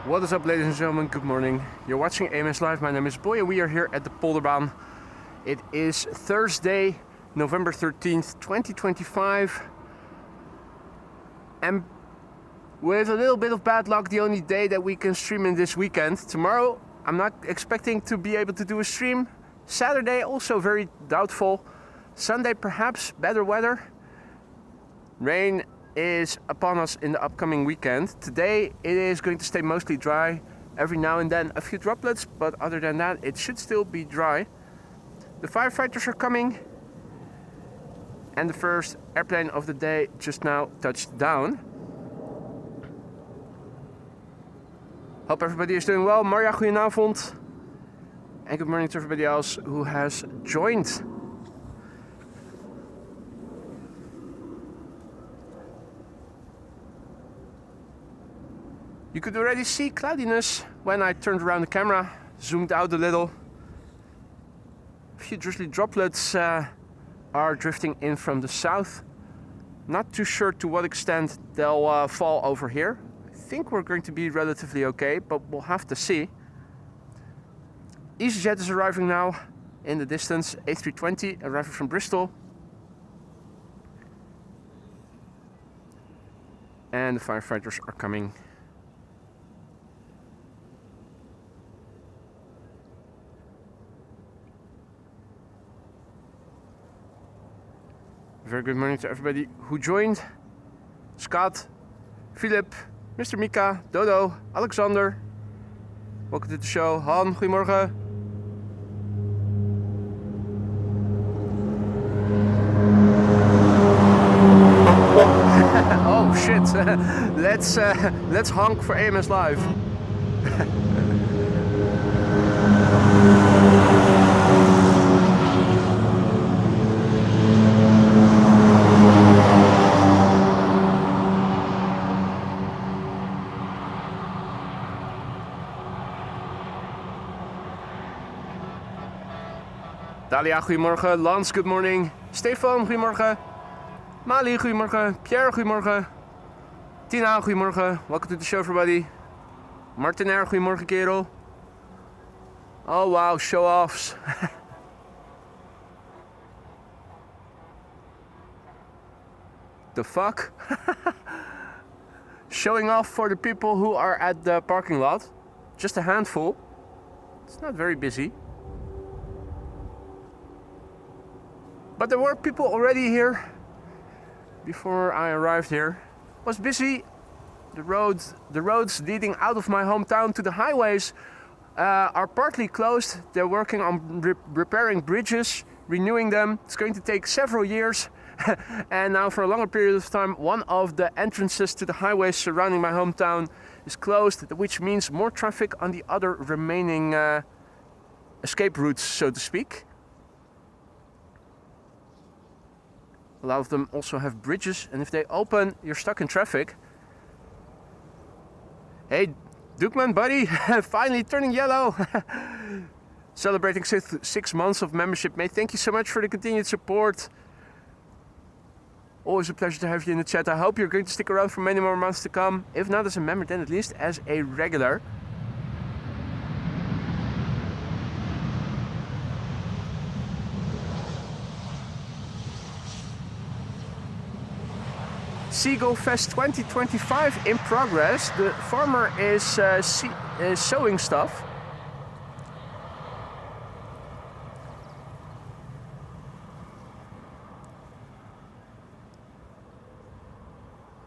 What is up, ladies and gentlemen? Good morning. You're watching AMS Live. My name is Boy and we are here at the Polderbaan. It is Thursday, November 13th, 2025. And with a little bit of bad luck, the only day that we can stream in this weekend. Tomorrow, I'm not expecting to be able to do a stream. Saturday, also very doubtful. Sunday, perhaps better weather. Rain is upon us in the upcoming weekend. Today it is going to stay mostly dry, every now and then a few droplets, but other than that it should still be dry. The firefighters are coming and the first airplane of the day just now touched down. Hope everybody is doing well. Marja, goedenavond. And good morning to everybody else who has joined. You could already see cloudiness when I turned around the camera, zoomed out a little. A few drizzly droplets are drifting in from the south. Not too sure to what extent they'll fall over here. I think we're going to be relatively okay, but we'll have to see. EasyJet is arriving now in the distance, A320 arriving from Bristol. And the firefighters are coming. Very good morning to everybody who joined. Scott, Philip, Mr. Mika, Dodo, Alexander. Welcome to the show. Han, goedemorgen. Oh shit, let's honk for AMS Live. Dalia, goedemorgen. Lans, good morning. Stefan, goedemorgen. Mali, goedemorgen. Pierre, goedemorgen. Tina, goedemorgen. Welcome to the show, everybody. Martin R, goedemorgen, kerel. Oh, wow, show-offs. The fuck? Showing off for the people who are at the parking lot. Just a handful. It's not very busy. But there were people already here before I arrived here. It was busy. The roads leading out of my hometown to the highways are partly closed. They're working on repairing bridges, renewing them. It's going to take several years. And now for a longer period of time, one of the entrances to the highways surrounding my hometown is closed, which means more traffic on the other remaining escape routes, so to speak. A lot of them also have bridges, and if they open, you're stuck in traffic. Hey, Dukeman, buddy, finally turning yellow. Celebrating 6 months of membership, mate. Thank you so much for the continued support. Always a pleasure to have you in the chat. I hope you're going to stick around for many more months to come. If not as a member, then at least as a regular. Seagull Fest 2025 in progress. The farmer is sowing stuff.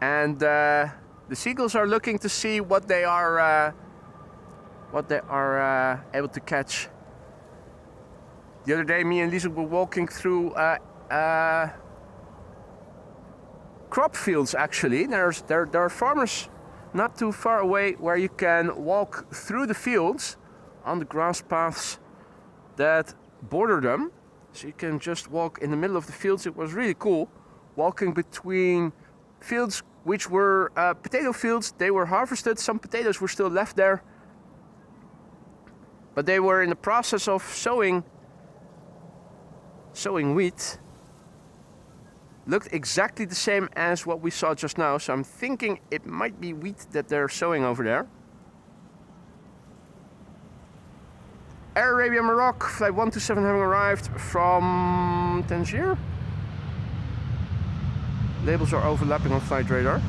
And the seagulls are looking to see what they are able to catch. The other day, me and Lisa were walking through crop fields. Actually, there are farmers not too far away where you can walk through the fields on the grass paths that border them. So you can just walk in the middle of the fields. It was really cool walking between fields which were potato fields. They were harvested. Some potatoes were still left there, but they were in the process of sowing wheat. Looked exactly the same as what we saw just now, so I'm thinking it might be wheat that they're sowing over there. Air Arabia Maroc, flight 127 having arrived from Tangier. Labels are overlapping on flight radar.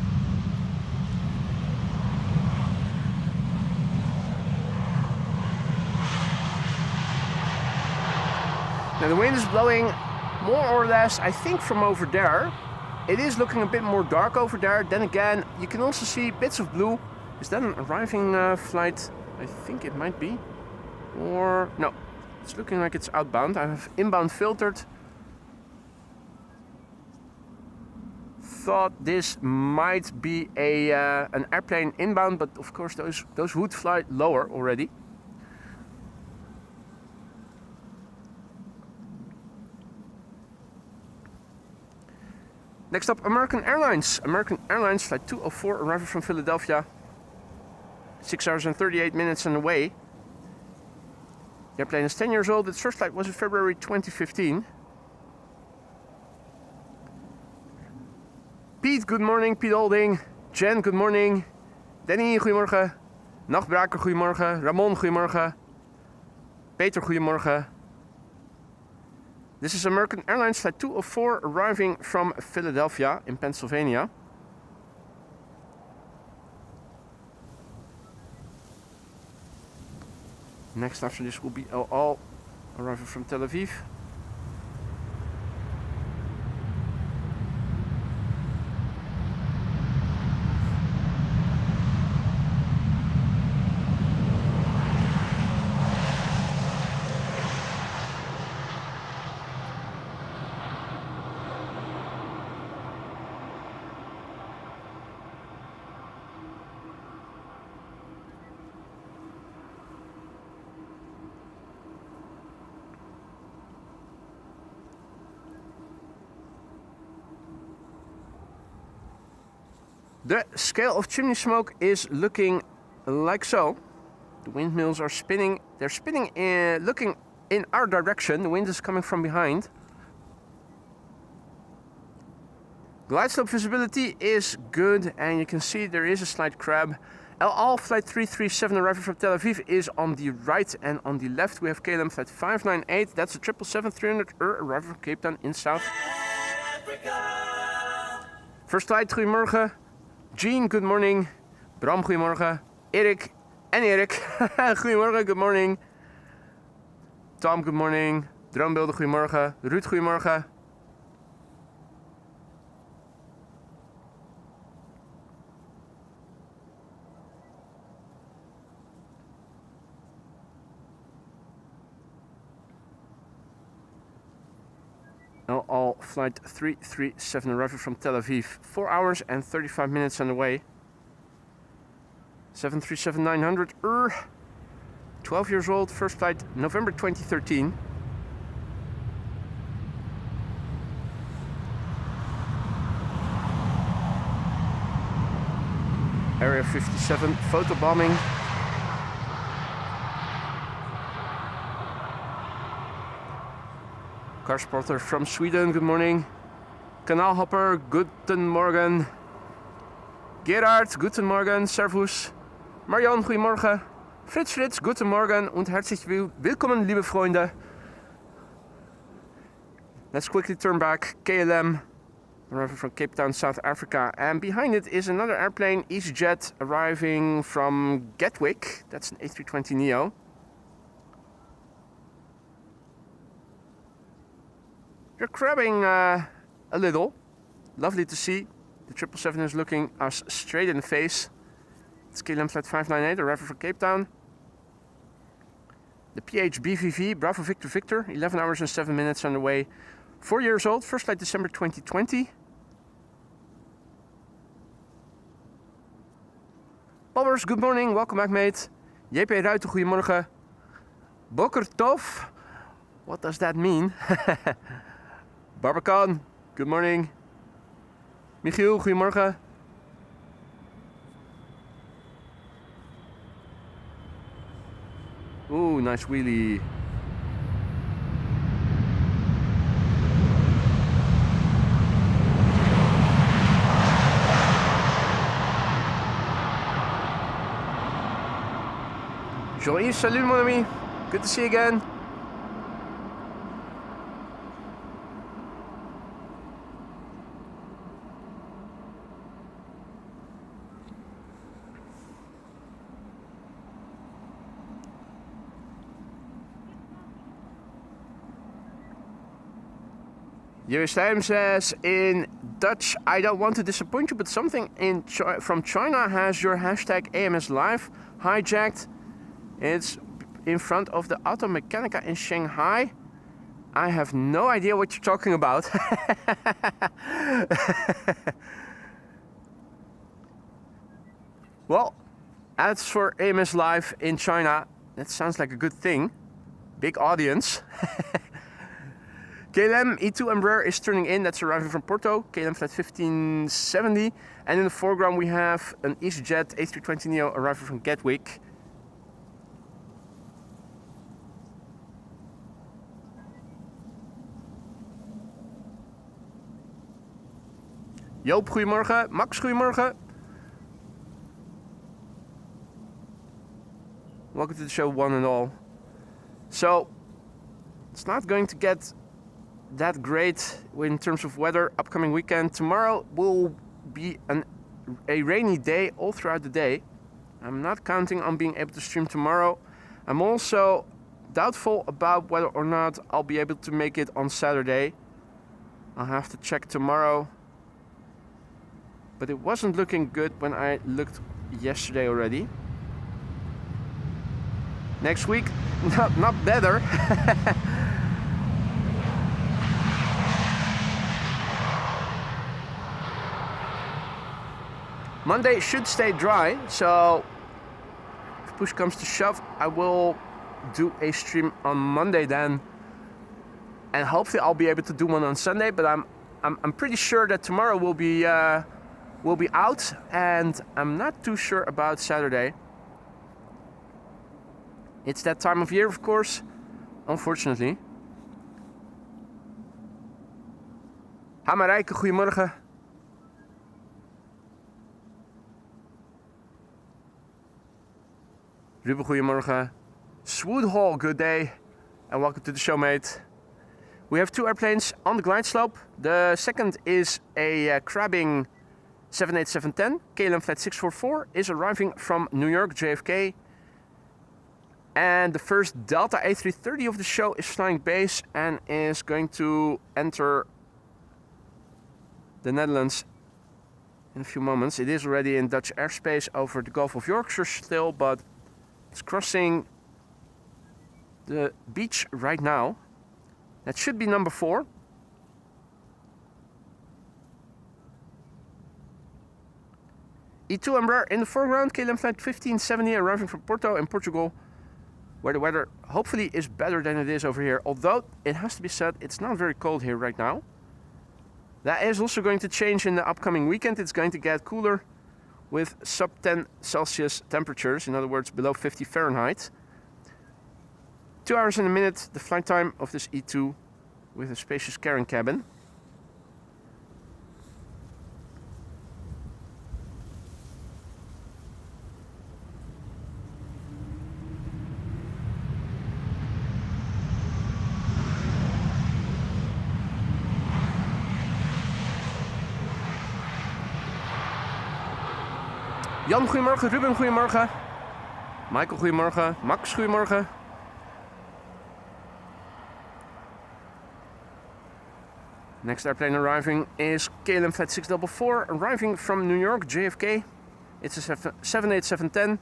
Now the wind is blowing more or less, I think, from over there. It is looking a bit more dark over there. Then again, you can also see bits of blue. Is that an arriving flight? I think it might be. Or no, it's looking like it's outbound. I have inbound filtered. Thought this might be an airplane inbound, but of course those would fly lower already. Next up, American Airlines. American Airlines flight 204 arriving from Philadelphia. 6 hours and 38 minutes on the way. The airplane is 10 years old. Its first flight was in February 2015. Piet, good morning. Piet Olding. Jen, good morning. Danny, goedemorgen. Nachtbraker, goedemorgen. Ramon, goedemorgen. Peter, goedemorgen. This is American Airlines flight 204 arriving from Philadelphia in Pennsylvania. Next after this will be El Al arriving from Tel Aviv. The scale of chimney smoke is looking like so. The windmills are spinning. They're spinning looking in our direction. The wind is coming from behind. Glide slope visibility is good, and you can see there is a slight crab. El Al flight 337 arriving from Tel Aviv is on the right, and on the left we have KLM flight 598. That's a 777-300 arriving from Cape Town in South Africa. First flight, goedemorgen. Jean, good morning. Bram, goedemorgen. Erik en Erik, goedemorgen, good morning. Tom, good morning. Droombeelden, goedemorgen. Ruud, goedemorgen. El Al flight 337 arriving from Tel Aviv. 4 hours and 35 minutes on the way. 737-900 12 years old, first flight November 2013. Area 57, photobombing. Car spotter from Sweden, good morning. Kanaalhopper, guten Morgen. Gerard, guten Morgen. Servus. Marion, goedemorgen. Fritz, guten Morgen und herzlich willkommen, liebe Freunde. Let's quickly turn back. KLM, arriving from Cape Town, South Africa. And behind it is another airplane, EasyJet, arriving from Gatwick. That's an A320neo. They're crabbing a little. Lovely to see. The 777 is looking us straight in the face. It's KLM flight 598, arriving from Cape Town. The PHBVV, Bravo Victor Victor, 11 hours and 7 minutes on the way. 4 years old, first flight December 2020. Bobbers, good morning, welcome back, mate. JP Ruiten, goedemorgen. Boker Tov, what does that mean? Barbacan, good morning. Michiel, goedemorgen. Ooh, nice wheelie. Joyeux, salut mon ami. Good to see you again. Time says in Dutch, I don't want to disappoint you, but something from China has your hashtag AMS Live hijacked. It's in front of the Auto Mechanica in Shanghai. I have no idea what you're talking about. Well, as for AMS Live in China, that sounds like a good thing. Big audience. KLM E2 Embraer is turning in, that's arriving from Porto, KLM flight 1570. And in the foreground we have an EasyJet A320neo arriving from Gatwick. Joop, goedemorgen. Max, goedemorgen. Welcome to the show, one and all. So, it's not going to get that great in terms of weather upcoming weekend. Tomorrow will be a rainy day all throughout the day. I'm not counting on being able to stream tomorrow. I'm also doubtful about whether or not I'll be able to make it on Saturday. I'll have to check tomorrow. But it wasn't looking good when I looked yesterday already. Next week, not better. Monday should stay dry, so if push comes to shove, I will do a stream on Monday then, and hopefully I'll be able to do one on Sunday. But I'm pretty sure that tomorrow will be out, and I'm not too sure about Saturday. It's that time of year, of course, unfortunately. Hamarijke, goedemorgen. Ruben, goedemorgen. Swoodhall, good day. And welcome to the show, mate. We have two airplanes on the glide slope. The second is a crabbing 787-10. KLM flight 644 is arriving from New York, JFK. And the first Delta A330 of the show is flying base and is going to enter the Netherlands in a few moments. It is already in Dutch airspace over the Gulf of Yorkshire still, but it's crossing the beach right now. That should be number 4. E2 Embraer in the foreground, KLM flight 1570 arriving from Porto in Portugal, where the weather hopefully is better than it is over here. Although, it has to be said, it's not very cold here right now. That is also going to change in the upcoming weekend. It's going to get cooler with sub 10 Celsius temperatures, in other words, below 50 Fahrenheit. 2 hours and a minute, the flight time of this E2 with a spacious carrying cabin. Jan, goedemorgen. Ruben, goedemorgen. Michael, goedemorgen. Max, goedemorgen. Next airplane arriving is KLM flight 644, arriving from New York, JFK. It's a 787-10,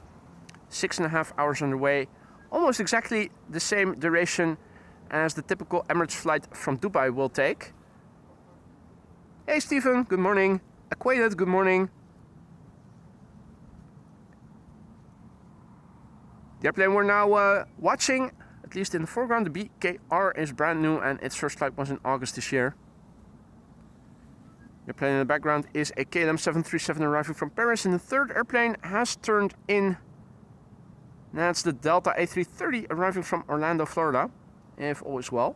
6.5 hours underway. Almost exactly the same duration as the typical Emirates flight from Dubai will take. Hey Stephen, good morning. Acquainted, good morning. The airplane we're now watching, at least in the foreground, the BKR is brand new and its first flight was in August this year. The airplane in the background is a KLM 737 arriving from Paris, and the third airplane has turned in. That's the Delta A330 arriving from Orlando, Florida, if all is well.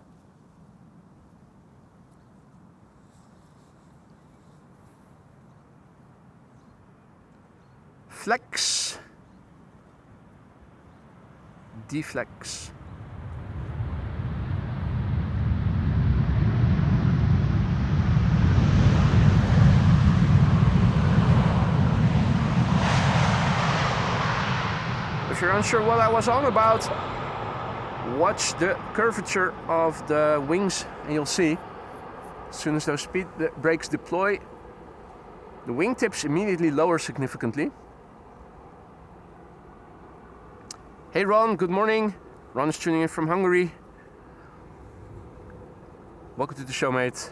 Flex. Deflex. unsure what I was on about, watch the curvature of the wings and you'll see. As soon as those speed brakes deploy, the wingtips immediately lower significantly. Hey Ron, good morning. Ron is tuning in from Hungary. Welcome to the show, mate.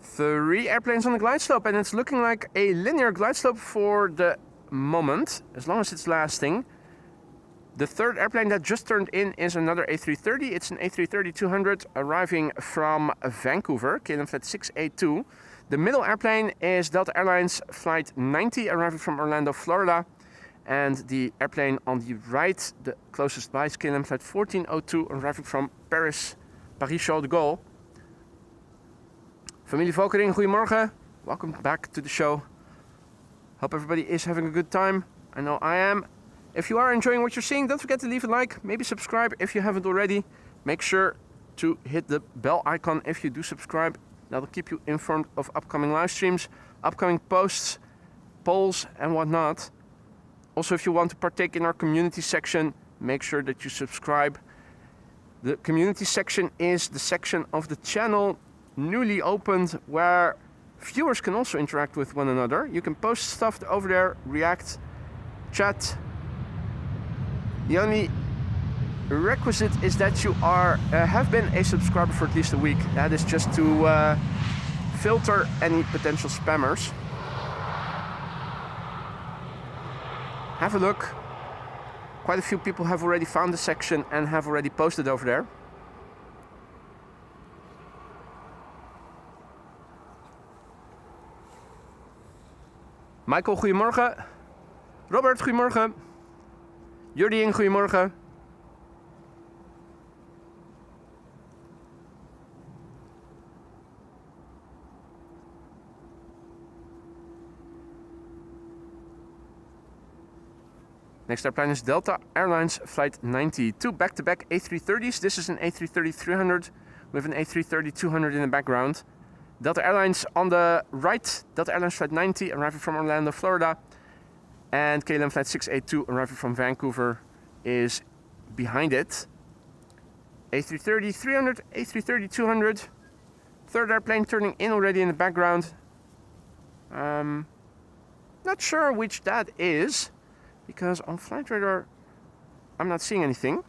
Three airplanes on the glide slope, and it's looking like a linear glide slope for the moment, as long as it's lasting. The third airplane that just turned in is another A330. It's an A330-200 arriving from Vancouver, KLM flight 682. The middle airplane is Delta Airlines flight 90 arriving from Orlando, Florida. And the airplane on the right, the closest by, is KLM flight 1402 arriving from Paris, Paris-Charles de Gaulle. Familie Volkering, goedemorgen. Welcome back to the show. Hope everybody is having a good time. I know I am. If you are enjoying what you're seeing, don't forget to leave a like, maybe subscribe if you haven't already. Make sure to hit the bell icon if you do subscribe. That'll keep you informed of upcoming live streams, upcoming posts, polls and whatnot. Also, if you want to partake in our community section, make sure that you subscribe. The community section is the section of the channel newly opened where viewers can also interact with one another. You can post stuff over there, react, chat. The only requisite is that you have been a subscriber for at least a week. That is just to filter any potential spammers. Have a look. Quite a few people have already found the section and have already posted over there. Michael, goedemorgen. Robert, goedemorgen. Jurdien, goedemorgen. Next airplane is Delta Airlines flight 92, back-to-back A330s. This is an A330-300 with an A330-200 in the background. Delta Airlines on the right, Delta Airlines flight 90 arriving from Orlando, Florida. And KLM flight 682 arriving from Vancouver is behind it. A330-300, A330-200. Third airplane turning in already in the background. Not sure which that is, because on flight radar I'm not seeing anything.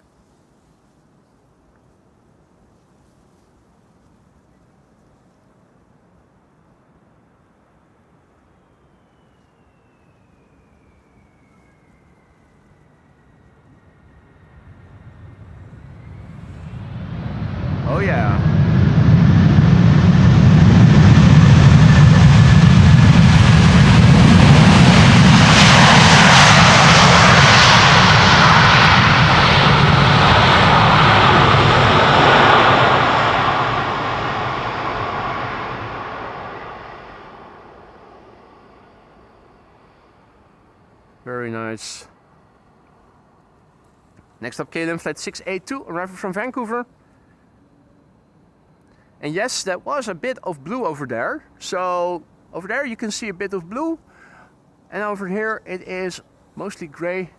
Oh yeah. Very nice. Next up, KLM flight 682 arriving from Vancouver. And yes, that was a bit of blue over there. So over there you can see a bit of blue. And over here it is mostly gray.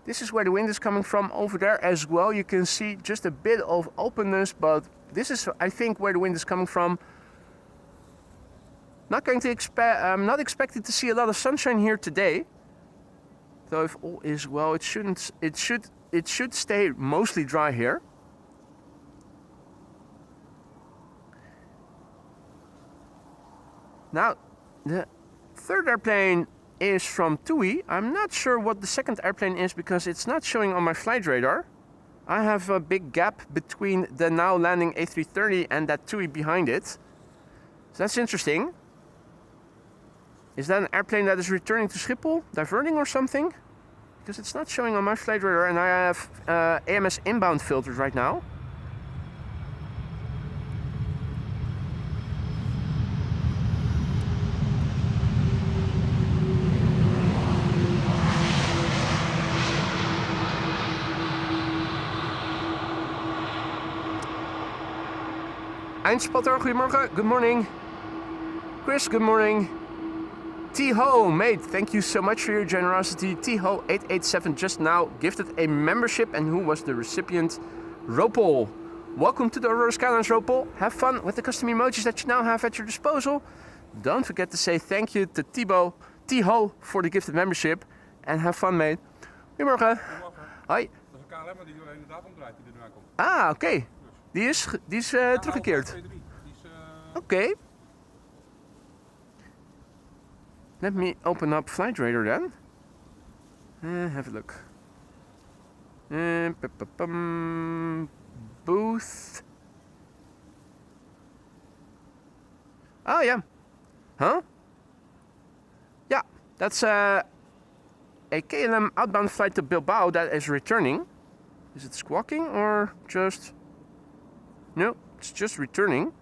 This is where the wind is coming from. Over there as well you can see just a bit of openness, but this is, I think, where the wind is coming from. I'm not expecting to see a lot of sunshine here today. Though if all is well, it should stay mostly dry here. Now, the third airplane is from TUI. I'm not sure what the second airplane is because it's not showing on my flight radar. I have a big gap between the now landing A330 and that TUI behind it. So that's interesting. Is that an airplane that is returning to Schiphol, diverting or something? Because it's not showing on my flight radar and I have AMS inbound filtered right now. Eindspotter, goedemorgen. Good morning. Chris, good morning. T-Ho, mate, thank you so much for your generosity. T-Ho887 just now gifted a membership, and who was the recipient? Ropol. Welcome to the Aurora Skylines, Ropol. Have fun with the custom emojis that you now have at your disposal. Don't forget to say thank you to T-Ho for the gifted membership. And have fun, mate. Goedemorgen. Hoi. Dat is een KLM die er inderdaad omdraait die ernaar komt. Ah, oké. Die is teruggekeerd. Oké. Let me open up Flight Radar then. Have a look. Booth. Oh yeah. Huh? Yeah, that's a KLM outbound flight to Bilbao that is returning. Is it squawking or just... No, it's just returning.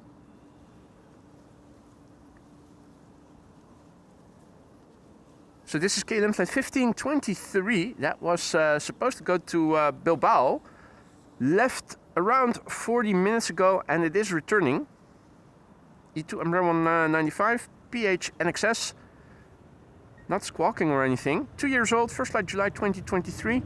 So this is KLM flight 1523. That was supposed to go to Bilbao. Left around 40 minutes ago, and it is returning. E2 Umbrella 195, PH NXS. Not squawking or anything. 2 years old, first flight July 2023.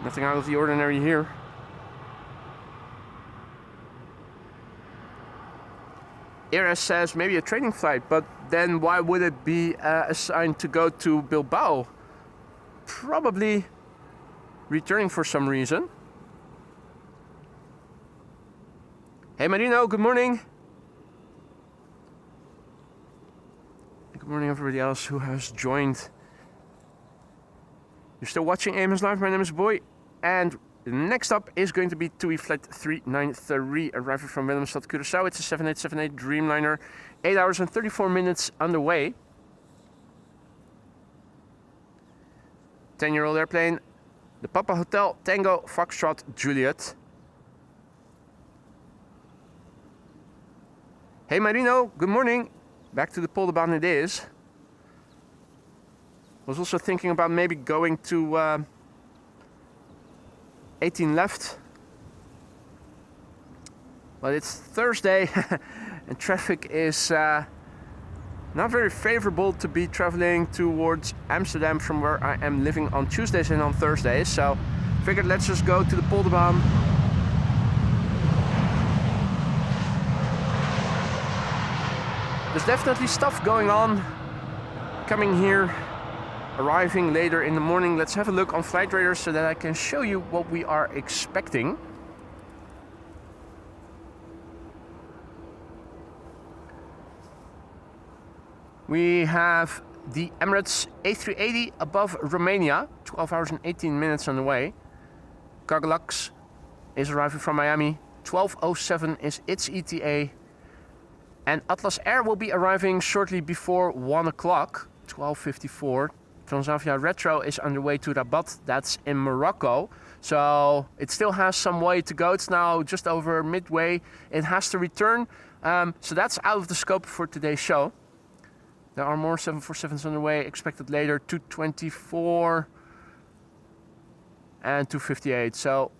Nothing out of the ordinary here. Eras says maybe a training flight, but then why would it be assigned to go to Bilbao? Probably returning for some reason. Hey Marino, good morning. Good morning everybody else who has joined. You're still watching AMS Live, my name is Boy. And next up is going to be TUI Flight 393, arriving from Willemstad, Curaçao. It's a 7878 Dreamliner, 8 hours and 34 minutes underway. 10-year-old airplane, the Papa Hotel Tango Foxtrot Juliet. Hey Marino, good morning. Back to the Polderbaan it is. Was also thinking about maybe going to 18 left, but it's Thursday and traffic is not very favorable to be traveling towards Amsterdam from where I am living on Tuesdays and on Thursdays. So figured let's just go to the Polderbaan. There's definitely stuff going on coming here. Arriving later in the morning. Let's have a look on Flight Radar so that I can show you what we are expecting. We have the Emirates A380 above Romania, 12 hours and 18 minutes on the way. Cargolux is arriving from Miami, 12:07 is its ETA. And Atlas Air will be arriving shortly before 1 o'clock, 12:54. Transavia Retro is underway to Rabat, that's in Morocco. So it still has some way to go. It's now just over midway. It has to return. So that's out of the scope for today's show. There are more 747s underway, expected later, 224 and 258. So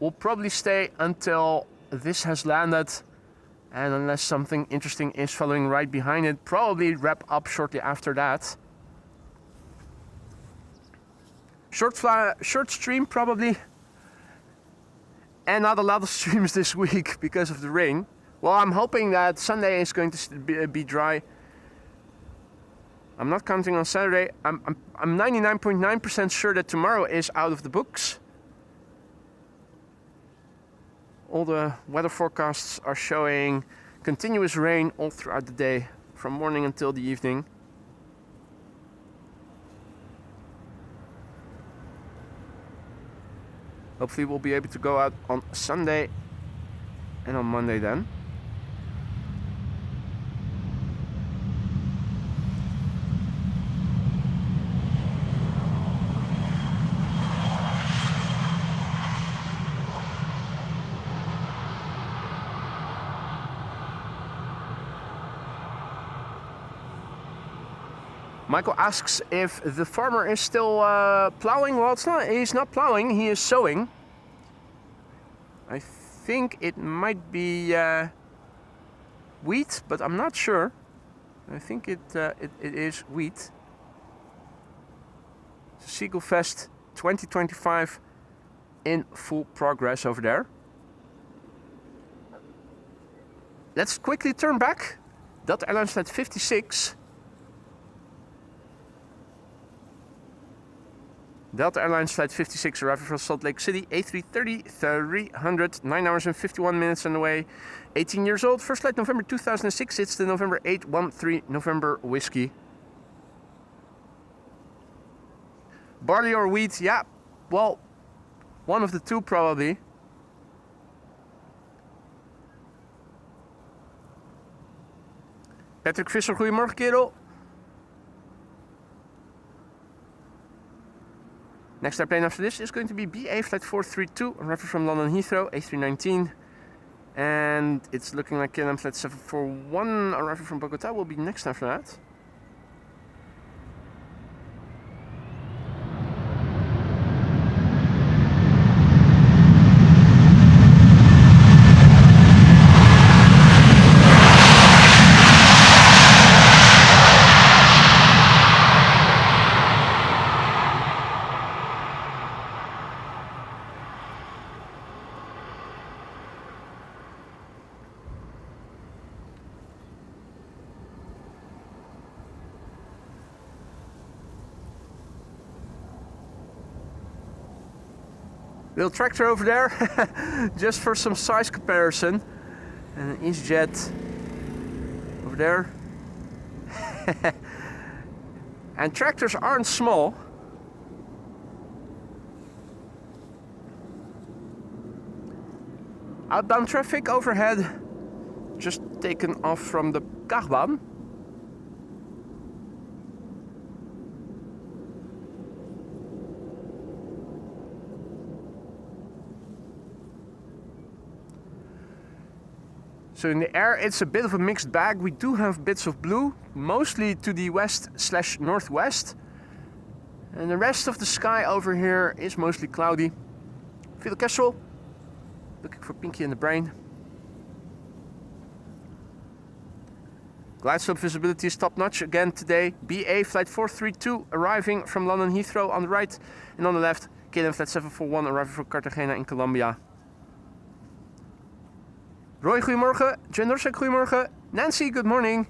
we'll probably stay until this has landed. And unless something interesting is following right behind it, probably wrap up shortly after that. Short stream probably, and not a lot of streams this week because of the rain. Well, I'm hoping that Sunday is going to be dry. I'm not counting on Saturday. I'm 99.9% sure that tomorrow is out of the books. All the weather forecasts are showing continuous rain all throughout the day, from morning until the evening. Hopefully we'll be able to go out on Sunday and on Monday then. Michael asks if the farmer is still plowing. Well, it's not. He's not plowing. He is sowing. I think it might be wheat, but I'm not sure. I think it is wheat. Seagull Fest 2025 in full progress over there. Let's quickly turn back. Delta Airlines Flight 56. Delta Airlines Flight 56 arriving from Salt Lake City, A330, 300, 9 hours and 51 minutes on the way. 18 years old, first flight November 2006, it's the November 813 November Whiskey. Barley or wheat, yeah, well, one of the two probably. Patrick Visser, goedemorgen kerel. Next airplane after this is going to be BA Flight 432, arriving from London Heathrow, A319. And it's looking like KLM Flight 741, arriving from Bogota, will be next after that. Little tractor over there, just for some size comparison. And an EasyJet over there. And tractors aren't small. Outbound traffic overhead, just taken off from the Kagbaan. So in the air, it's a bit of a mixed bag. We do have bits of blue, mostly to the west/northwest. And the rest of the sky over here is mostly cloudy. Feel casual. Looking for Pinky in the brain. Glide slope visibility is top notch again today. BA Flight 432 arriving from London Heathrow on the right. And on the left, KLM Flight 741 arriving from Cartagena in Colombia. Roy, goedemorgen. Jen Dorsek, goedemorgen. Nancy, good morning.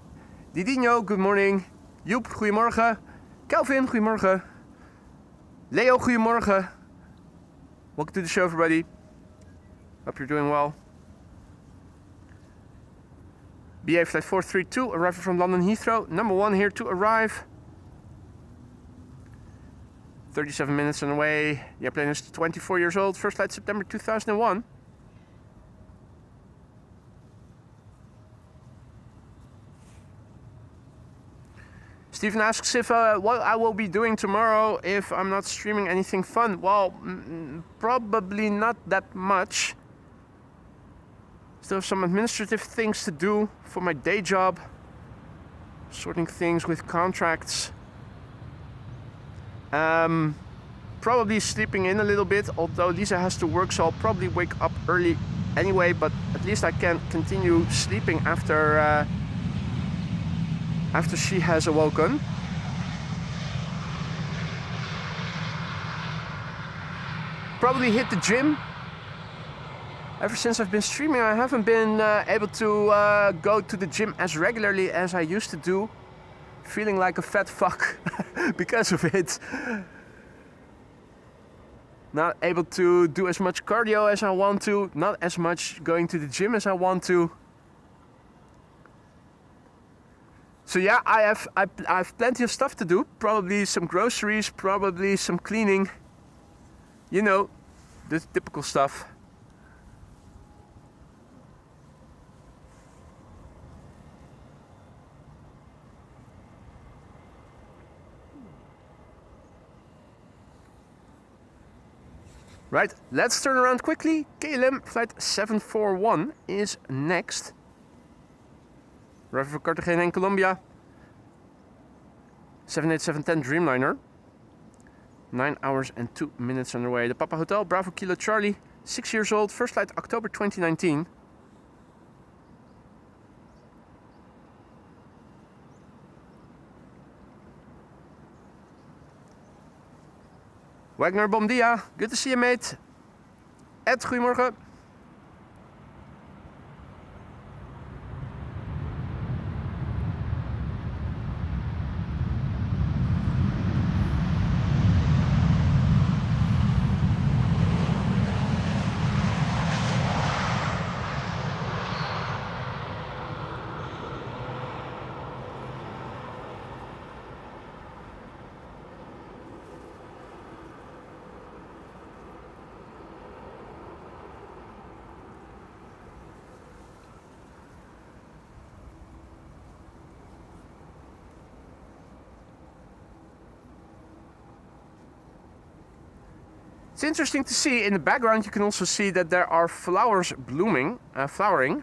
Didinho, good morning. Joep, goedemorgen. Kelvin, goedemorgen. Leo, goedemorgen. Welcome to the show, everybody. Hope you're doing well. BA Flight 432, arriving from London Heathrow. Number 1 here to arrive. 37 minutes on the way. The airplane is 24 years old. First flight September 2001. Stephen asks if what I will be doing tomorrow if I'm not streaming anything fun. Well, probably not that much. Still have some administrative things to do for my day job. Sorting things with contracts. Probably sleeping in a little bit, although Lisa has to work, so I'll probably wake up early anyway, but at least I can continue sleeping after she has awoken. Probably hit the gym. Ever since I've been streaming, I haven't been able to go to the gym as regularly as I used to do. Feeling like a fat fuck because of it. Not able to do as much cardio as I want to. Not as much going to the gym as I want to. So yeah, I have plenty of stuff to do. Probably some groceries, probably some cleaning. You know, the typical stuff. Right, let's turn around quickly. KLM Flight 741 is next. Arriving from Cartagena in Colombia. 787-10 Dreamliner. 9 hours and 2 minutes underway. The Papa Hotel, Bravo Kilo Charlie, 6 years old, first flight October 2019. Wagner, bom dia. Good to see you, mate. Ed, goedemorgen. It's interesting to see in the background. You can also see that there are flowers blooming, flowering.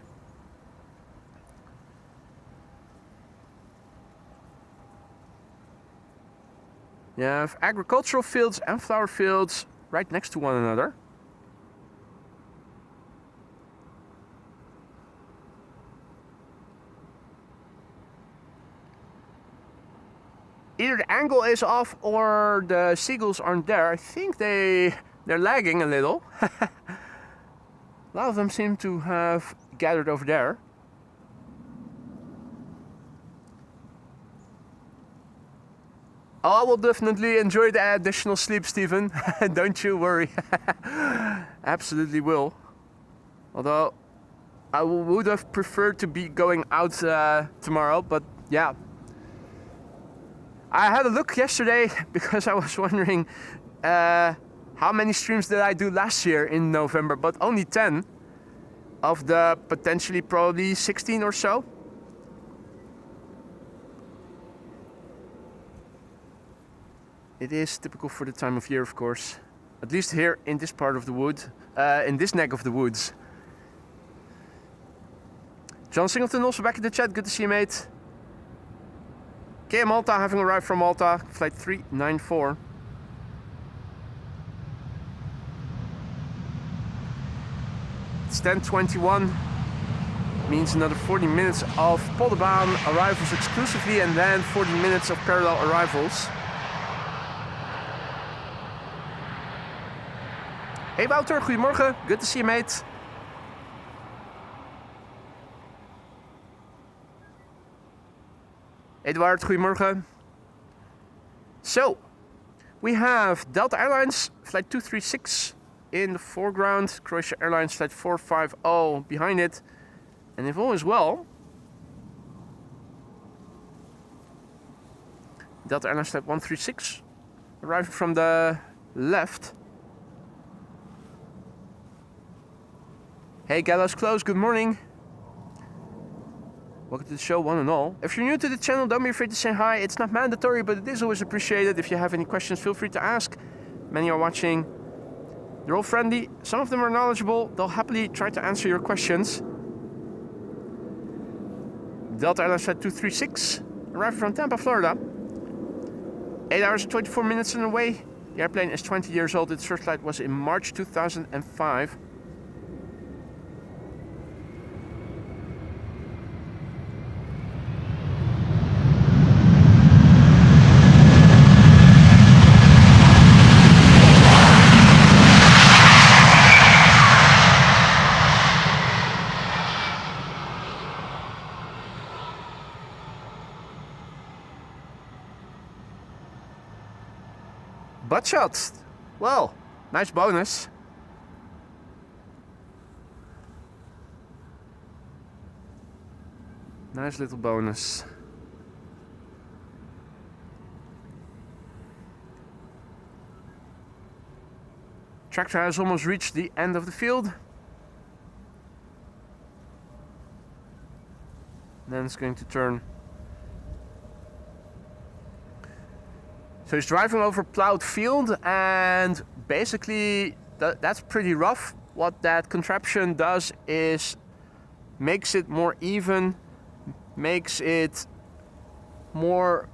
You have agricultural fields and flower fields right next to one another. Either the angle is off or the seagulls aren't there. I think they're lagging a little. A lot of them seem to have gathered over there. Oh, I will definitely enjoy the additional sleep, Stephen. Don't you worry. Absolutely will. Although I would have preferred to be going out tomorrow, but yeah. I had a look yesterday because I was wondering how many streams did I do last year in November, but only 10 of the potentially probably 16 or so. It is typical for the time of year, of course. At least here in this part of the wood, in this neck of the woods. John Singleton also back in the chat. Good to see you, mate. KM Malta having arrived from Malta, flight 394. It's 10:21. Means another 40 minutes of Polderbaan arrivals exclusively and then 40 minutes of parallel arrivals. Hey Wouter, goedemorgen. Good to see you, mate. Eduard, goedemorgen. So, we have Delta Airlines flight 236 in the foreground, Croatia Airlines flight 450 behind it, and if all is well, Delta Airlines flight 136 arriving from the left. Hey Gallows Close, good morning. Welcome to the show, one and all. If you're new to the channel, don't be afraid to say hi. It's not mandatory, but it is always appreciated. If you have any questions, feel free to ask. Many are watching. They're all friendly. Some of them are knowledgeable. They'll happily try to answer your questions. Delta Airlines flight 236 arrived from Tampa, Florida. 8 hours and 24 minutes on the way. The airplane is 20 years old. Its first flight was in March 2005. Butt shots. Well, nice bonus. Nice little bonus. Tractor has almost reached the end of the field. Then it's going to turn. So he's driving over plowed field, and basically that's pretty rough. What that contraption does is makes it more even, makes it more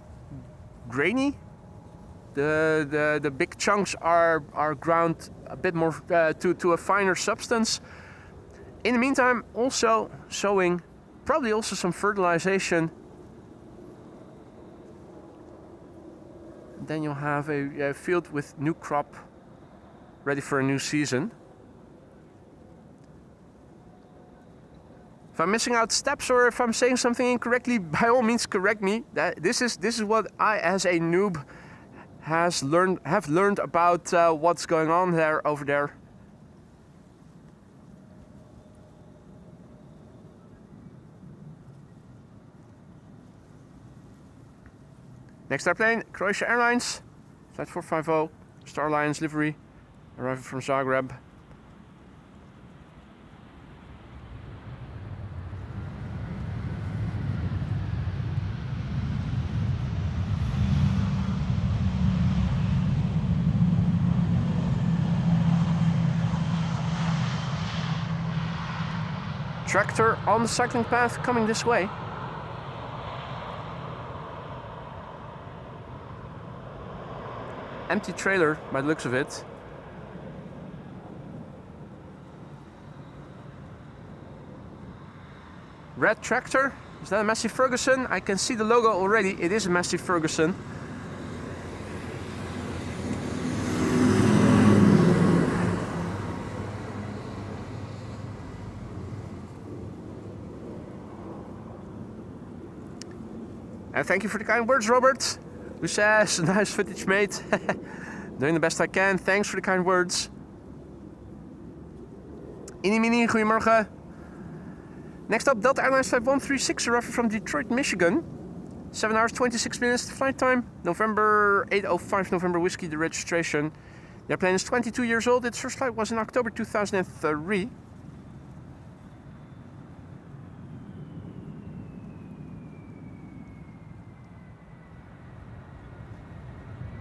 grainy. The big chunks are ground a bit more to a finer substance. In the meantime, also sowing, probably also some fertilization. Then you'll have a field with new crop ready for a new season. If I'm missing out steps or if I'm saying something incorrectly, by all means correct me. This is what I, as a noob, have learned about what's going on over there. Next airplane, Croatia Airlines, flight 450, Star Alliance livery, arriving from Zagreb. Tractor on the cycling path coming this way. Empty trailer by the looks of it. Red tractor. Is that a Massey Ferguson? I can see the logo already. It is a Massey Ferguson. And thank you for the kind words, Robert, who says, nice footage, mate. Doing the best I can. Thanks for the kind words. Mini, goedemorgen. Next up, Delta Airlines Flight 136, arriving from Detroit, Michigan. 7 hours, 26 minutes flight time. November 805, November Whiskey, the registration. The airplane is 22 years old. Its first flight was in October 2003.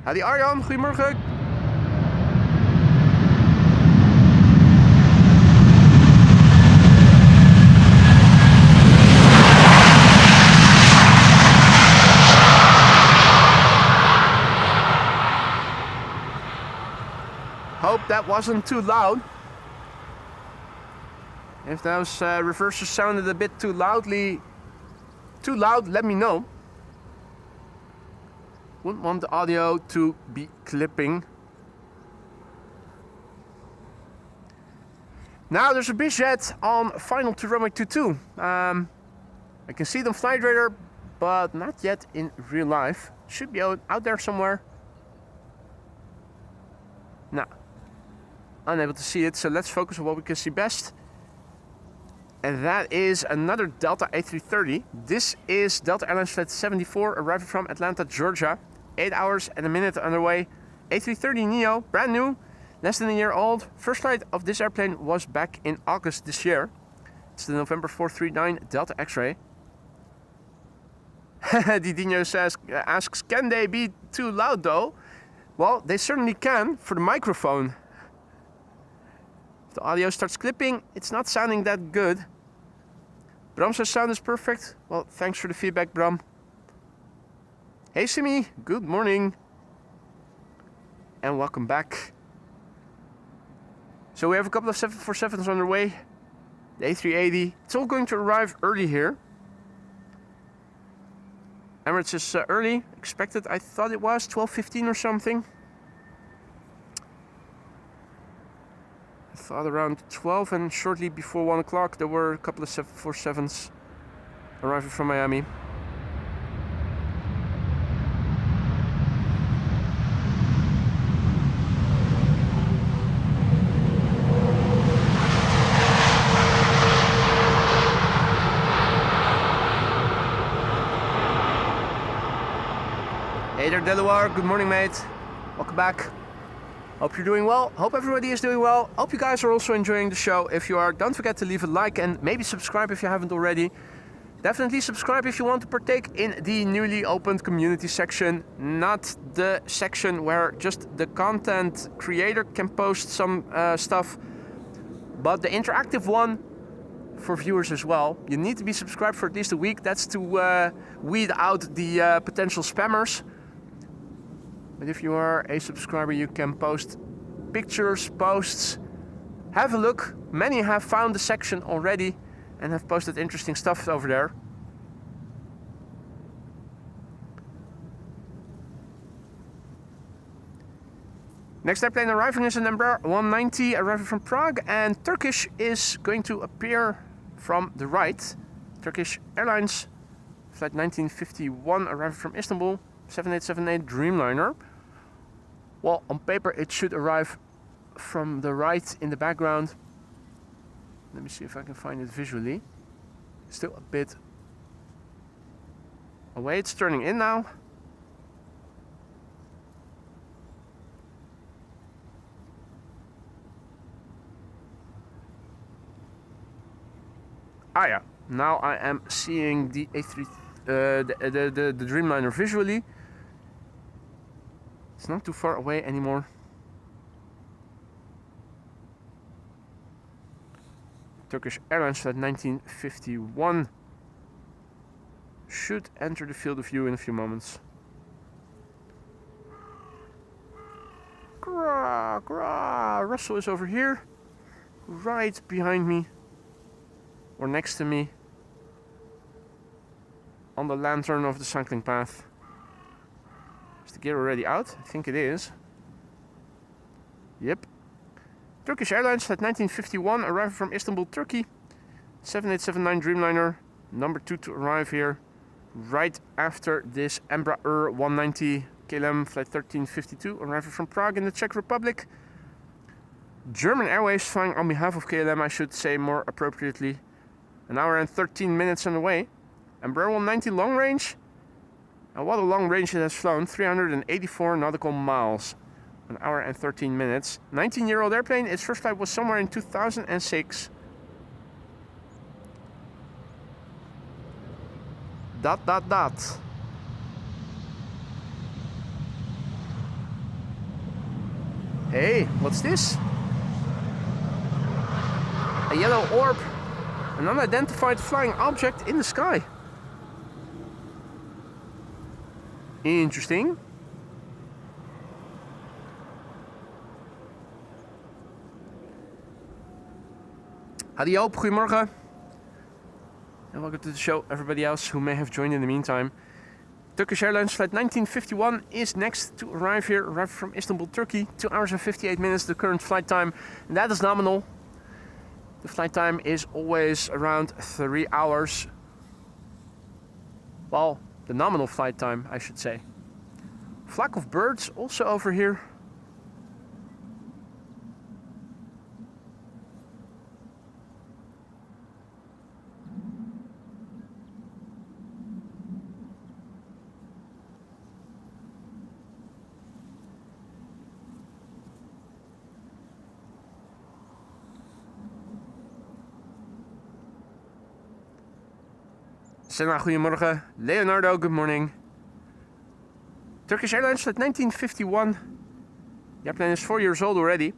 Howdy Arjan, goedemorgen. Hope that wasn't too loud. If those reversers sounded a bit too loud, let me know. Wouldn't want the audio to be clipping. Now there's a bizjet on final to runway 22. I can see it on flight radar, but not yet in real life. Should be out there somewhere. No, unable to see it, so let's focus on what we can see best. And that is another Delta A330. This is Delta Airlines Flight 74, arriving from Atlanta, Georgia. 8 hours and a minute underway. A330neo, brand new, less than a year old. First flight of this airplane was back in August this year. It's the November 439 Delta X-ray. Didinho asks, can they be too loud though? Well, they certainly can for the microphone. If the audio starts clipping, it's not sounding that good. Bram says sound is perfect. Well, thanks for the feedback, Bram. Hey Simi, good morning. And welcome back. So we have a couple of 747s on their way. The A380, it's all going to arrive early here. Emirates is early, expected, I thought it was 12:15 or something. I thought around 12, and shortly before 1 o'clock there were a couple of 747s arriving from Miami. Hey there, Delaware. Good morning, mate. Welcome back. Hope you're doing well. Hope everybody is doing well. Hope you guys are also enjoying the show. If you are, don't forget to leave a like and maybe subscribe if you haven't already. Definitely subscribe if you want to partake in the newly opened community section, not the section where just the content creator can post some stuff, but the interactive one for viewers as well. You need to be subscribed for at least a week. That's to weed out the potential spammers. But if you are a subscriber, you can post pictures, posts. Have a look. Many have found the section already and have posted interesting stuff over there. Next airplane arriving is an Embraer 190 arriving from Prague, and Turkish is going to appear from the right. Turkish Airlines, flight 1951 arriving from Istanbul, 7878 Dreamliner. Well, on paper it should arrive from the right in the background. Let me see if I can find it visually. Still a bit away. It's turning in now. Ah yeah, now I am seeing the A3, the Dreamliner visually. It's not too far away anymore. Turkish Airlines flight 1951 should enter the field of view in a few moments. Grah, grah. Russell is over here, right behind me, or next to me, on the lantern of the cycling path. Is the gear already out? I think it is. Yep. Turkish Airlines flight 1951 arriving from Istanbul, Turkey. 7879 Dreamliner, number 2 to arrive here, right after this Embraer 190 KLM flight 1352 arriving from Prague in the Czech Republic. German Airways flying on behalf of KLM, I should say more appropriately. An hour and 13 minutes on the way. Embraer 190 long range. And what a long range it has flown, 384 nautical miles. An hour and 13 minutes. 19-year-old airplane. Its first flight was somewhere in 2006. ... Hey, what's this? A yellow orb. An unidentified flying object in the sky. Interesting. Howdy Joop, goedemorgen. And welcome to the show, everybody else who may have joined in the meantime. Turkish Airlines flight 1951 is next to arrive here, arrived from Istanbul, Turkey. 2 hours and 58 minutes, the current flight time. And that is nominal. The flight time is always around 3 hours. Well, the nominal flight time, I should say. Flock of birds also over here. Senna, goedemorgen. Leonardo, good morning. Turkish Airlines flight 1951. The airplane is 4 years old already.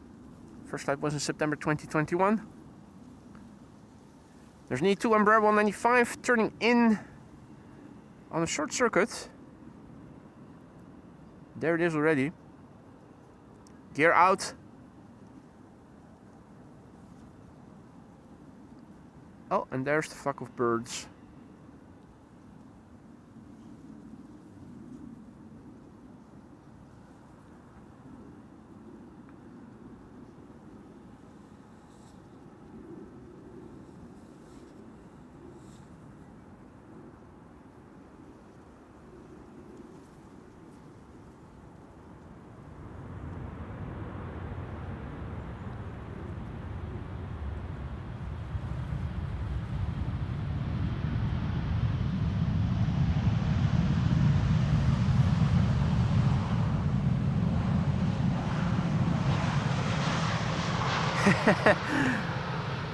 First flight was in September 2021. There's an E2 Embraer 195 turning in on a short circuit. There it is already. Gear out. Oh, and there's the flock of birds.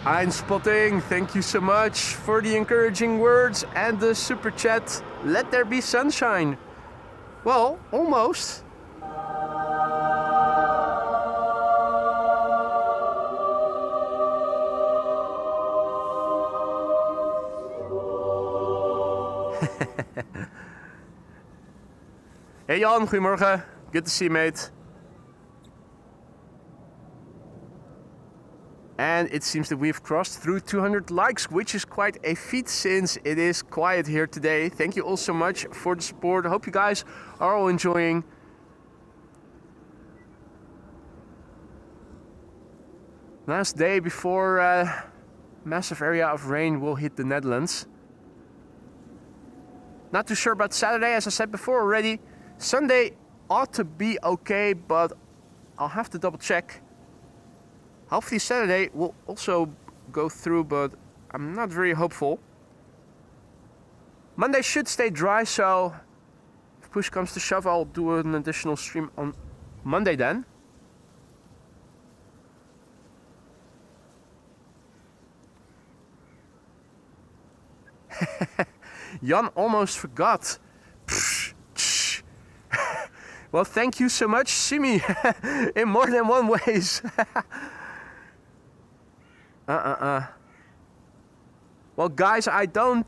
I'm spotting. Thank you so much for the encouraging words and the super chat. Let there be sunshine. Well, almost. Hey Jan, goedemorgen. Good to see you, mate. And it seems that we've crossed through 200 likes, which is quite a feat since it is quiet here today. Thank you all so much for the support. I hope you guys are all enjoying. Last day before massive area of rain will hit the Netherlands. Not too sure about Saturday, as I said before already. Sunday ought to be okay, but I'll have to double check. Hopefully Saturday will also go through, but I'm not very hopeful. Monday should stay dry, so if push comes to shove, I'll do an additional stream on Monday then. Jan almost forgot. Well, thank you so much, Simi, in more than one ways. Well, guys, I don't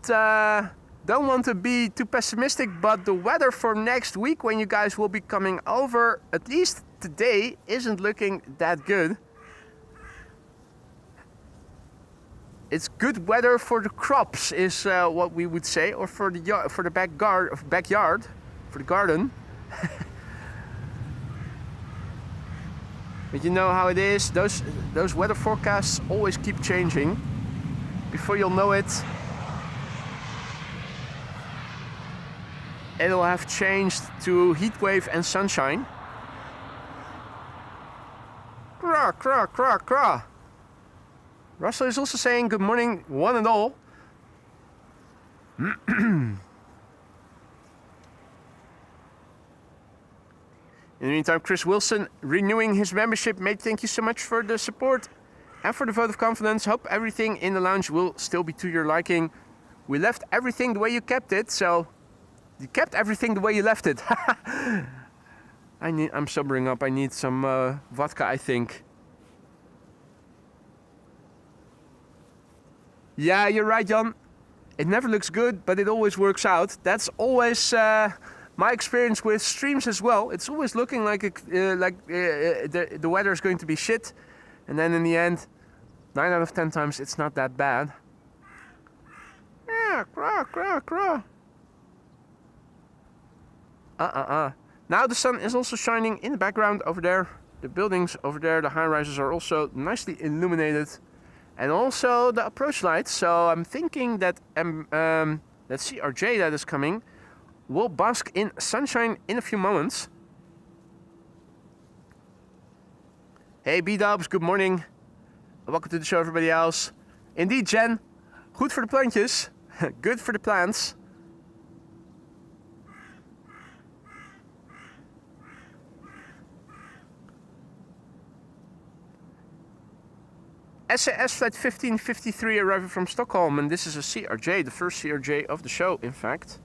want to be too pessimistic, but the weather for next week, when you guys will be coming over, at least today, isn't looking that good. It's good weather for the crops, is what we would say, or for the backyard, for the garden. But you know how it is. Those weather forecasts always keep changing. Before you'll know it, it'll have changed to heat wave and sunshine. Craw, craw, craw, craw. Russell is also saying good morning, one and all. In the meantime, Chris Wilson renewing his membership. Mate, thank you so much for the support and for the vote of confidence. Hope everything in the lounge will still be to your liking. We left everything the way you kept it, so you kept everything the way you left it. I'm sobering up. I need some vodka, I think. Yeah, you're right, Jan. It never looks good, but it always works out. That's always my experience with streams as well. It's always looking like the weather is going to be shit, and then in the end, 9 out of 10 times it's not that bad. Yeah, craw, craw, craw. Now the sun is also shining in the background over there. The buildings over there, the high rises, are also nicely illuminated, and also the approach lights. So I'm thinking that that CRJ that is coming will bask in sunshine in a few moments. Hey B-dubs, good morning. Welcome to the show, everybody else. Indeed, Jen. Goed voor de plantjes. Good for the plants. SAS flight 1553 arriving from Stockholm, and this is a CRJ, the first CRJ of the show, in fact.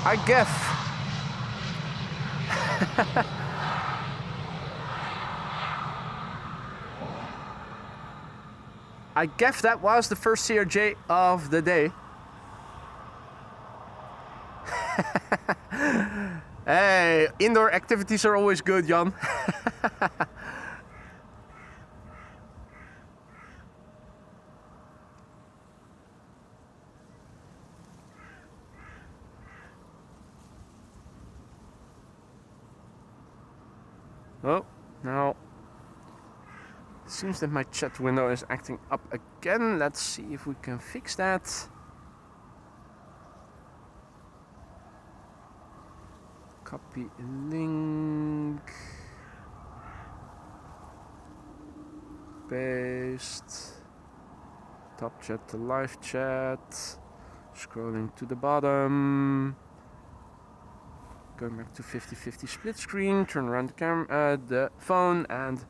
I guess. I guess that was the first CRJ of the day. Hey, indoor activities are always good, Jan. Oh, now it seems that my chat window is acting up again. Let's see if we can fix that. Copy link. Paste. Top chat to live chat. Scrolling to the bottom. Going back to 50-50 split screen, turn around the phone, and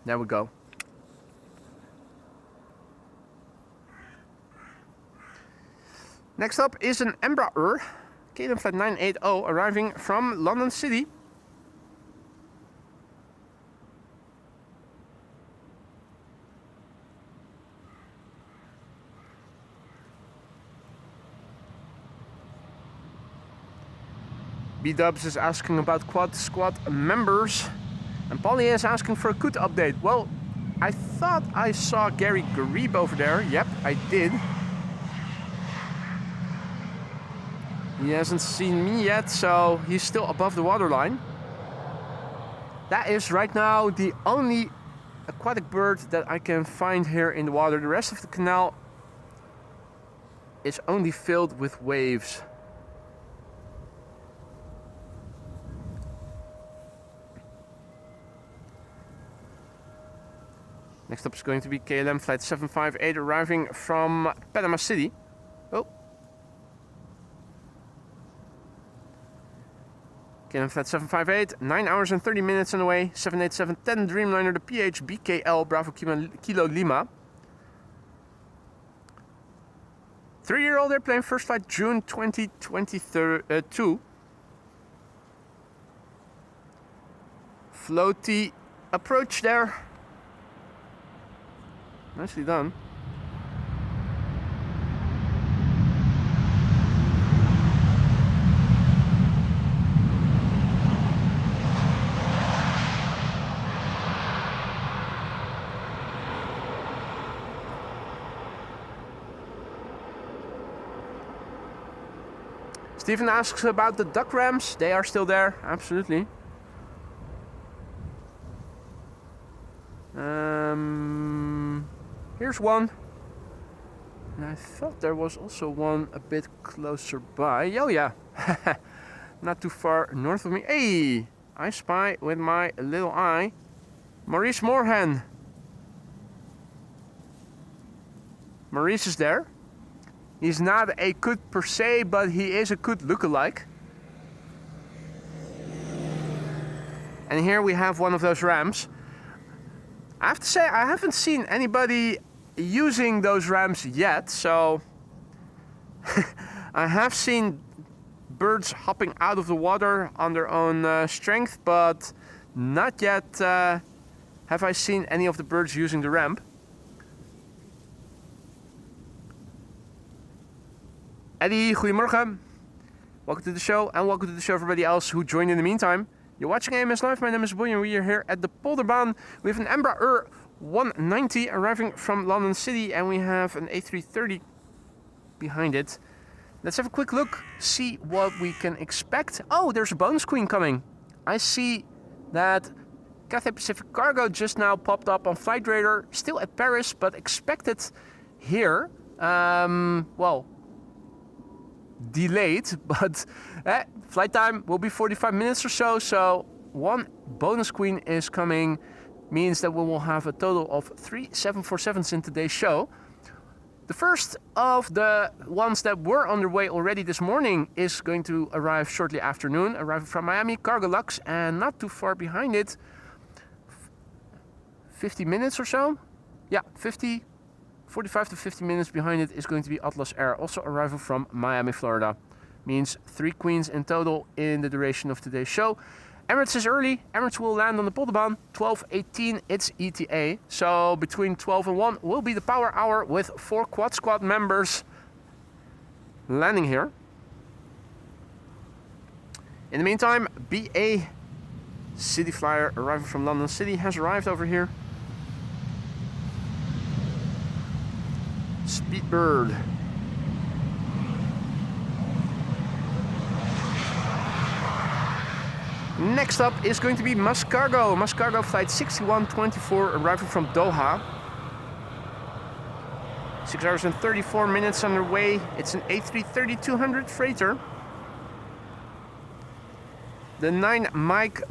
there we go. Next up is an Embraer KLM flight 980 arriving from London City. B-Dubs is asking about Quad Squad members, and Polly is asking for a good update. Well, I thought I saw Gary Garib over there. Yep, I did. He hasn't seen me yet, so he's still above the waterline. That is right now the only aquatic bird that I can find here in the water. The rest of the canal is only filled with waves. Next up is going to be KLM flight 758 arriving from Panama City. Oh. KLM flight 758, 9 hours and 30 minutes on the way. 787-10 Dreamliner, the PH BKL Bravo Kilo Lima. 3-year-old airplane, first flight June 2022. Floaty approach there. Nicely done. Stephen asks about the duck ramps. They are still there, absolutely. Here's one. And I thought there was also one a bit closer by. Oh yeah. Not too far north of me. Hey! I spy with my little eye Maurice Morhan. Maurice is there. He's not a coot per se, but he is a coot lookalike. And here we have one of those ramps. I have to say, I haven't seen anybody using those ramps yet, so I have seen birds hopping out of the water on their own strength, but not yet have I seen any of the birds using the ramp. Eddie, goedemorgen. Welcome to the show, and welcome to the show everybody else who joined in the meantime. You're watching AMS Live, my name is William, we are here at the Polderbaan. We have an Embraer 190 arriving from London City, and we have an A330 behind it. Let's have a quick look, see what we can expect. Oh, there's a bonus queen coming. I see that Cathay Pacific Cargo just now popped up on Flight Radar, still at Paris, but expected here. Well, delayed, but flight time will be 45 minutes or so, so one bonus queen is coming, means that we will have a total of 3 747s in today's show. The first of the ones that were underway already this morning is going to arrive shortly after noon, arriving from Miami, Cargo Lux, and not too far behind it, 50 minutes or so, yeah, 45 to 50 minutes behind it is going to be Atlas Air, also arrival from Miami, Florida. Means 3 queens in total in the duration of today's show. Emirates is early. Emirates will land on the Polderbaan, 12:18, it's ETA. So between 12 and 1 will be the power hour with 4 Quad Squad members landing here. In the meantime, BA City Flyer arriving from London City has arrived over here. Speedbird. Next up is going to be Mascargo. Mascargo flight 6124 arriving from Doha. 6 hours and 34 minutes on their way. It's an A330-200 freighter. The 9 Mike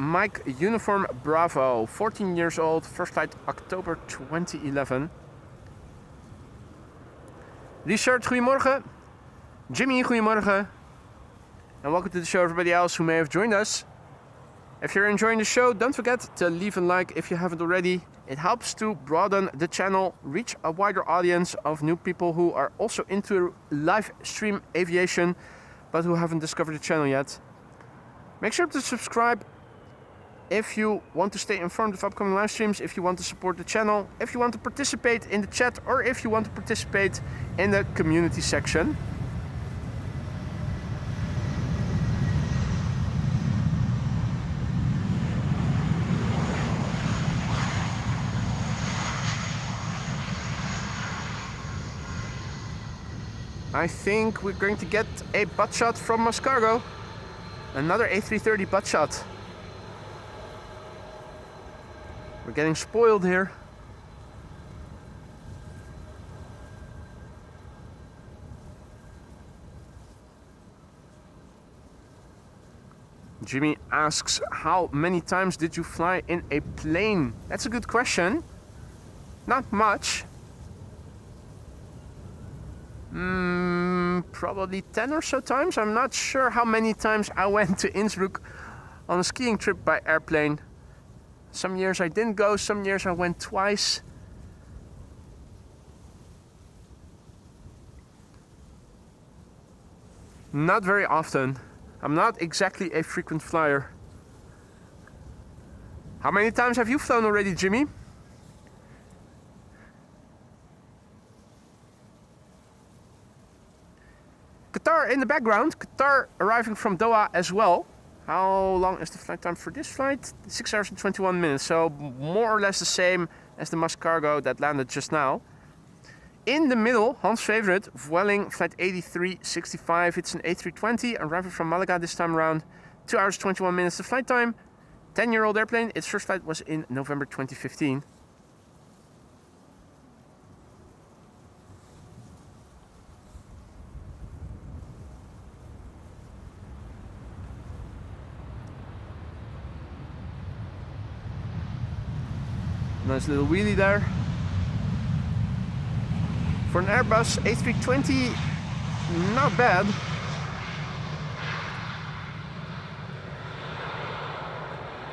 Uniform Bravo, 14 years old, first flight October 2011. Richard, goedemorgen. Jimmy, goedemorgen. And welcome to the show, everybody else who may have joined us. If you're enjoying the show, don't forget to leave a like if you haven't already. It helps to broaden the channel, reach a wider audience of new people who are also into live stream aviation, but who haven't discovered the channel yet. Make sure to subscribe if you want to stay informed of upcoming live streams, if you want to support the channel, if you want to participate in the chat, or if you want to participate in the community section. I think we're going to get a butt shot from Mascargo. Another A330 butt shot. We're getting spoiled here. Jimmy asks, how many times did you fly in a plane? That's a good question. Not much. Probably 10 or so times. I'm not sure how many times I went to Innsbruck on a skiing trip by airplane. Some years I didn't go, some years I went twice. Not very often. I'm not exactly a frequent flyer. How many times have you flown already, Jimmy? Qatar in the background. Qatar arriving from Doha as well. How long is the flight time for this flight? 6 hours and 21 minutes. So more or less the same as the Mascargo that landed just now. In the middle, Hans' favorite, Vueling flight 8365. It's an A320 arriving from Malaga this time around. 2 hours 21 minutes the flight time. 10-year-old airplane. Its first flight was in November 2015. Nice little wheelie there. For an Airbus A320, not bad.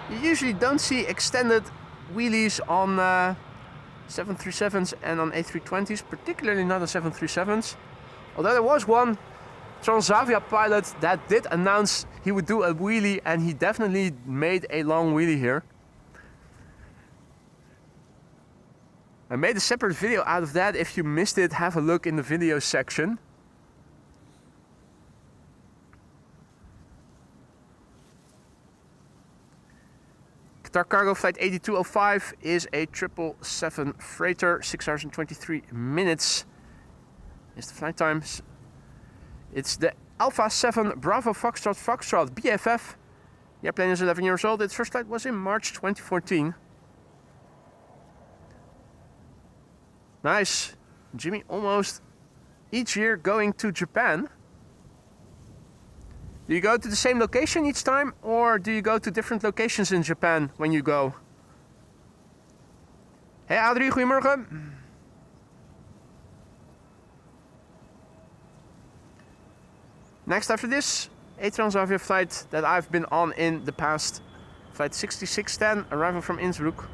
You usually don't see extended wheelies on 737s and on A320s, particularly not on 737s. Although there was one Transavia pilot that did announce he would do a wheelie, and he definitely made a long wheelie here. I made a separate video out of that. If you missed it, have a look in the video section. Qatar Cargo flight 8205 is a 777 freighter. 6 hours and 23 minutes is the flight times. It's the Alpha 7 Bravo Foxtrot BFF. The airplane is 11 years old. Its first flight was in March 2014. Nice. Jimmy almost each year going to Japan. Do you go to the same location each time, or do you go to different locations in Japan when you go? Hey Adrie, goedemorgen. Next after this, a Transavia flight that I've been on in the past. Flight 6610, arriving from Innsbruck.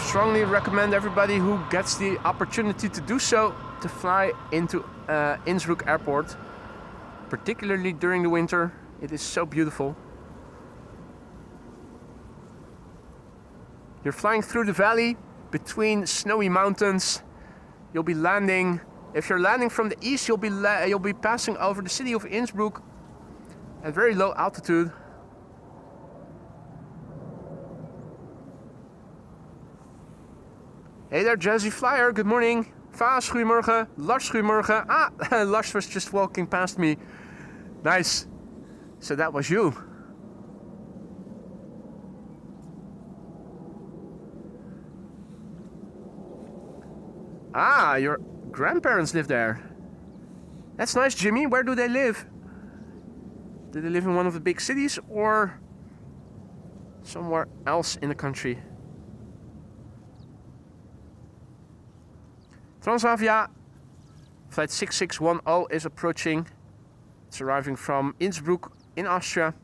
Strongly recommend everybody who gets the opportunity to do so to fly into Innsbruck airport, particularly during the winter. It is so beautiful. You're flying through the valley between snowy mountains. You'll be landing. If you're landing from the east, you'll be passing over the city of Innsbruck at very low altitude. Hey there, Jazzy Flyer, good morning. Vaas, goedemorgen. Lars, goedemorgen. Ah, Lars was just walking past me. Nice. So that was you. Ah, your grandparents live there. That's nice, Jimmy. Where do they live? Do they live in one of the big cities or somewhere else in the country? Transavia flight 6610 is approaching. It's arriving from Innsbruck in Austria.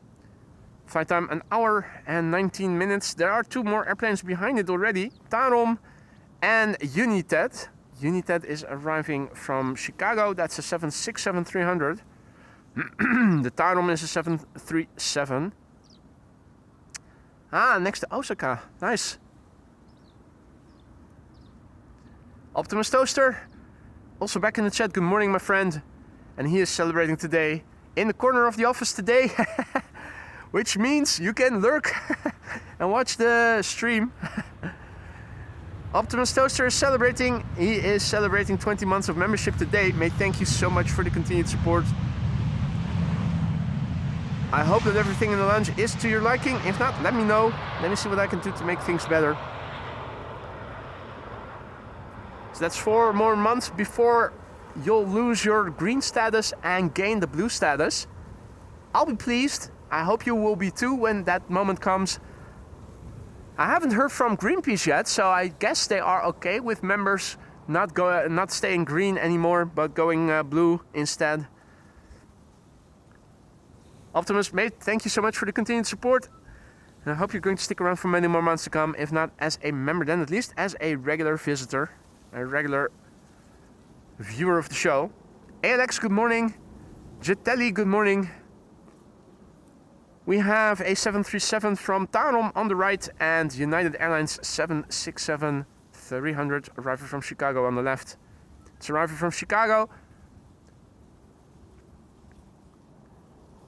Flight time 1 hour and 19 minutes. There are 2 more airplanes behind it already. Tarom and United. United is arriving from Chicago. That's a 767-300. The Tarom is a 737. Ah, next to Osaka. Nice. Optimus Toaster, also back in the chat. Good morning, my friend. And he is celebrating today in the corner of the office today. Which means you can lurk and watch the stream. Optimus Toaster is celebrating. He is celebrating 20 months of membership today. Mate, thank you so much for the continued support. I hope that everything in the lounge is to your liking. If not, let me know. Let me see what I can do to make things better. So that's 4 more months before you'll lose your green status and gain the blue status. I'll be pleased. I hope you will be too when that moment comes. I haven't heard from Greenpeace yet, so I guess they are okay with members not staying green anymore, but going blue instead. Optimus, mate, thank you so much for the continued support. And I hope you're going to stick around for many more months to come. If not as a member, then at least as a regular visitor, a regular viewer of the show. Alex, good morning. Jatelli, good morning. We have a 737 from Tarom on the right and United Airlines 767-300 arriving from Chicago on the left. It's arriving from Chicago.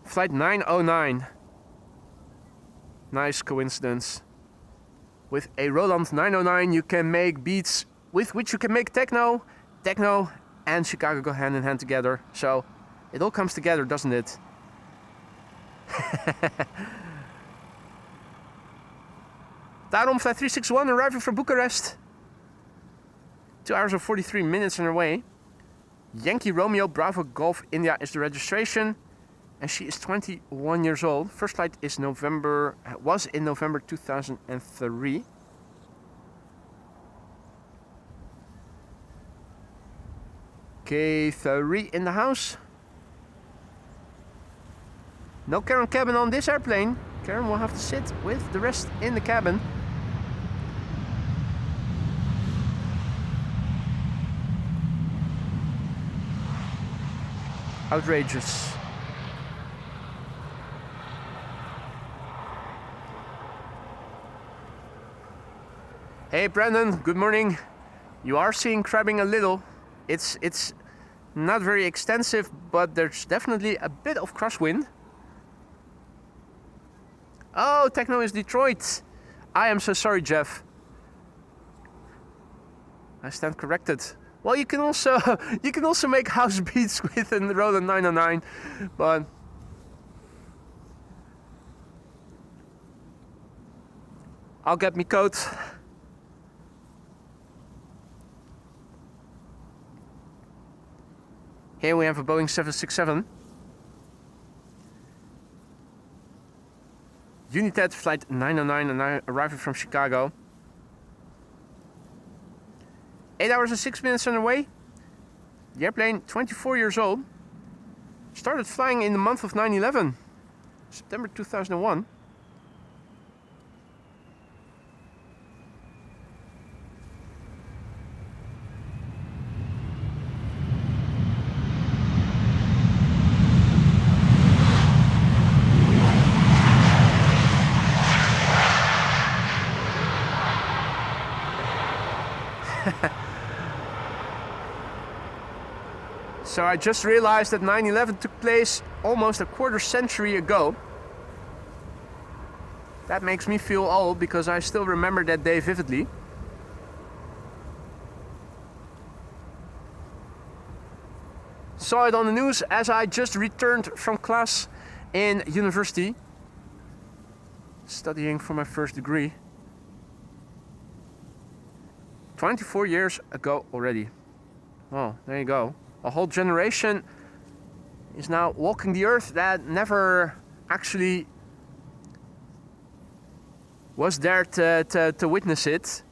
Flight 909. Nice coincidence. With a Roland 909 you can make beats with which you can make techno. Techno and Chicago go hand in hand together. So it all comes together, doesn't it? Tarom flight 361 arriving from Bucharest. 2 hours and 43 minutes on her way. Yankee Romeo Bravo Golf India is the registration. And she is 21 years old. First flight is was in November 2003. K3 in the house. No Karen cabin on this airplane. Karen will have to sit with the rest in the cabin. Outrageous. Hey Brandon, good morning. You are seeing crabbing a little. It's not very extensive, but there's definitely a bit of crosswind. Oh, techno is Detroit. I am so sorry, Jeff. I stand corrected. Well, you can also make house beats with a Roland 909, but I'll get me coat. Here we have a Boeing 767. United flight 909 and arriving from Chicago. 8 hours and 6 minutes on the way. The airplane, 24 years old. Started flying in the month of 9/11, September 2001. So I just realized that 9/11 took place almost a quarter century ago. That makes me feel old because I still remember that day vividly. Saw it on the news as I just returned from class in university, studying for my first degree. 24 years ago already. Well, there you go. A whole generation is now walking the earth that never actually was there to witness it,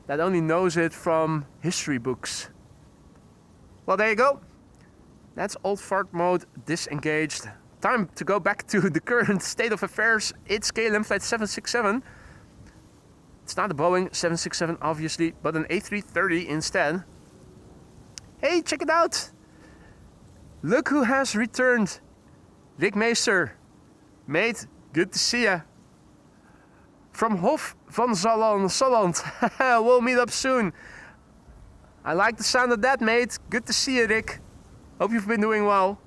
that only knows it from history books. Well, there you go. That's old fart mode disengaged. Time to go back to the current state of affairs. It's KLM flight 767. It's not a Boeing 767 obviously, but an A330 instead. Hey, check it out. Look who has returned. Rick Meester. Mate, good to see ya. From Hof van Salland. We'll meet up soon. I like the sound of that, mate. Good to see you, Rick. Hope you've been doing well.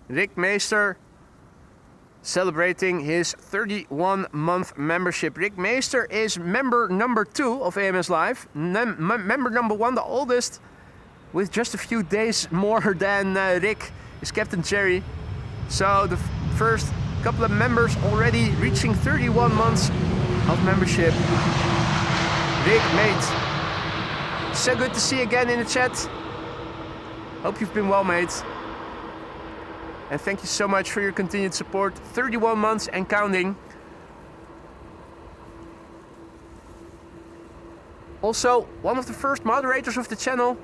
Rick Meester celebrating his 31-month membership. Rick Meester is member number 2 of AMS Live. Member number 1, the oldest, with just a few days more than Rick, is Captain Jerry. So the first couple of members already reaching 31 months of membership. Rick, mate. So good to see you again in the chat. Hope you've been well, mate. And thank you so much for your continued support. 31 months and counting. Also, one of the first moderators of the channel.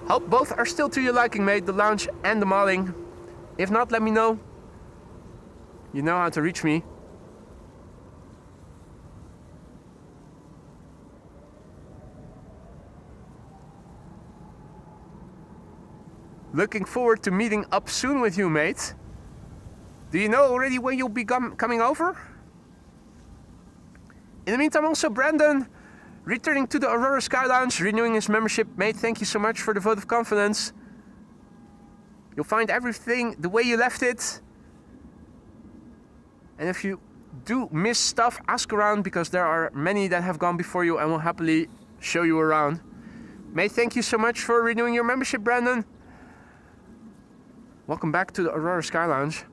Hope both are still to your liking, mate. The lounge and the modding. If not, let me know. You know how to reach me. Looking forward to meeting up soon with you, mate. Do you know already when you'll be coming over? In the meantime, also Brandon, returning to the Aurora Sky Lounge, renewing his membership. Mate, thank you so much for the vote of confidence. You'll find everything the way you left it. And if you do miss stuff, ask around, because there are many that have gone before you and will happily show you around. Mate, thank you so much for renewing your membership, Brandon. Welcome back to the Aurora Sky Lounge.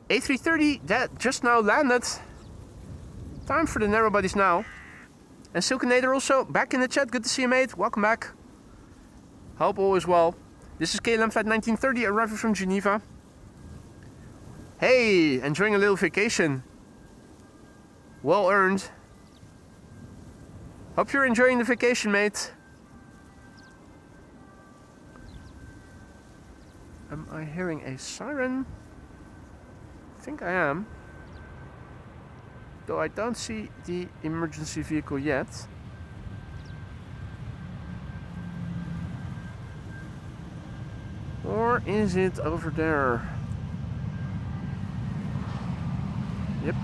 A330 that just now landed. Time for the narrow bodies now. And Silkenator also back in the chat. Good to see you, mate. Welcome back. Hope all is well. This is KLM flight 1930 arriving from Geneva. Hey, enjoying a little vacation. Well earned. Hope you're enjoying the vacation, mate. Am I hearing a siren? I think I am. Though I don't see the emergency vehicle yet. Or is it over there? Yep.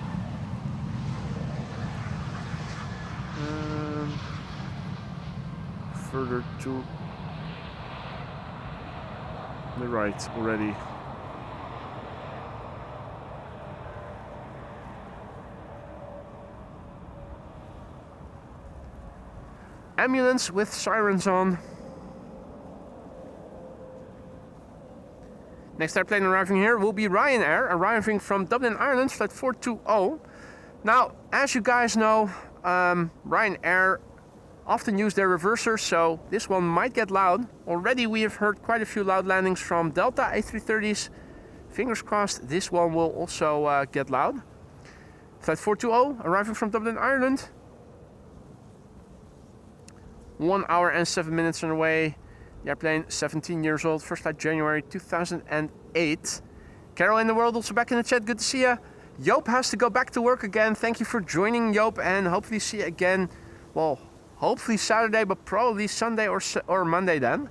Further to the right already. Ambulance with sirens on. Next airplane arriving here will be Ryanair, arriving from Dublin, Ireland, flight 420. Now, as you guys know, Ryanair often use their reversers, so this one might get loud. Already we have heard quite a few loud landings from Delta A330s. Fingers crossed this one will also get loud. Flight 420, arriving from Dublin, Ireland. 1 hour and 7 minutes on the way. The airplane, 17 years old, first flight January 2008. Carol in the world also back in the chat, good to see you. Joop has to go back to work again. Thank you for joining, Joop, and hopefully see you again. Well, hopefully Saturday, but probably Sunday or Monday then.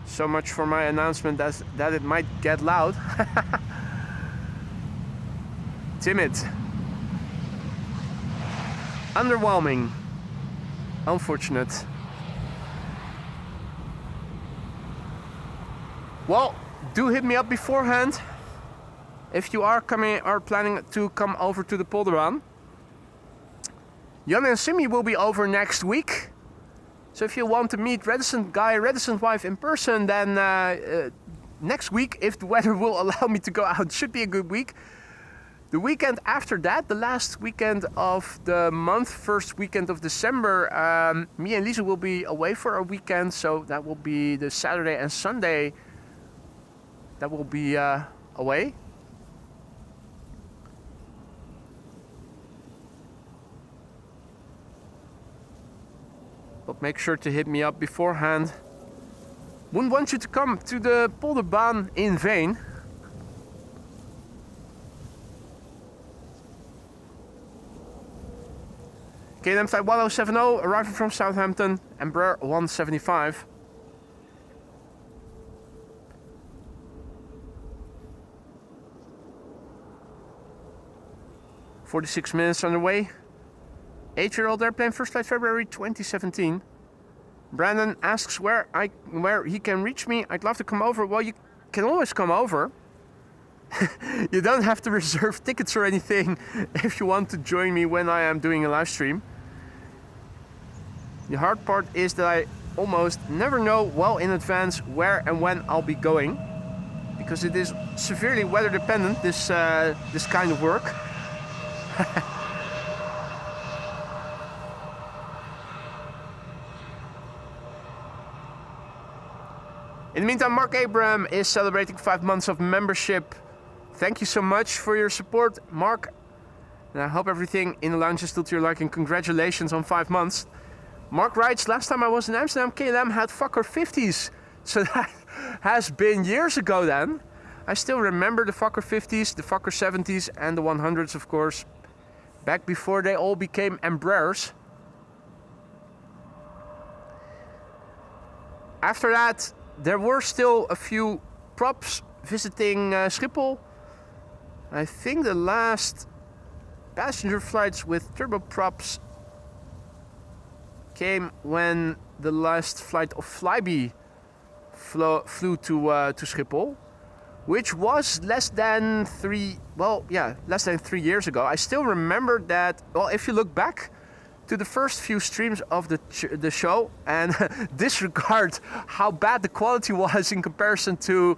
So much for my announcement that it might get loud. Timid. Underwhelming. Unfortunate. Well, do hit me up beforehand if you are planning to come over to the Polderbaan. Jan and Simi will be over next week. So if you want to meet reticent guy, reticent wife in person, then next week, if the weather will allow me to go out, should be a good week. The weekend after that, the last weekend of the month, first weekend of December, me and Lisa will be away for a weekend. So that will be the Saturday and Sunday that will be away. But make sure to hit me up beforehand. Wouldn't want you to come to the Polderbaan in vain. KLM flight 1070 arriving from Southampton, Embraer 175. "46 minutes underway. 8-year-old airplane, first flight February 2017. Brandon asks where he can reach me. I'd love to come over. Well, you can always come over. You don't have to reserve tickets or anything if you want to join me when I am doing a live stream. The hard part is that I almost never know well in advance where and when I'll be going, because it is severely weather dependent, this kind of work. In the meantime, Mark Abraham is celebrating 5 months of membership. Thank you so much for your support, Mark. And I hope everything in the lounge is still to your liking. Congratulations on 5 months. Mark writes, last time I was in Amsterdam, KLM had Fokker 50s. So that has been years ago then. I still remember the Fokker 50s, the Fokker 70s and the 100s, of course. Back before they all became Embraers. After that, there were still a few props visiting Schiphol. I think the last passenger flights with turboprops came when the last flight of Flybe flew to Schiphol, which was less than 3 years ago. I still remember that. Well, if you look back to the first few streams of the show and disregard how bad the quality was in comparison to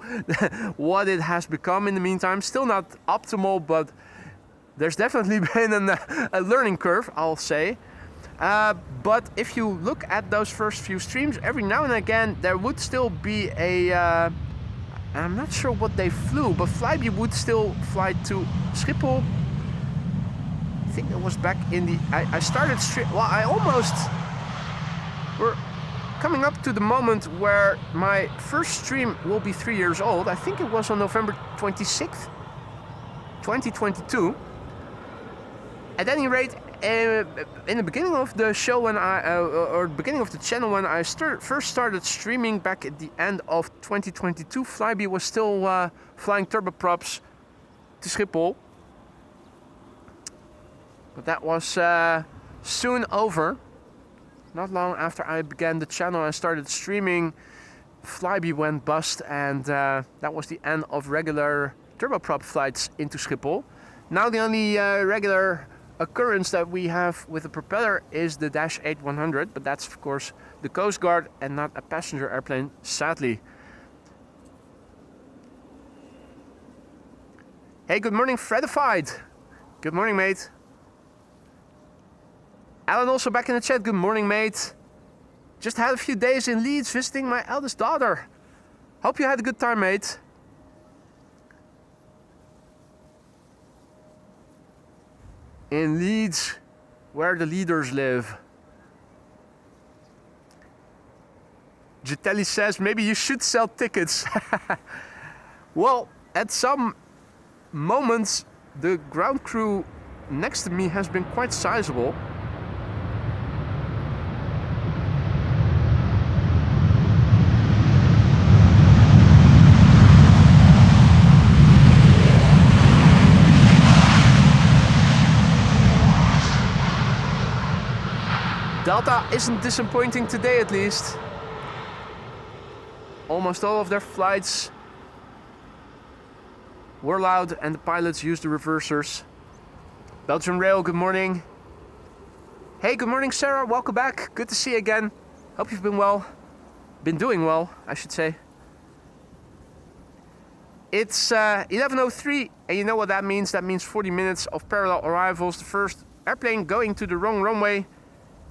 what it has become in the meantime, still not optimal, but there's definitely been a learning curve, I'll say. But if you look at those first few streams, every now and again there would still be a I'm not sure what they flew, but Flybe would still fly to Schiphol. I think it was back in the I started stream. Well, we're coming up to the moment where my first stream will be 3 years old. I think it was on November 26th, 2022. At any rate, in the beginning of the show, when or beginning of the channel, when I first started streaming back at the end of 2022, Flybe was still flying turboprops to Schiphol. But that was soon over. Not long after I began the channel and started streaming, Flybe went bust, and that was the end of regular turboprop flights into Schiphol. Now the only regular occurrence that we have with a propeller is the Dash 8-100, but that's of course the Coast Guard and not a passenger airplane, sadly. Hey, good morning, Fredified. Good morning, mate. Alan also back in the chat. Good morning, mate. Just had a few days in Leeds visiting my eldest daughter. Hope you had a good time, mate. In Leeds, where the leaders live. Gitelli says, maybe you should sell tickets. Well, at some moments, the ground crew next to me has been quite sizable. Delta isn't disappointing today, at least. Almost all of their flights were loud and the pilots used the reversers. Belgian Rail, good morning. Hey, good morning, Sarah. Welcome back. Good to see you again. Hope you've been well. Been doing well, I should say. It's 11:03, and you know what that means? That means 40 minutes of parallel arrivals. The first airplane going to the wrong runway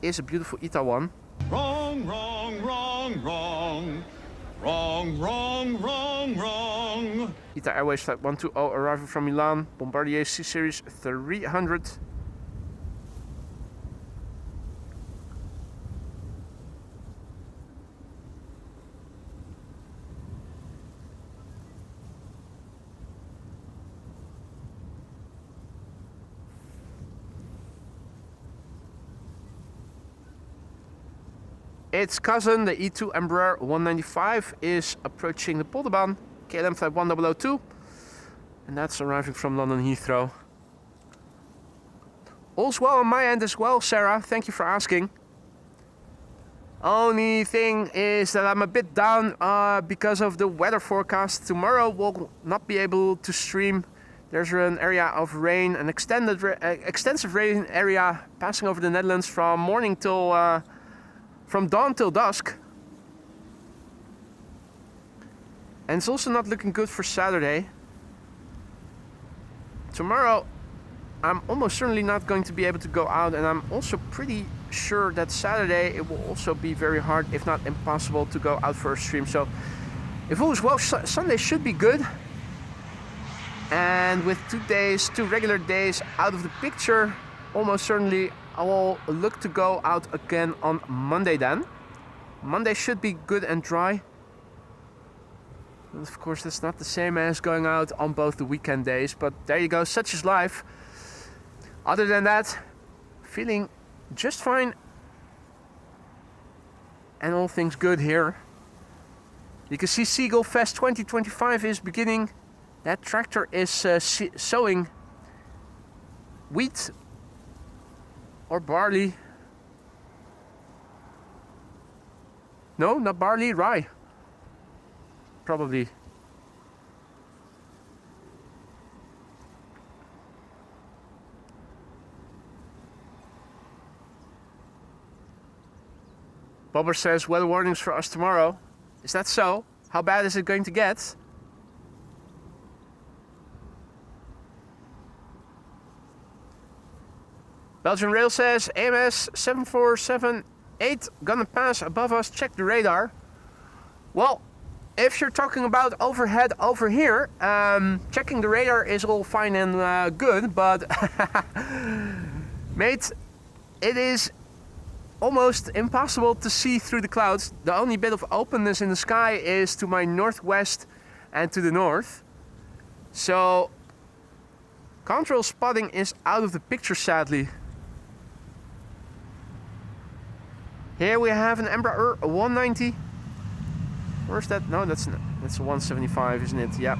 is a beautiful ETA one. Wrong, wrong, wrong, wrong. Wrong, wrong, wrong, wrong. ETA Airways Flight 120 arriving from Milan, Bombardier C-Series 300. Its cousin, the E2 Embraer 195, is approaching the Polderbaan, KLM Flight 1002, and that's arriving from London Heathrow. All's well on my end as well, Sarah, thank you for asking. Only thing is that I'm a bit down because of the weather forecast. Tomorrow we'll not be able to stream. There's an area of rain, an extensive rain area passing over the Netherlands from morning till from dawn till dusk. And it's also not looking good for Saturday. Tomorrow I'm almost certainly not going to be able to go out, and I'm also pretty sure that Saturday it will also be very hard, if not impossible, to go out for a stream. So if all is well, Sunday should be good. And with 2 days, 2 regular days out of the picture, almost certainly I will look to go out again on Monday then. Monday should be good and dry. And of course, that's not the same as going out on both the weekend days, but there you go, such is life. Other than that, feeling just fine and all things good here. You can see Seagull Fest 2025 is beginning. That tractor is sowing wheat or barley. No, not barley, rye. Probably. Bobber says weather warnings for us tomorrow. Is that so? How bad is it going to get? Belgian Rail says AMS 7478 gonna pass above us, check the radar. Well, if you're talking about overhead over here, checking the radar is all fine and good, but mate, it is almost impossible to see through the clouds. The only bit of openness in the sky is to my northwest and to the north. So control spotting is out of the picture, sadly. Here we have an Embraer 190. Where's that? No, that's a 175, isn't it? Yeah.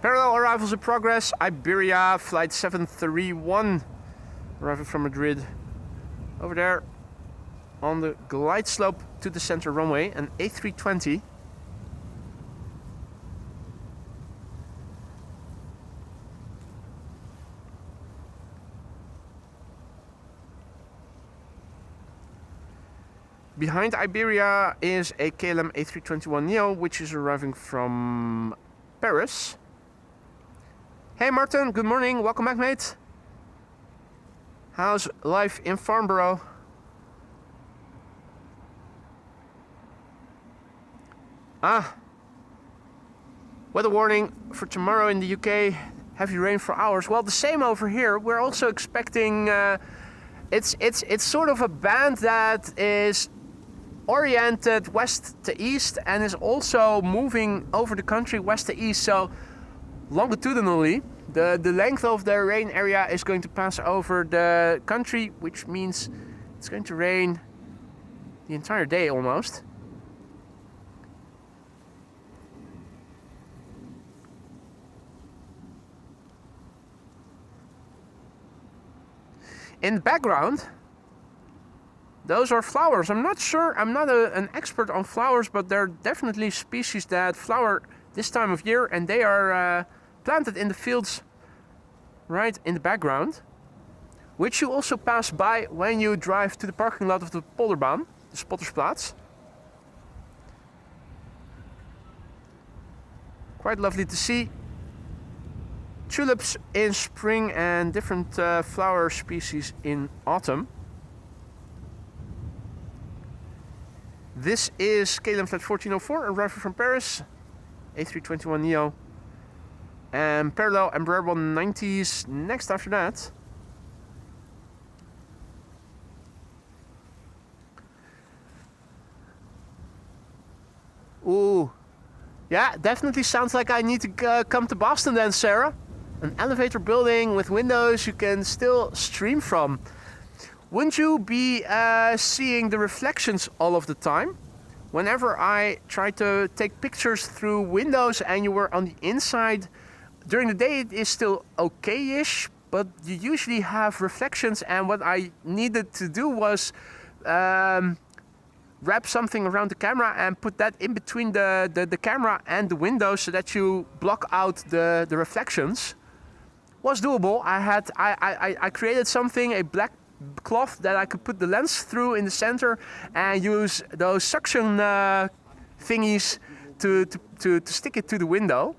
Parallel arrivals in progress. Iberia flight 731 arriving from Madrid. Over there on the glide slope to the center runway, an A320. Behind Iberia is a KLM A321neo, which is arriving from Paris. Hey Martin, good morning, welcome back, mate. How's life in Farnborough? Weather warning for tomorrow in the UK, heavy rain for hours. Well, the same over here. We're also expecting, it's sort of a band that is oriented west to east and is also moving over the country west to east. So longitudinally, the length of the rain area is going to pass over the country, which means it's going to rain the entire day almost. In the background, Those are flowers. I'm not sure, I'm not an expert on flowers, but they're definitely species that flower this time of year, and they are planted in the fields right in the background, which you also pass by when you drive to the parking lot of the Polderbaan, the Spottersplaats. Quite lovely to see. Tulips in spring and different flower species in autumn. This is KLM flight 1404, arriving from Paris, A321neo. And parallel Embraer 190s next after that. Ooh. Yeah, definitely sounds like I need to come to Boston then, Sarah. An elevator building with windows you can still stream from. Wouldn't you be seeing the reflections all of the time? Whenever I try to take pictures through windows and you were on the inside, during the day it is still okay-ish, but you usually have reflections, and what I needed to do was wrap something around the camera and put that in between the camera and the window so that you block out the reflections. Was doable. I created something, a black cloth that I could put the lens through in the center and use those suction thingies to stick it to the window.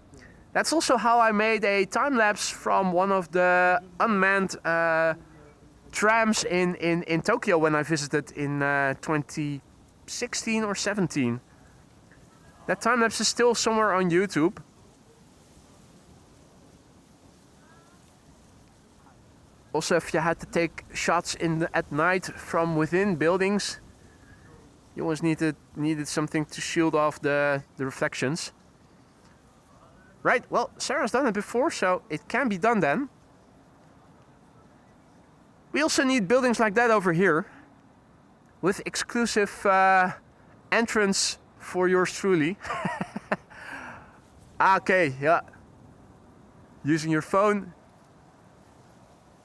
That's also how I made a time lapse from one of the unmanned trams in Tokyo when I visited in 2016 or 17. That time lapse is still somewhere on YouTube. Also, if you had to take shots at night from within buildings, you always needed something to shield off the reflections. Right, well, Sarah's done it before, so it can be done then. We also need buildings like that over here, with exclusive entrance for yours truly. Okay, yeah. Using your phone.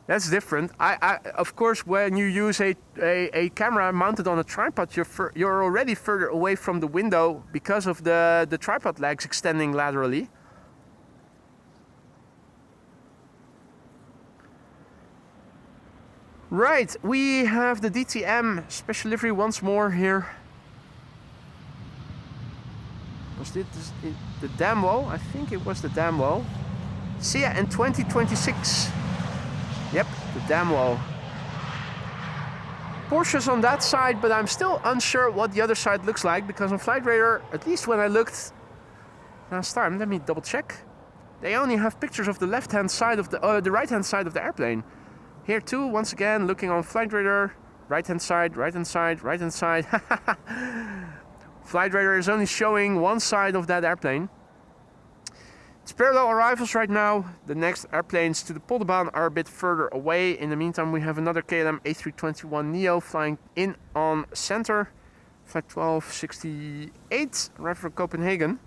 That's different. Of course, when you use a camera mounted on a tripod, you're already further away from the window because of the tripod legs extending laterally. Right, we have the DTM special livery once more here. Was this the Damwo? I think it was the Damwo. See ya in 2026. Yep, the Damwo. Porsche's on that side, but I'm still unsure what the other side looks like, because on Flight Radar, at least when I looked last time, let me double check. They only have pictures of the left-hand side of the right-hand side of the airplane. Here too, once again, looking on Flight Radar, right-hand side, right-hand side, right-hand side. Flight Radar is only showing one side of that airplane. It's parallel arrivals right now. The next airplanes to the Polderbaan are a bit further away. In the meantime, we have another KLM A321neo flying in on center. Flight 1268, right from Copenhagen.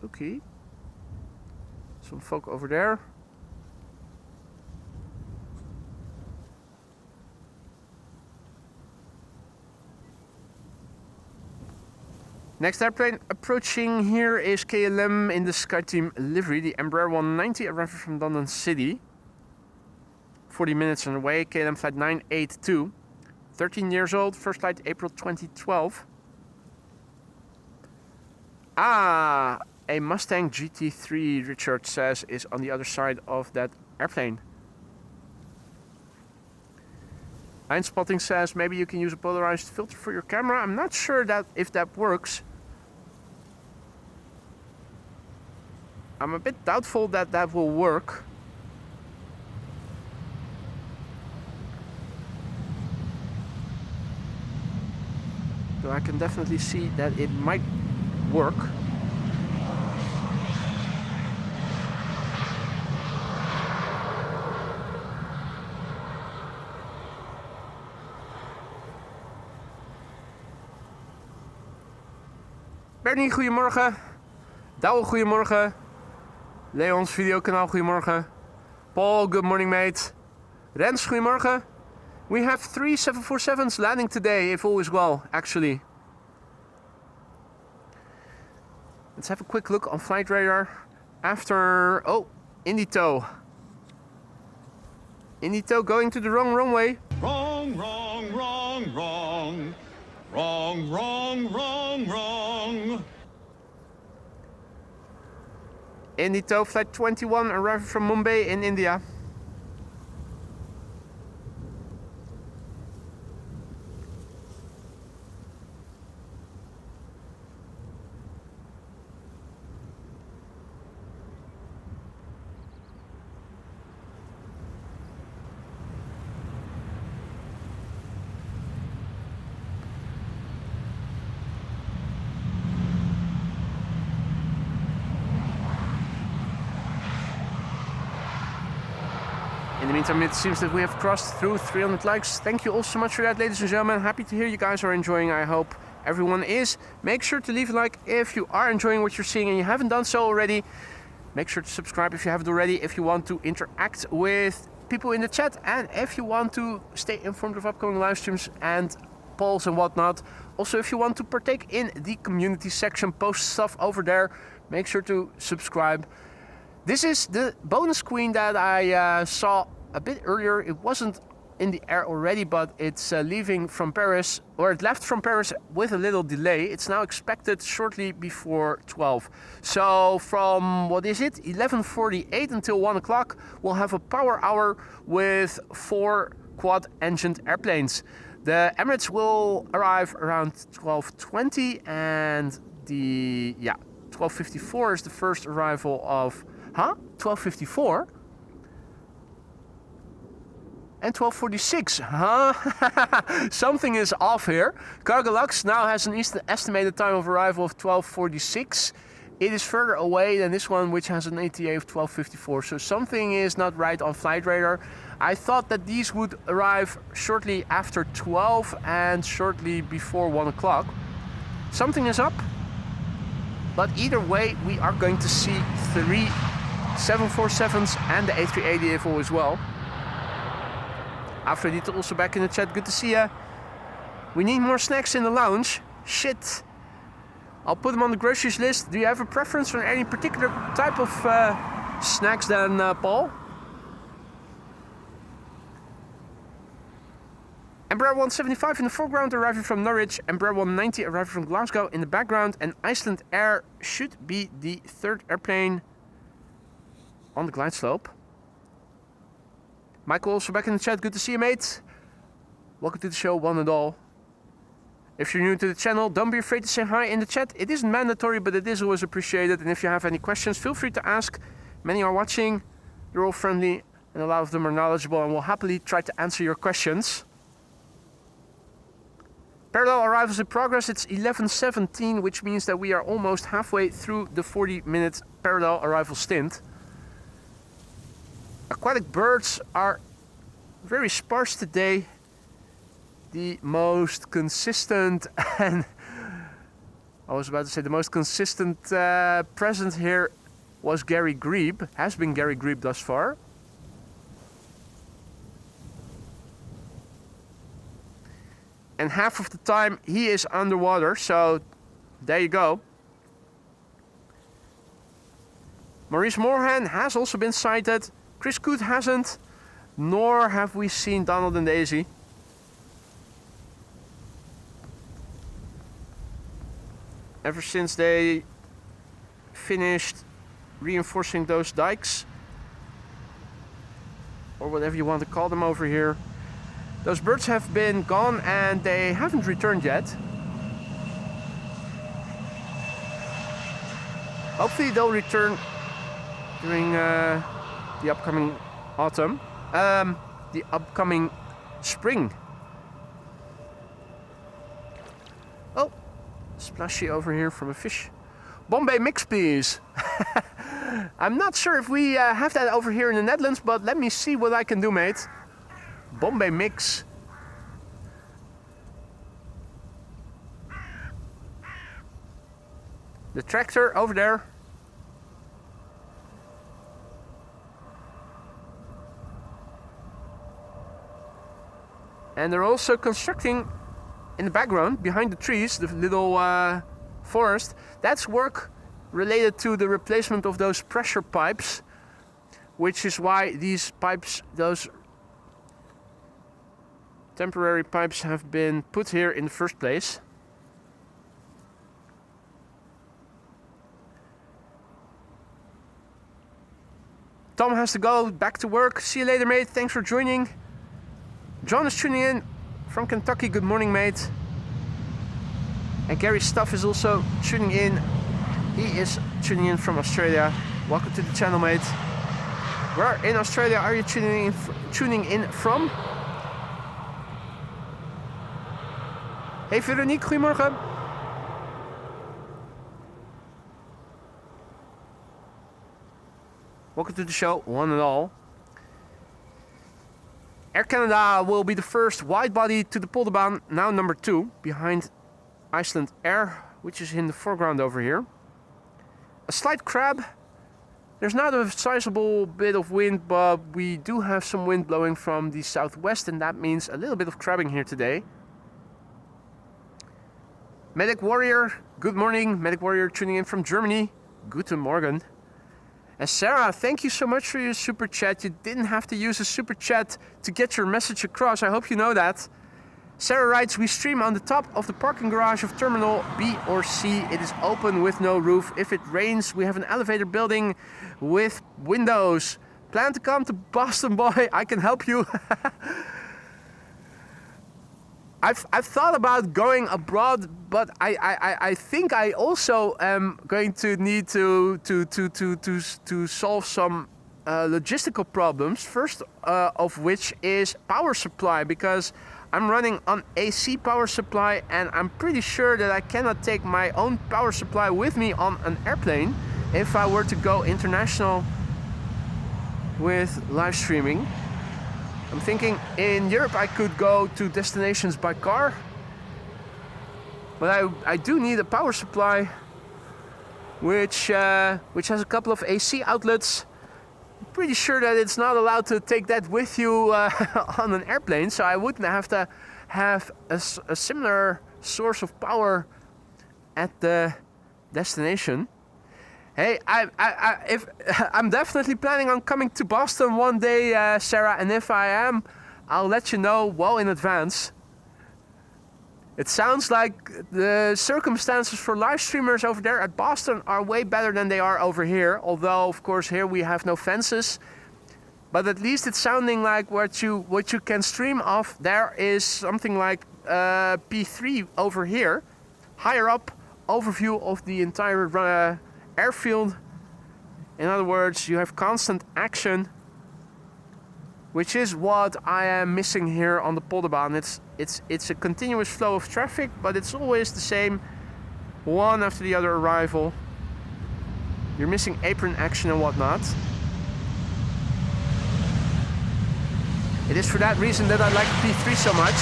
Okay, some folk over there. Next airplane approaching here is KLM in the SkyTeam livery, the Embraer 190, arriving from London City. 40 minutes on the way, KLM flight 982. 13 years old, first flight April 2012. Ah, a Mustang GT3, Richard says, is on the other side of that airplane. Line Spotting says maybe you can use a polarized filter for your camera. I'm not sure if that works. I'm a bit doubtful that will work. So I can definitely see that it might work. Bernie, goedemorgen. Douwe, goedemorgen. Leons videokanaal, goedemorgen. Paul, good morning, mate. Rens, goedemorgen. We have 3 747s landing today, if all is well, actually. Let's have a quick look on flight radar. After, oh, Indito. Indito going to the wrong runway. Wrong, wrong, wrong, wrong. Wrong, wrong, wrong, wrong. Indito, flight 21, arriving from Mumbai in India. In the meantime, it seems that we have crossed through 300 likes. Thank you all so much for that, ladies and gentlemen. Happy to hear you guys are enjoying. I hope everyone is. Make sure to leave a like if you are enjoying what you're seeing and you haven't done so already. Make sure to subscribe if you haven't already, if you want to interact with people in the chat and if you want to stay informed of upcoming live streams and polls and whatnot. Also, if you want to partake in the community section, post stuff over there, make sure to subscribe. This is the bonus queen that I saw a bit earlier. It wasn't in the air already, but it's leaving from Paris, or it left from Paris with a little delay. It's now expected shortly before 12. So from, what is it, 11:48 until 1 o'clock, we'll have a power hour with 4 quad-engined airplanes. The Emirates will arrive around 12:20 and the, 12:54 is the first arrival of, 12:54? And 12:46, Something is off here. Cargolux now has an estimated time of arrival of 12:46. It is further away than this one, which has an ETA of 12:54. So something is not right on flight radar. I thought that these would arrive shortly after 12 and shortly before 1 o'clock. Something is up. But either way, we are going to see 3 747s and the A380 if all is well. Afrodite also back in the chat, good to see ya. We need more snacks in the lounge. Shit. I'll put them on the groceries list. Do you have a preference for any particular type of snacks then, Paul? Embraer 175 in the foreground arriving from Norwich. Embraer 190 arriving from Glasgow in the background. And Iceland Air should be the third airplane on the glide slope. Michael also back in the chat, good to see you, mate. Welcome to the show, one and all. If you're new to the channel, don't be afraid to say hi in the chat. It isn't mandatory, but it is always appreciated. And if you have any questions, feel free to ask. Many are watching, you're all friendly, and a lot of them are knowledgeable, and will happily try to answer your questions. Parallel arrivals in progress, it's 11:17, which means that we are almost halfway through the 40-minute parallel arrival stint. Aquatic birds are very sparse today. The most consistent and I was about to say the most consistent present here was Gary Grebe, has been Gary Grebe thus far. And half of the time he is underwater, so there you go. Maurice Moorhan has also been sighted. Chris Coote hasn't, nor have we seen Donald and Daisy. Ever since they finished reinforcing those dikes, or whatever you want to call them over here, those birds have been gone and they haven't returned yet. Hopefully they'll return during the upcoming autumn, the upcoming spring. Splashy over here from a fish. Bombay mix, please. I'm not sure if we have that over here in the Netherlands, but let me see what I can do, mate. Bombay mix. The tractor over there. And they're also constructing in the background, behind the trees, the little forest. That's work related to the replacement of those pressure pipes, which is why these pipes, those temporary pipes, have been put here in the first place. Tom has to go back to work. See you later, mate. Thanks for joining. John is tuning in from Kentucky. Good morning, mate. And Gary Stuff is also tuning in. He is tuning in from Australia. Welcome to the channel, mate. Where in Australia are you tuning in from? Hey Veronique, goedemorgen. Welcome to the show, one and all. Air Canada will be the first wide body to the Polderbaan, now number 2, behind Iceland Air, which is in the foreground over here. A slight crab. There's not a sizable bit of wind, but we do have some wind blowing from the southwest, and that means a little bit of crabbing here today. Medic Warrior, good morning. Medic Warrior tuning in from Germany. Guten Morgen. And Sarah, thank you so much for your super chat. You didn't have to use a super chat to get your message across. I hope you know that. Sarah writes, we stream on the top of the parking garage of Terminal B or C. It is open with no roof. If it rains, we have an elevator building with windows. Plan to come to Boston, boy. I can help you. I've thought about going abroad, but I think I also am going to need to solve some logistical problems. First of which is power supply, because I'm running on AC power supply, and I'm pretty sure that I cannot take my own power supply with me on an airplane if I were to go international with live streaming. I'm thinking in Europe I could go to destinations by car, but I do need a power supply which has a couple of AC outlets. I'm pretty sure that it's not allowed to take that with you on an airplane, so I wouldn't have to have a similar source of power at the destination. Hey, I'm definitely planning on coming to Boston one day, Sarah, and if I am, I'll let you know well in advance. It sounds like the circumstances for live streamers over there at Boston are way better than they are over here, although of course here we have no fences. But at least it's sounding like what you can stream off there is something like P3 over here. Higher up, overview of the entire airfield. In other words, you have constant action, which is what I am missing here on the Polderbaan. It's a continuous flow of traffic, but it's always the same, one after the other arrival. You're missing apron action and whatnot. It is for that reason that I like P3 so much.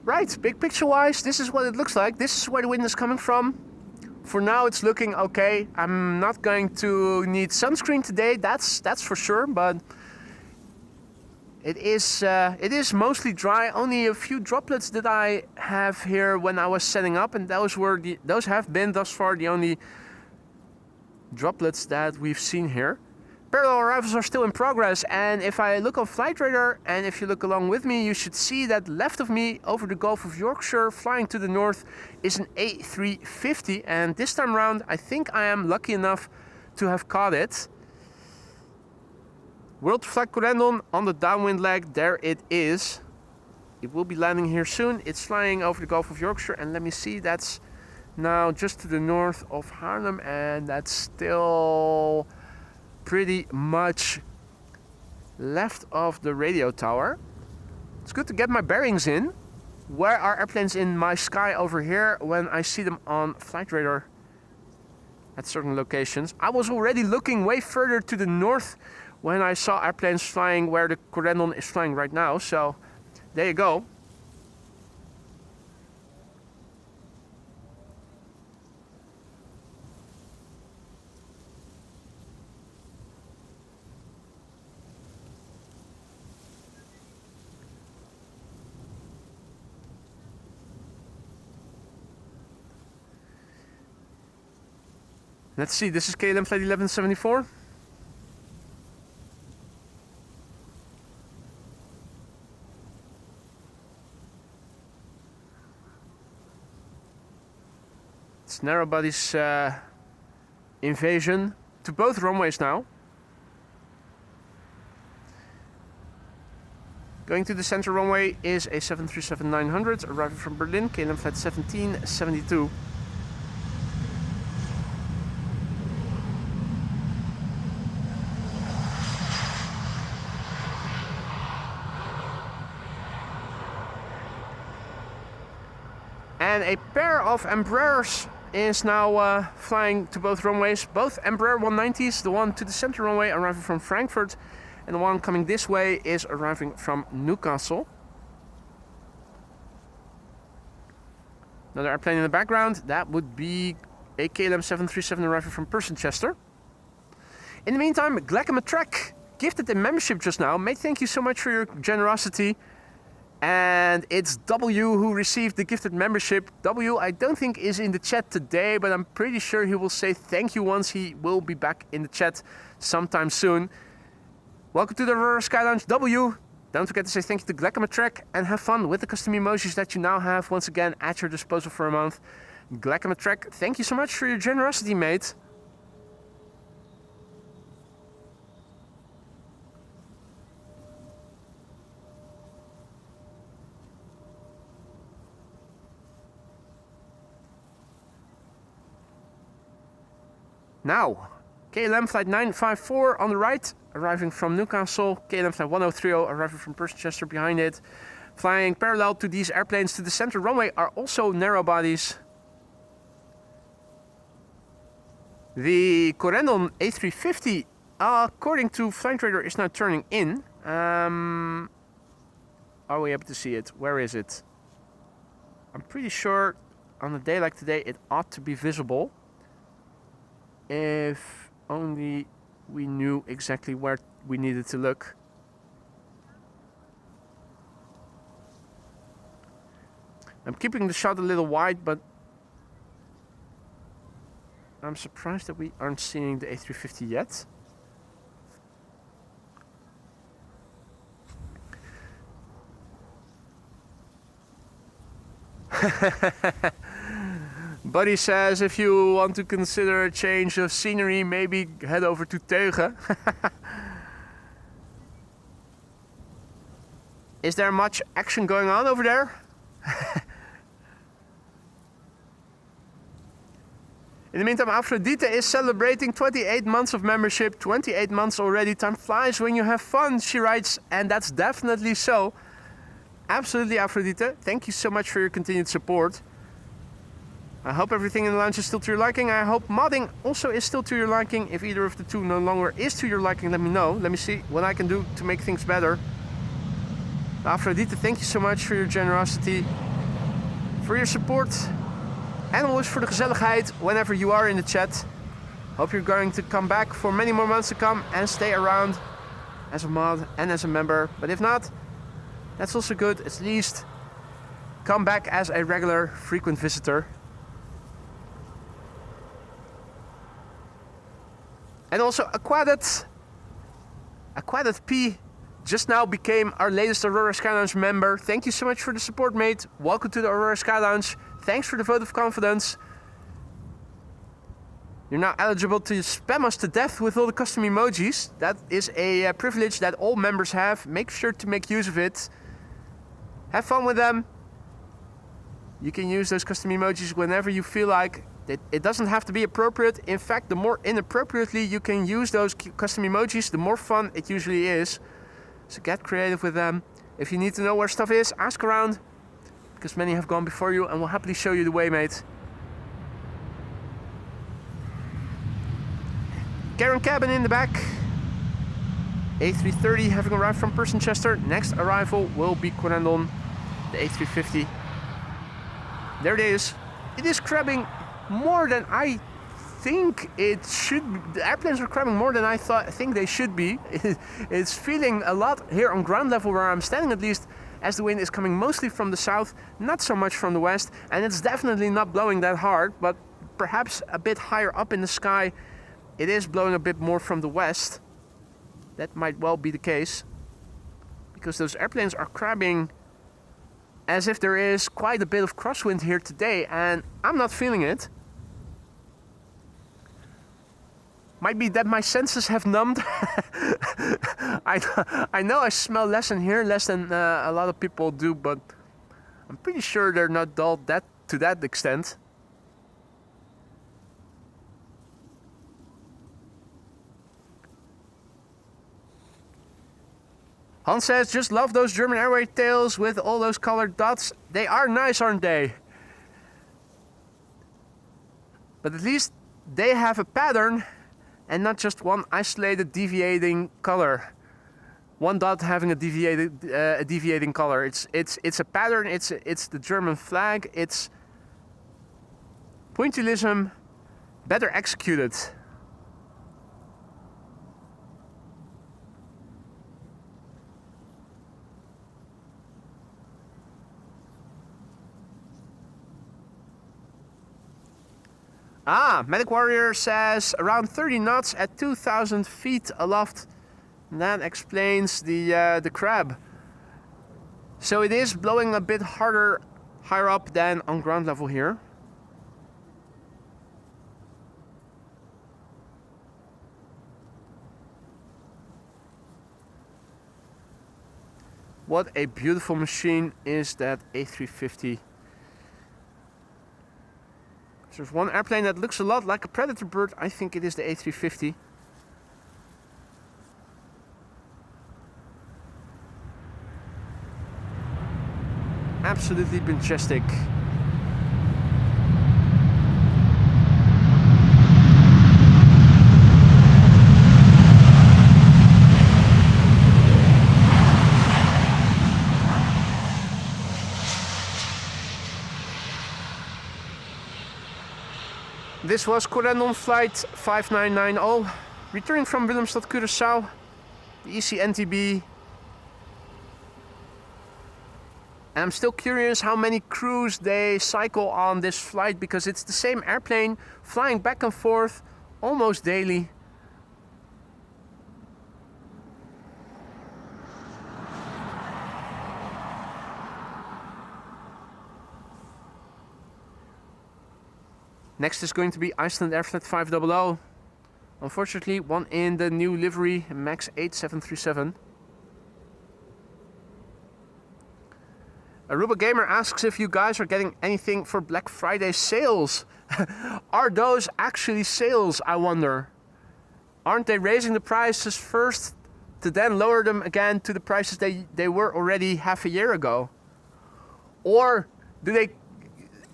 Right, big picture wise, this is what it looks like. This is where the wind is coming from. For now it's looking okay. I'm not going to need sunscreen today, that's for sure, but it is mostly dry. Only a few droplets that I have here when I was setting up, and those have been thus far the only droplets that we've seen here. Parallel arrivals are still in progress, and if I look on Flight Radar, and if you look along with me, you should see that left of me over the Gulf of Yorkshire, flying to the north, is an A350, and this time around I think I am lucky enough to have caught it. World Flag Corendon on the downwind leg. There it is. It will be landing here soon. It's flying over the Gulf of Yorkshire. And let me see, that's now just to the north of Haarlem. And that's still pretty much left of the radio tower. It's good to get my bearings in. Where are airplanes in my sky over here when I see them on flight radar at certain locations? I was already looking way further to the north when I saw airplanes flying where the Corendon is flying right now. So there you go. Let's see, this is KLM flight 1174. It's narrow body's invasion to both runways now. Going to the center runway is a 737-900 arriving from Berlin, KLM flight 1772. And a pair of Embraers is now flying to both runways. Both Embraer 190s, the one to the center runway arriving from Frankfurt, and the one coming this way is arriving from Newcastle. Another airplane in the background, that would be a KLM 737 arriving from Persenchester. In the meantime, Glackham Trek gifted a membership just now. Mate, thank you so much for your generosity. And it's W who received the gifted membership. W, I don't think is in the chat today, but I'm pretty sure he will say thank you once he will be back in the chat sometime soon. Welcome to the Aurora Sky Lounge, W. Don't forget to say thank you to Glackham Trek and have fun with the custom emojis that you now have once again at your disposal for a month. Glackham Trek, thank you so much for your generosity, mate. Now, KLM flight 954 on the right, arriving from Newcastle. KLM flight 1030 arriving from Persenchester behind it. Flying parallel to these airplanes to the center runway are also narrow bodies. The Corendon A350, according to Flight Radar, is now turning in. Are we able to see it? Where is it? I'm pretty sure on a day like today it ought to be visible. If only we knew exactly where we needed to look. I'm keeping the shot a little wide, but I'm surprised that we aren't seeing the A350 yet. Buddy says if you want to consider a change of scenery, maybe head over to Teugen. Is there much action going on over there? In the meantime, Aphrodite is celebrating 28 months of membership. 28 months already. Time flies when you have fun, she writes. And that's definitely so. Absolutely, Aphrodite. Thank you so much for your continued support. I hope everything in the lounge is still to your liking. I hope modding also is still to your liking. If either of the two no longer is to your liking, let me know. Let me see what I can do to make things better. Aphrodite, thank you so much for your generosity, for your support, and always for the gezelligheid whenever you are in the chat. Hope you're going to come back for many more months to come and stay around as a mod and as a member. But if not, that's also good. At least come back as a regular, frequent visitor. And also Aquadet P just now became our latest Aurora Sky Lounge member. Thank you so much for the support, mate. Welcome to the Aurora Sky Lounge. Thanks for the vote of confidence. You're now eligible to spam us to death with all the custom emojis. That is a privilege that all members have. Make sure to make use of it. Have fun with them. You can use those custom emojis whenever you feel like. It doesn't have to be appropriate. In fact, the more inappropriately you can use those custom emojis, the more fun it usually is. So get creative with them. If you need to know where stuff is, ask around, because many have gone before you and will happily show you the way, mate. Karen Cabin in the back. A330 having arrived from Persenchester. Next arrival will be Corendon, the A350. There it is. It is crabbing more than I think it should be. The airplanes are crabbing more than I think they should be. It's feeling a lot here on ground level where I'm standing, at least, as the wind is coming mostly from the south, not so much from the west, and it's definitely not blowing that hard, but perhaps a bit higher up in the sky it is blowing a bit more from the west. That might well be the case, because those airplanes are crabbing as if there is quite a bit of crosswind here today, and I'm not feeling it. Might be that my senses have numbed. I know I smell less in here, less than a lot of people do, but I'm pretty sure they're not dulled to that extent. Hans says, just love those German Airway tails with all those colored dots. They are nice, aren't they? But at least they have a pattern and not just one isolated deviating color. One dot having a deviating color. It's a pattern. It's the German flag. It's pointillism better executed. Medic Warrior says around 30 knots at 2,000 feet aloft. And that explains the crab. So it is blowing a bit harder, higher up than on ground level here. What a beautiful machine is that A350. There's one airplane that looks a lot like a Predator bird. I think it is the A350. Absolutely majestic. This was Corendon flight 5990, returning from Willemstad, Curaçao, the ECNTB. And I'm still curious how many crews they cycle on this flight, because it's the same airplane flying back and forth almost daily. Next is going to be Iceland Airflight 500. Unfortunately, one in the new livery, MAX 8737. Aruba Gamer asks if you guys are getting anything for Black Friday sales. Are those actually sales, I wonder? Aren't they raising the prices first to then lower them again to the prices they were already half a year ago? Or do they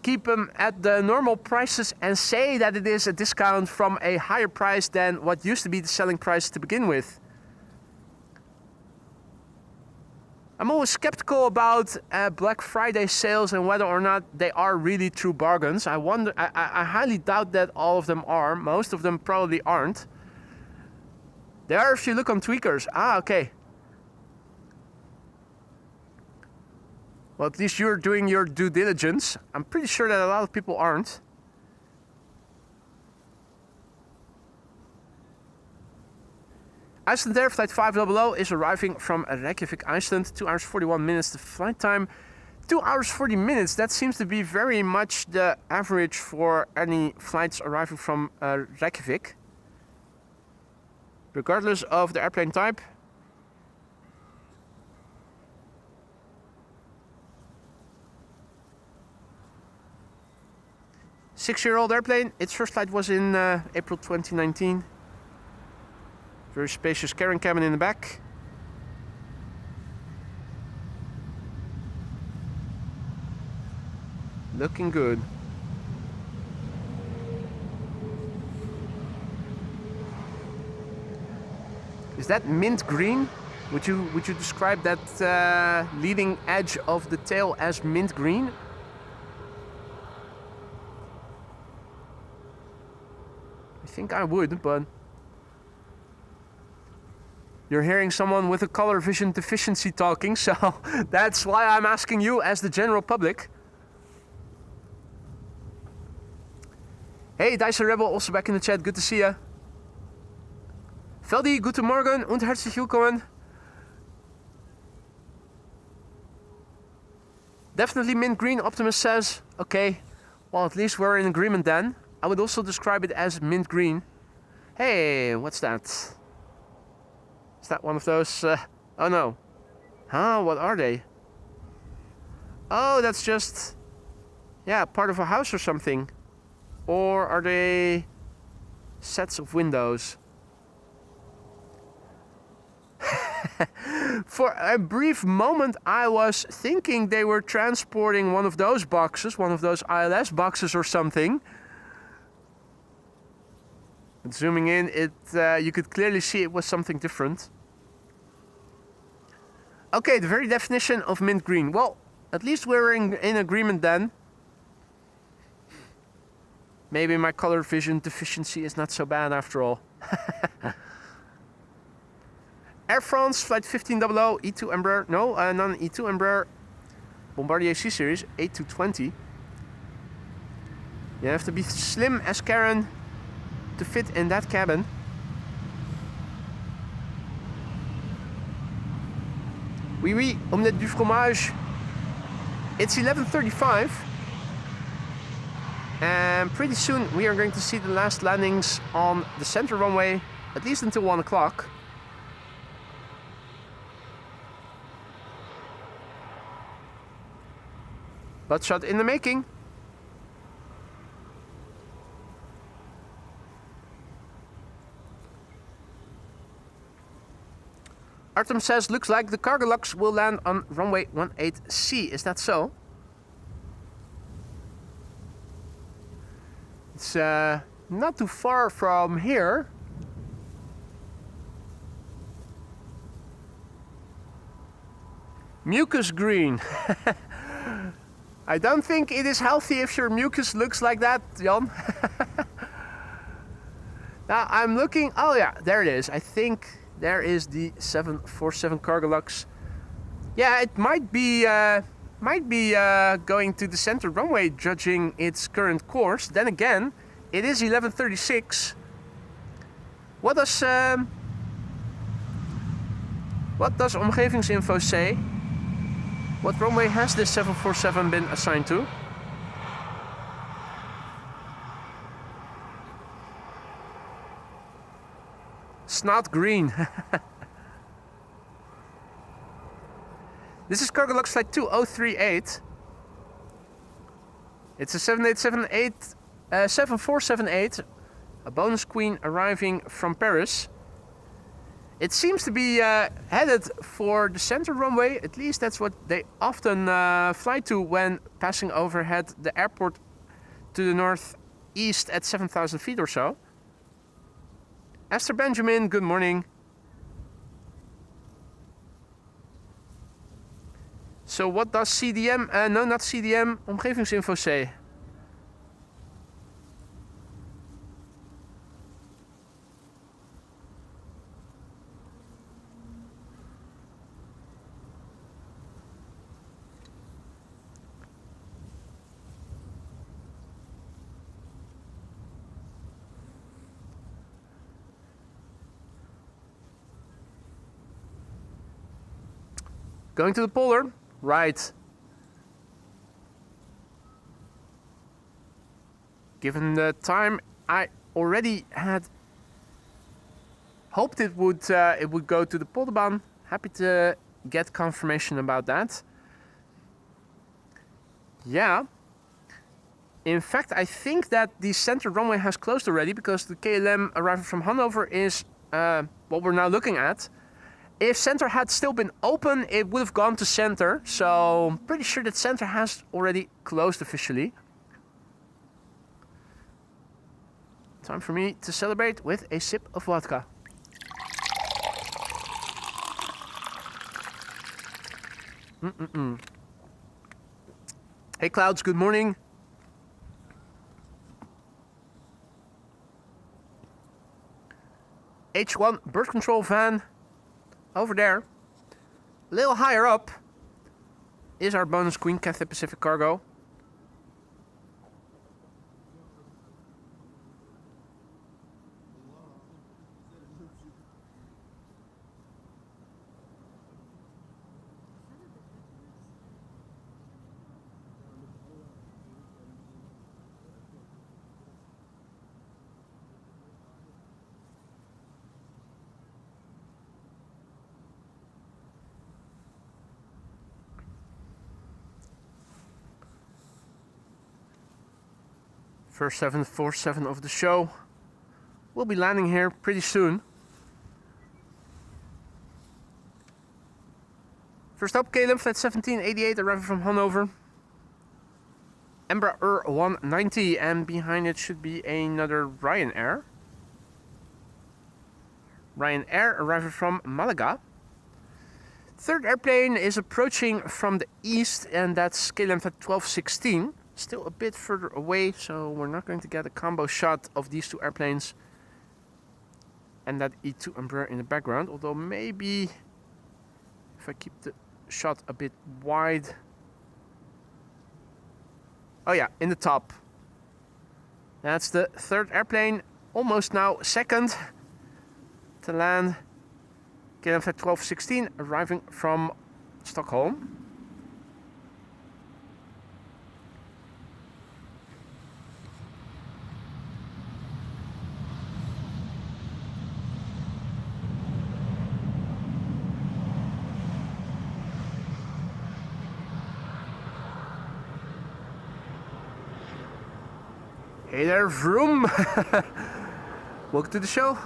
keep them at the normal prices and say that it is a discount from a higher price than what used to be the selling price to begin with? I'm always skeptical about Black Friday sales and whether or not they are really true bargains. I highly doubt that all of them are. Most of them probably aren't. They are if you look on Tweakers. Okay. Well, at least you're doing your due diligence. I'm pretty sure that a lot of people aren't. Iceland Air Flight 500 is arriving from Reykjavik, Iceland. 2 hours 41 minutes the flight time. 2 hours 40 minutes, that seems to be very much the average for any flights arriving from Reykjavik. Regardless of the airplane type. Six-year-old airplane. Its first flight was in April 2019. Very spacious carrying cabin in the back. Looking good. Is that mint green? Would you describe that leading edge of the tail as mint green? I think I would, but you're hearing someone with a color vision deficiency talking, so that's why I'm asking you as the general public. Hey, Dyson Rebel, also back in the chat. Good to see you. Veldi, guten Morgen und herzlich willkommen. Definitely mint green, Optimus says. Okay, well, at least we're in agreement then. I would also describe it as mint green. Hey, what's that? Is that one of those? Oh no. Huh, what are they? Oh, that's just, yeah, part of a house or something. Or are they sets of windows? For a brief moment I was thinking they were transporting one of those boxes, one of those ILS boxes or something. But zooming in, you could clearly see it was something different. Okay, the very definition of mint green. Well, at least we're in agreement then. Maybe my color vision deficiency is not so bad after all. Air France, flight 1500, E2 Embraer, no, not an E2 Embraer, Bombardier C-Series, 8220. You have to be slim as Karen to fit in that cabin. Oui, oui, omelette du fromage. It's 11:35. And pretty soon we are going to see the last landings on the center runway, at least until 1 o'clock. Butt shot in the making. Artem says, looks like the cargo lux will land on runway 18C. Is that so? It's not too far from here. Mucus green. I don't think it is healthy if your mucus looks like that, Jan. Now I'm looking, oh yeah, there it is. I think there is the 747 cargo lux. Yeah, it might be going to the center runway, judging its current course. Then again, it is 11:36. What does omgevingsinfo say? What runway has this 747 been assigned to? Snot green. This is cargo lux flight 2038. It's a 7478, a bonus queen arriving from Paris. It seems to be headed for the center runway. At least that's what they often fly to when passing overhead the airport to the northeast at 7,000 feet or so. Esther Benjamin, good morning. So what does CDM, no not CDM, omgevingsinfo say? Going to the Polar, right. given the time, I already had hoped it would go to the Polderbaan. Happy to get confirmation about that. Yeah. In fact, I think that the center runway has closed already because the KLM arriving from Hanover is what we're now looking at. If center had still been open, it would have gone to center. So I'm pretty sure that center has already closed officially. Time for me to celebrate with a sip of vodka. Hey Clouds, good morning. H1 bird control van over there. A little higher up is our bonus Queen Cathay Pacific cargo. First 747 of the show will be landing here pretty soon. First up, KLM flight 1788 arriving from Hanover. Embraer 190, and behind it should be another Ryanair. Ryanair arriving from Malaga. Third airplane is approaching from the east, and that's KLM flight 1216. Still a bit further away, so we're not going to get a combo shot of these two airplanes and that E2 Embraer in the background, although maybe if I keep the shot a bit wide. Oh yeah, in the top. That's the third airplane, almost now second to land. KLM flight 1216 arriving from Stockholm. Hey there, Vroom! Welcome to the show.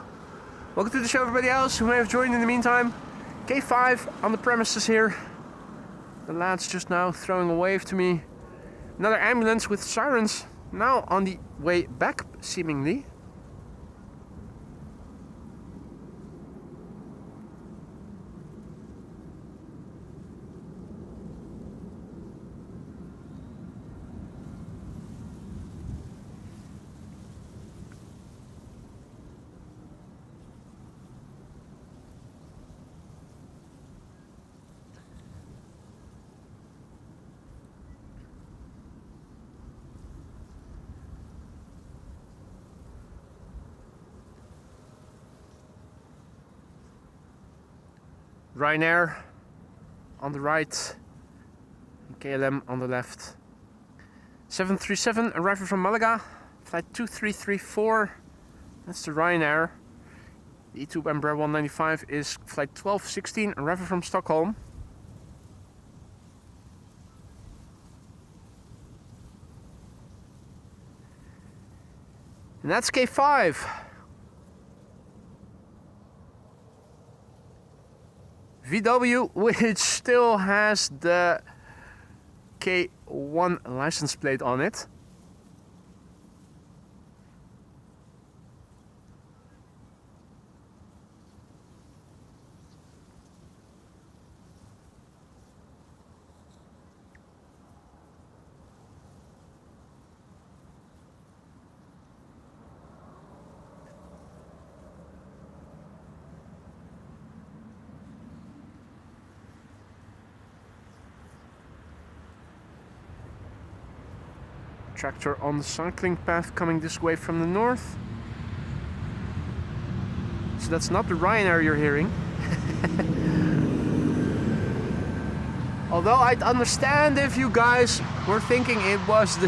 Welcome to the show, everybody else who may have joined in the meantime. K5 on the premises here. The lad's just now throwing a wave to me. Another ambulance with sirens now on the way back, seemingly. Ryanair on the right, and KLM on the left. 737 arriving from Malaga, flight 2334, that's the Ryanair. The E2 Embraer 195 is flight 1216 arriving from Stockholm. And that's K5. VW, which still has the K1 license plate on it. Tractor on the cycling path coming this way from the north. So that's not the Ryanair you're hearing. Although I'd understand if you guys were thinking it was the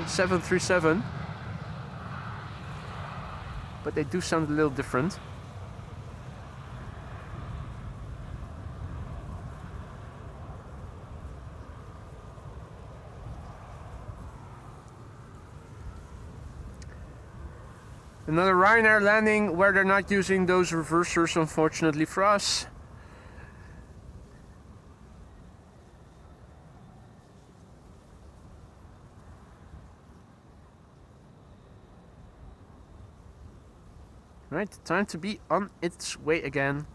737. but they do sound a little different. Another Ryanair landing where they're not using those reversers, unfortunately for us. Right, time to be on its way again.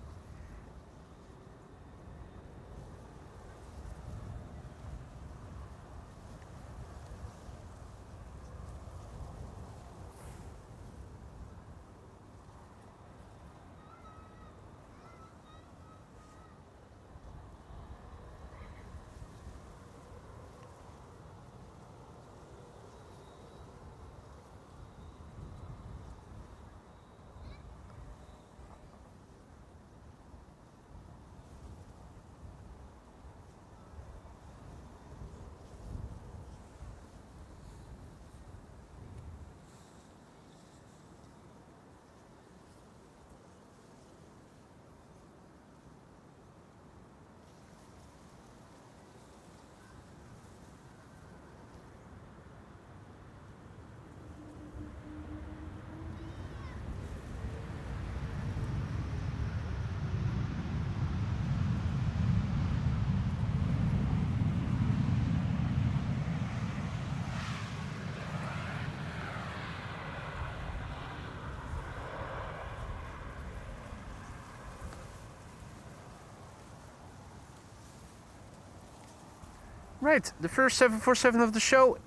Right, the first 747 of the show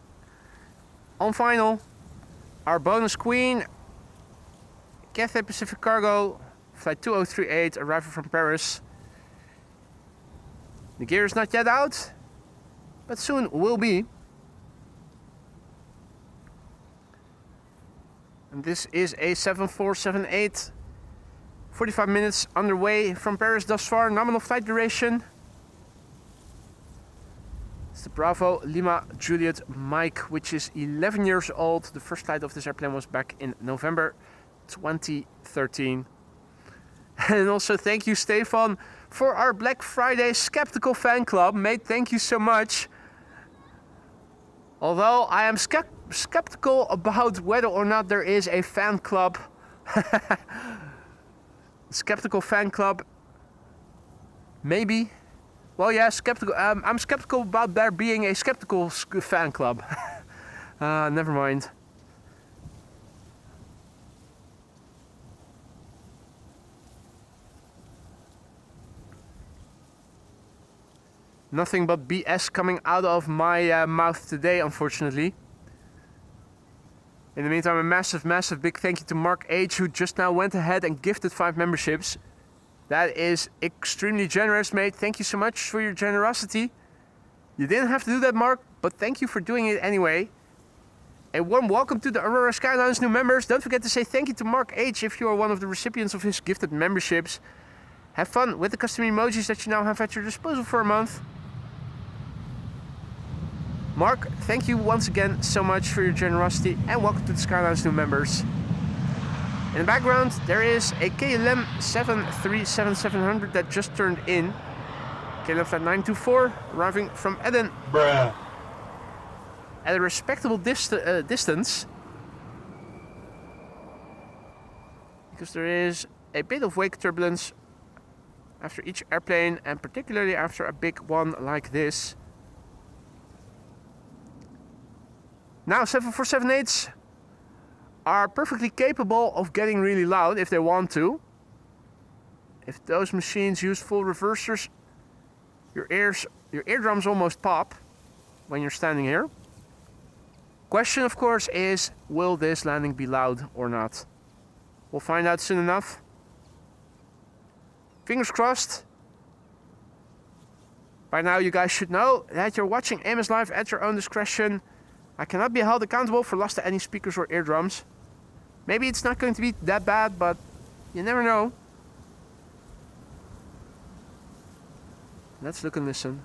on final. Our bonus queen, Cathay Pacific Cargo, flight 2038, arrival from Paris. The gear is not yet out, but soon will be. And this is a 7478, 45 minutes underway from Paris thus far, nominal flight duration. It's the Bravo Lima Juliet Mike, which is 11 years old. The first flight of this airplane was back in November 2013. And also thank you, Stefan, for our Black Friday Skeptical Fan Club. Mate, thank you so much. Although I am skeptical about whether or not there is a fan club. Skeptical Fan Club. Maybe. Well, yeah, skeptical. I'm skeptical about there being a skeptical fan club. Never mind. Nothing but BS coming out of my mouth today, unfortunately. In the meantime, a massive big thank you to Mark H, who just now went ahead and gifted 5 memberships. That is extremely generous, mate. Thank you so much for your generosity. You didn't have to do that, Mark, but thank you for doing it anyway. A warm welcome to the Aurora Skylines new members. Don't forget to say thank you to Mark H if you are one of the recipients of his gifted memberships. Have fun with the custom emojis that you now have at your disposal for a month. Mark, thank you once again so much for your generosity and welcome to the Skylines new members. In the background, there is a KLM 737-700 that just turned in. KLM flight 924, arriving from Eden. Bruh. At a respectable distance. Because there is a bit of wake turbulence after each airplane, and particularly after a big one like this. Now, 7478s are perfectly capable of getting really loud if they want to. If those machines use full reversers, your eardrums almost pop when you're standing here. Question, of course, is will this landing be loud or not? We'll find out soon enough. Fingers crossed. By now you guys should know that you're watching AMS Live at your own discretion. I cannot be held accountable for loss to any speakers or eardrums. Maybe it's not going to be that bad, but you never know. Let's look and listen.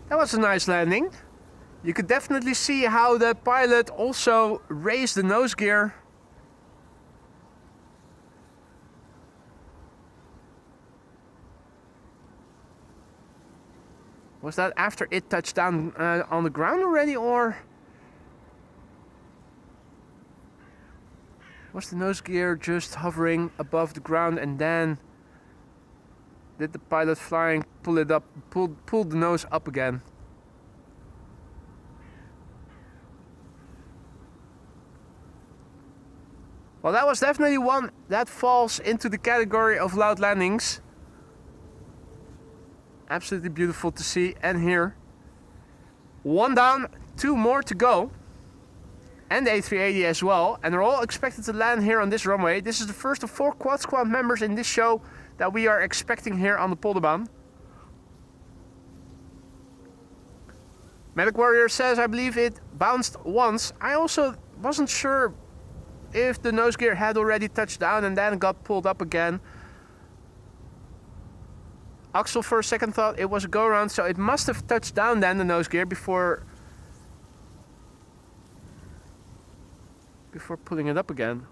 That was a nice landing. You could definitely see how the pilot also raised the nose gear. Was that after it touched down on the ground already, or was the nose gear just hovering above the ground and then did the pilot flying pull it up, pull the nose up again? Well, that was definitely one that falls into the category of loud landings. Absolutely beautiful to see and hear. One down, two more to go. And the A380 as well. And they're all expected to land here on this runway. This is the first of 4 Quad Squad members in this show that we are expecting here on the Polderbaan. Medic Warrior says, I believe it bounced once. I also wasn't sure if the nose gear had already touched down and then got pulled up again. Axel for a second thought it was a go around, so it must have touched down then, the nose gear, before pulling it up again.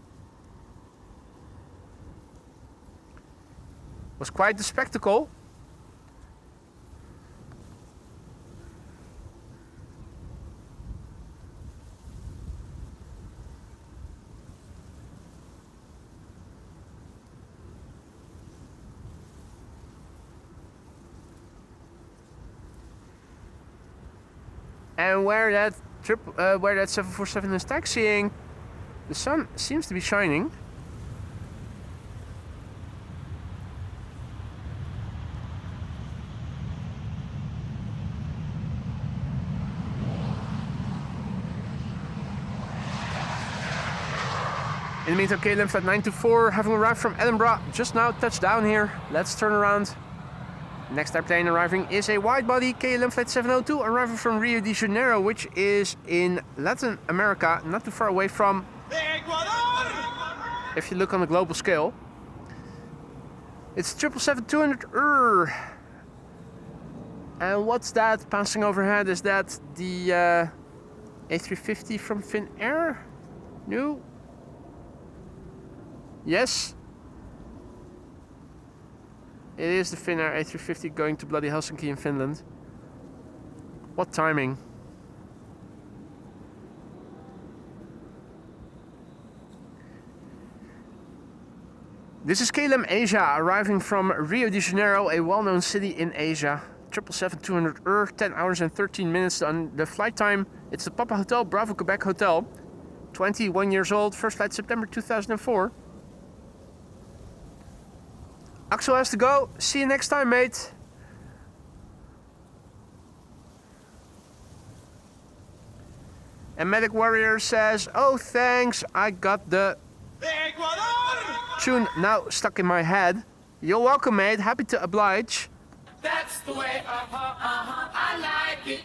Was quite the spectacle. And where that 747 is taxiing, the sun seems to be shining. In the meantime, KLM flight 924 having arrived from Edinburgh, just now touched down here. Let's turn around. Next airplane arriving is a wide-body KLM flight 702 arriving from Rio de Janeiro, which is in Latin America, not too far away from Ecuador, if you look on the global scale. It's 777-200. And what's that passing overhead? Is that the A350 from Finnair? No? Yes? It is the Finnair A350 going to bloody Helsinki in Finland. What timing. This is KLM Asia arriving from Rio de Janeiro, a well-known city in Asia. 777-200 10 hours and 13 minutes on the flight time. It's the Papa Hotel, Bravo Quebec Hotel. 21 years old, first flight September 2004. Axel has to go. See you next time, mate. And Medic Warrior says, oh, thanks. I got the tune now stuck in my head. You're welcome, mate. Happy to oblige. That's the way, I like it,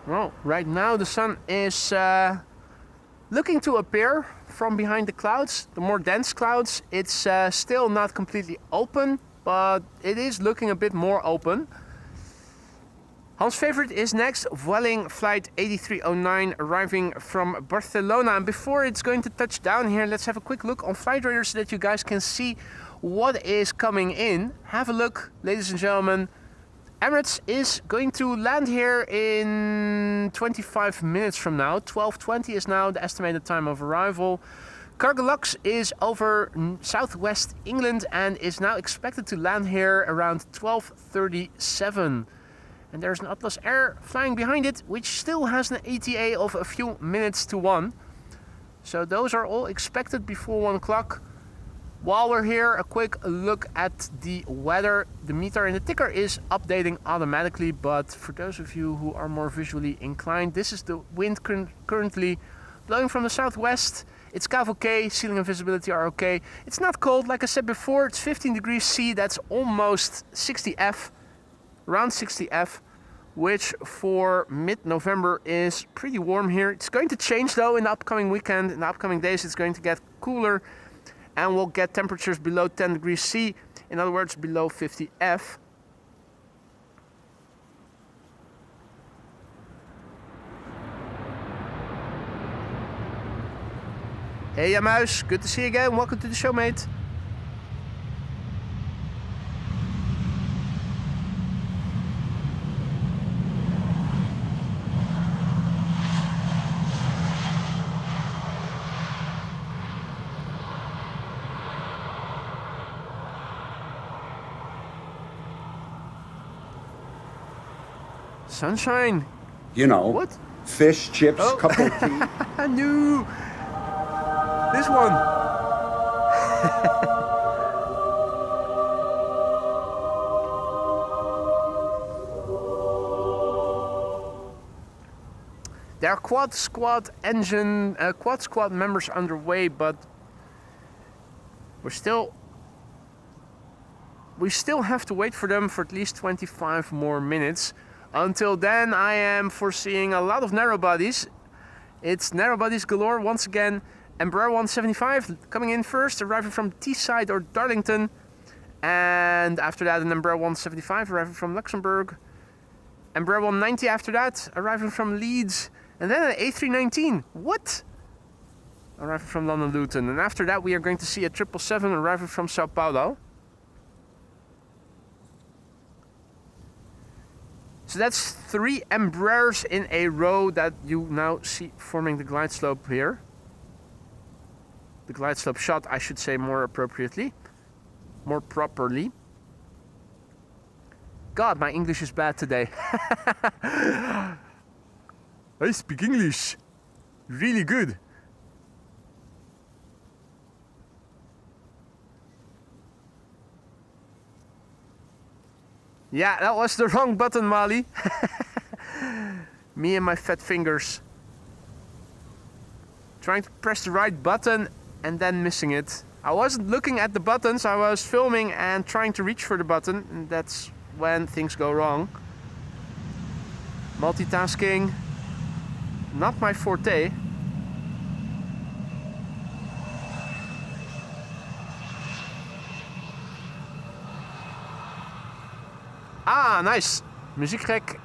Well, right now the sun is looking to appear from behind the clouds, the more dense clouds. It's still not completely open, but it is looking a bit more open. Hans' favorite is next, Vueling flight 8309 arriving from Barcelona. And before it's going to touch down here, let's have a quick look on Flight Radar so that you guys can see what is coming in. Have a look, ladies and gentlemen. Emirates is going to land here in 25 minutes from now. 12:20 is now the estimated time of arrival. Cargolux is over southwest England and is now expected to land here around 12:37. And there's an Atlas Air flying behind it, which still has an ETA of a few minutes to 1. So those are all expected before 1 o'clock. While we're here, a quick look at the weather. The meter and the ticker is updating automatically, but for those of you who are more visually inclined, this is the wind currently blowing from the southwest. It's Cav okay, ceiling and visibility are okay. It's not cold, like I said before, it's 15 degrees C, that's almost 60 F, around 60 F, which for mid-November is pretty warm here. It's going to change though in the upcoming weekend, in the upcoming days it's going to get cooler. And we'll get temperatures below 10 degrees C, in other words below 50 F. Hey Muis, good to see you again, welcome to the show, mate. Sunshine. You know, What? fish, chips, Oh. cup of tea. No. This one. There are quad squad members underway, but we still have to wait for them for at least 25 more minutes. Until then, I am foreseeing a lot of narrow bodies. It's narrow bodies galore once again. Embraer 175 coming in first, arriving from Teesside or Darlington. And after that, an Embraer 175 arriving from Luxembourg. Embraer 190 after that, arriving from Leeds. And then an A319. What? Arriving from London Luton. And after that, we are going to see a 777 arriving from Sao Paulo. So that's 3 Embraers in a row that you now see forming the glide slope here. The glide slope shot, I should say more appropriately. More properly. God, my English is bad today. I speak English. Really good. Yeah, that was the wrong button, Mali. Me and my fat fingers. Trying to press the right button and then missing it. I wasn't looking at the buttons, I was filming and trying to reach for the button. And that's when things go wrong. Multitasking, not my forte. Ah, nice. Muziekgek,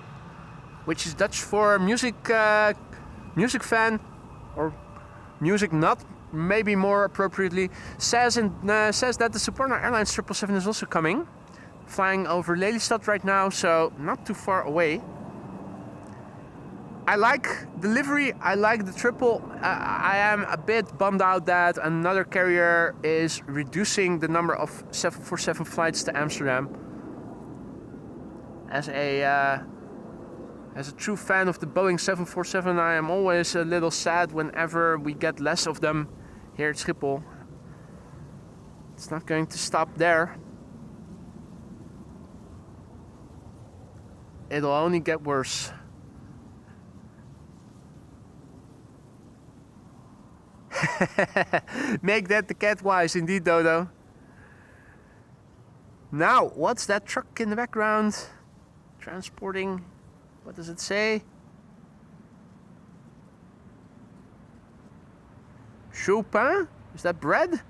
which is Dutch for music fan, or music nut, maybe more appropriately, says that the Suporna Airlines 777 is also coming, flying over Lelystad right now, so not too far away. I like the livery, I like the triple. I am a bit bummed out that another carrier is reducing the number of 747 flights to Amsterdam. As a true fan of the Boeing 747, I am always a little sad whenever we get less of them here at Schiphol. It's not going to stop there. It'll only get worse. Make that the cat wise, indeed, Dodo. Now, what's that truck in the background? Transporting, what does it say? Chopin? Is that bread?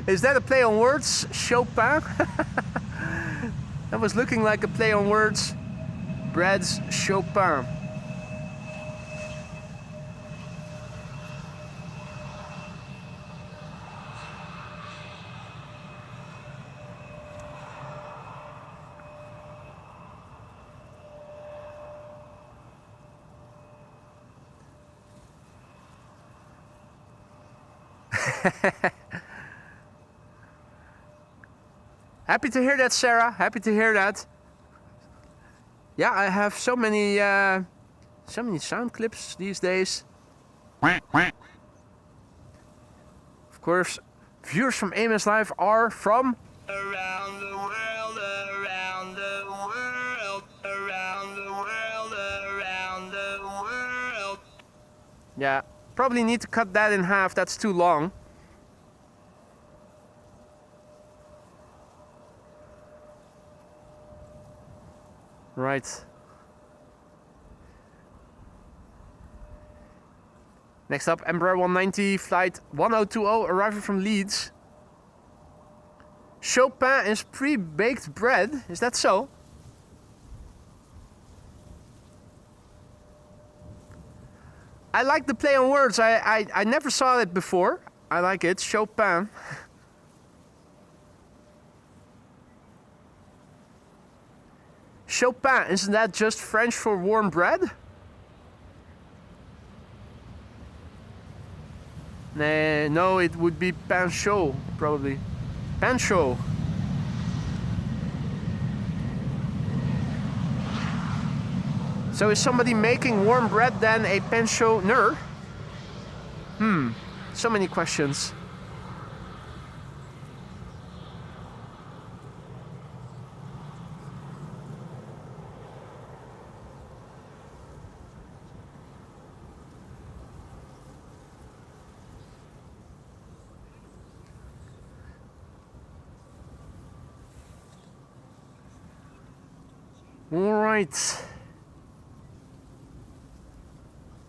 Is that a play on words? Chopin? That was looking like a play on words. Bread's Chopin. Happy to hear that, Sarah. Happy to hear that. Yeah, I have so many sound clips these days. course, viewers from AMS Live are from Around the world, around the world, around the world, around the world. Yeah, probably need to cut that in half, that's too long. Right. Next up, Embraer 190, flight 1020, arriving from Leeds. Chopin is pre-baked bread, is that so? I like the play on words, I never saw it before. I like it, Chopin. Chopin, isn't that just French for warm bread? No, it would be pain chaud, probably. Pain chaud. So is somebody making warm bread then a pensioner? So many questions. All right.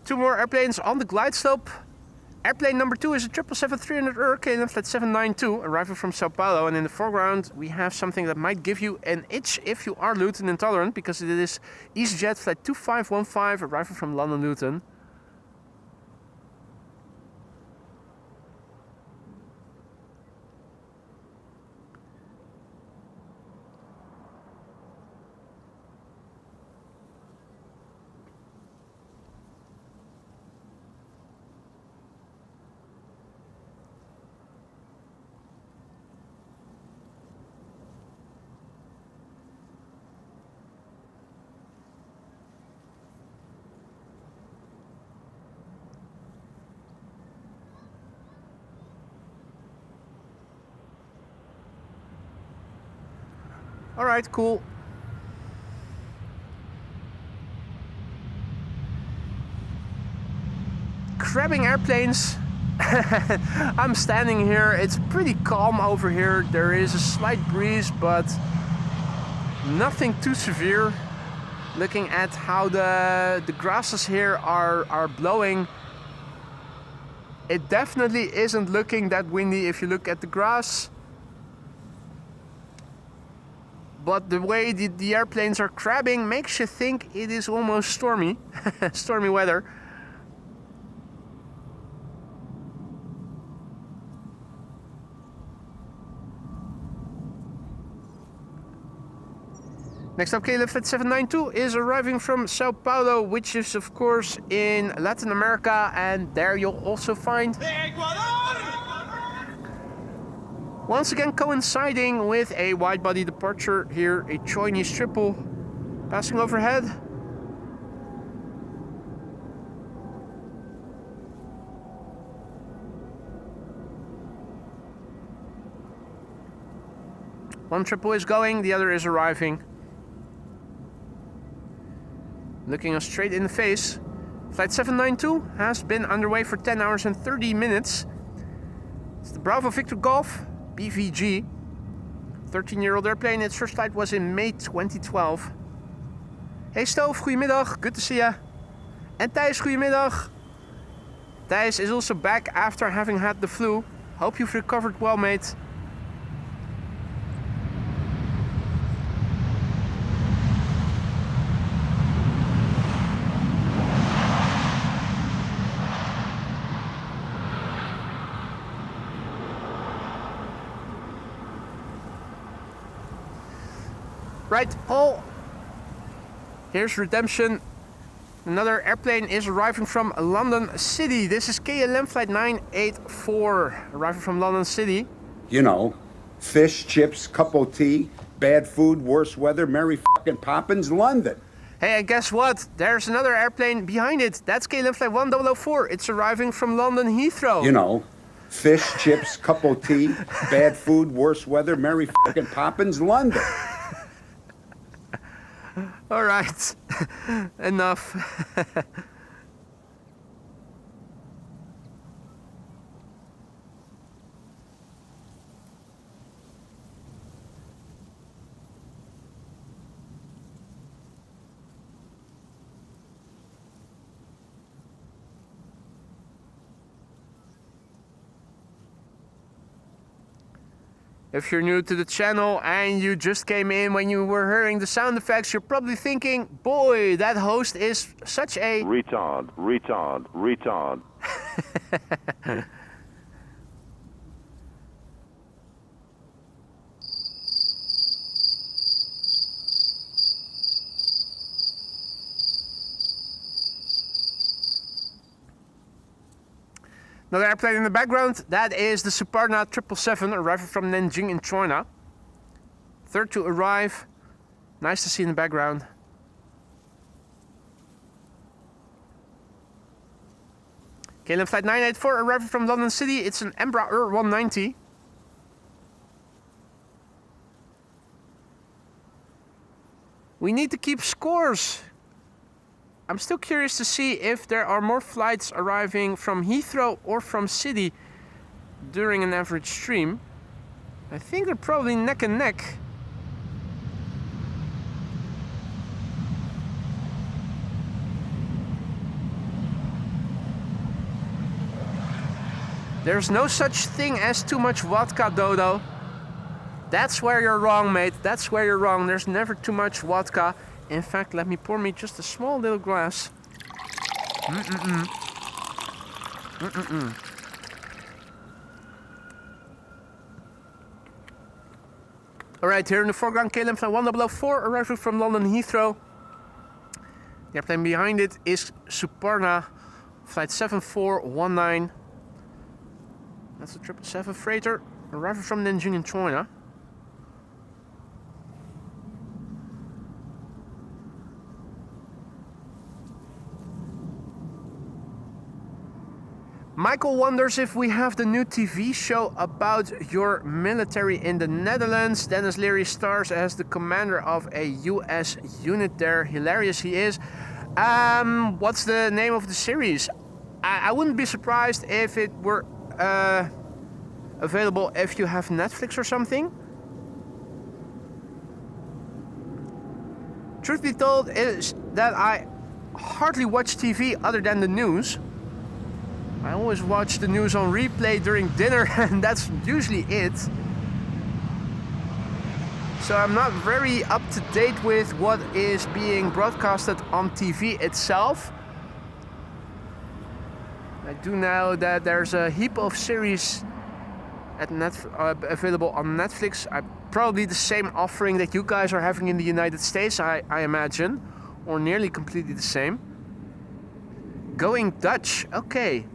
2 more airplanes on the glide slope. Airplane number 2 is a 777-300ER KLM flight 792, arriving from Sao Paulo. And in the foreground, we have something that might give you an itch if you are Luton intolerant, because it is EasyJet flight 2515, arriving from London Luton. All right, cool. Crabbing airplanes. I'm standing here. It's pretty calm over here. There is a slight breeze, but nothing too severe. Looking at how the grasses here are blowing, it definitely isn't looking that windy if you look at the grass. But the way the airplanes are crabbing makes you think it is almost stormy, stormy weather. Next up, KLM flight 792 is arriving from Sao Paulo, which is of course in Latin America, and there you'll also find once again coinciding with a wide-body departure here, a Chinese triple passing overhead. One triple is going, the other is arriving. Looking us straight in the face. Flight 792 has been underway for 10 hours and 30 minutes. It's the Bravo Victor Golf BVG, 13-year-old airplane. Its first flight was in May 2012. Hey Stoof, goedemiddag, good to see ya. En Thijs, goedemiddag. Thijs is also back after having had the flu. Hope you've recovered well, mate. Right, Paul. Here's Redemption. Another airplane is arriving from London City. This is KLM flight 984, arriving from London City. You know, fish, chips, cup of tea, bad food, worse weather, Mary fucking Poppins, London. Hey, and guess what? There's another airplane behind it. That's KLM flight 1004. It's arriving from London Heathrow. You know, Fish, chips, cup of tea, bad food, worse weather, Mary fucking Poppins, London. All right, enough. If you're new to the channel and you just came in when you were hearing the sound effects, you're probably thinking, boy, that host is such a... Retard, retard, retard. Another airplane in the background, that is the Suparna 777 arriving from Nanjing in China. Third to arrive. Nice to see in the background. KLM flight 984 arriving from London City. It's an Embraer 190. We need to keep scores. I'm still curious to see if there are more flights arriving from Heathrow or from City during an average stream. I think they're probably neck and neck. There's no such thing as too much vodka, Dodo. That's where you're wrong, mate. That's where you're wrong. There's never too much vodka. In fact, let me pour me just a small little glass. Alright, here in the foreground, KLM flight 1004 arriving from London Heathrow. The airplane behind it is Suparna flight 7419. That's a 777 freighter arriving from Nanjing in China. Michael wonders if we have the new TV show about your military in the Netherlands. Dennis Leary stars as the commander of a US unit there. Hilarious he is. What's the name of the series? I wouldn't be surprised if it were available if you have Netflix or something. Truth be told is that I hardly watch TV other than the news. I always watch the news on replay during dinner and that's usually it. So I'm not very up to date with what is being broadcasted on TV itself. I do know that there's a heap of series at available on Netflix. Probably the same offering that you guys are having in the United States, I imagine. Or nearly completely the same. Going Dutch, okay.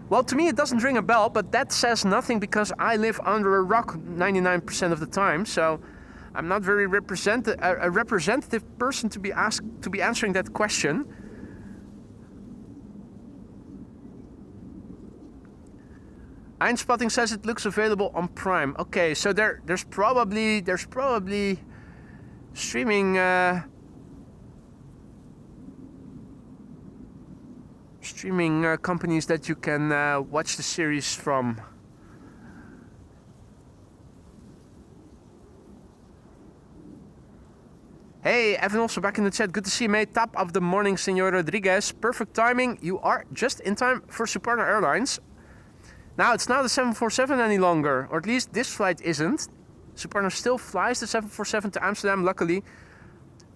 Well, to me it doesn't ring a bell, but that says nothing because I live under a rock 99% of the time. So I'm not very a representative person to be answering that question. Einspotting says it looks available on Prime. Okay, so there's probably streaming companies that you can watch the series from. Hey, Evan also back in the chat. Good to see you, mate. Top of the morning, Senor Rodriguez. Perfect timing. You are just in time for Suparna Airlines. Now, it's not a 747 any longer, or at least this flight isn't. Suparna still flies the 747 to Amsterdam, luckily.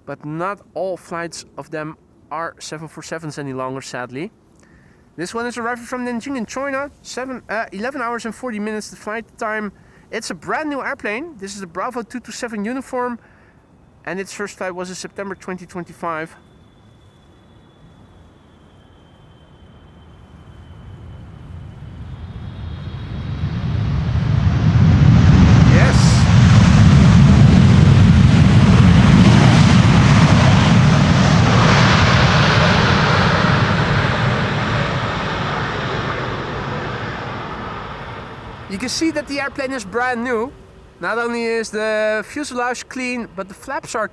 But not all flights of them are 747s any longer, sadly. This one is arriving from Nanjing in China. 11 hours and 40 minutes the flight time. It's a brand new airplane. This is the Bravo 227 uniform. And its first flight was in September 2025. You can see that the airplane is brand new. Not only is the fuselage clean, but the flaps are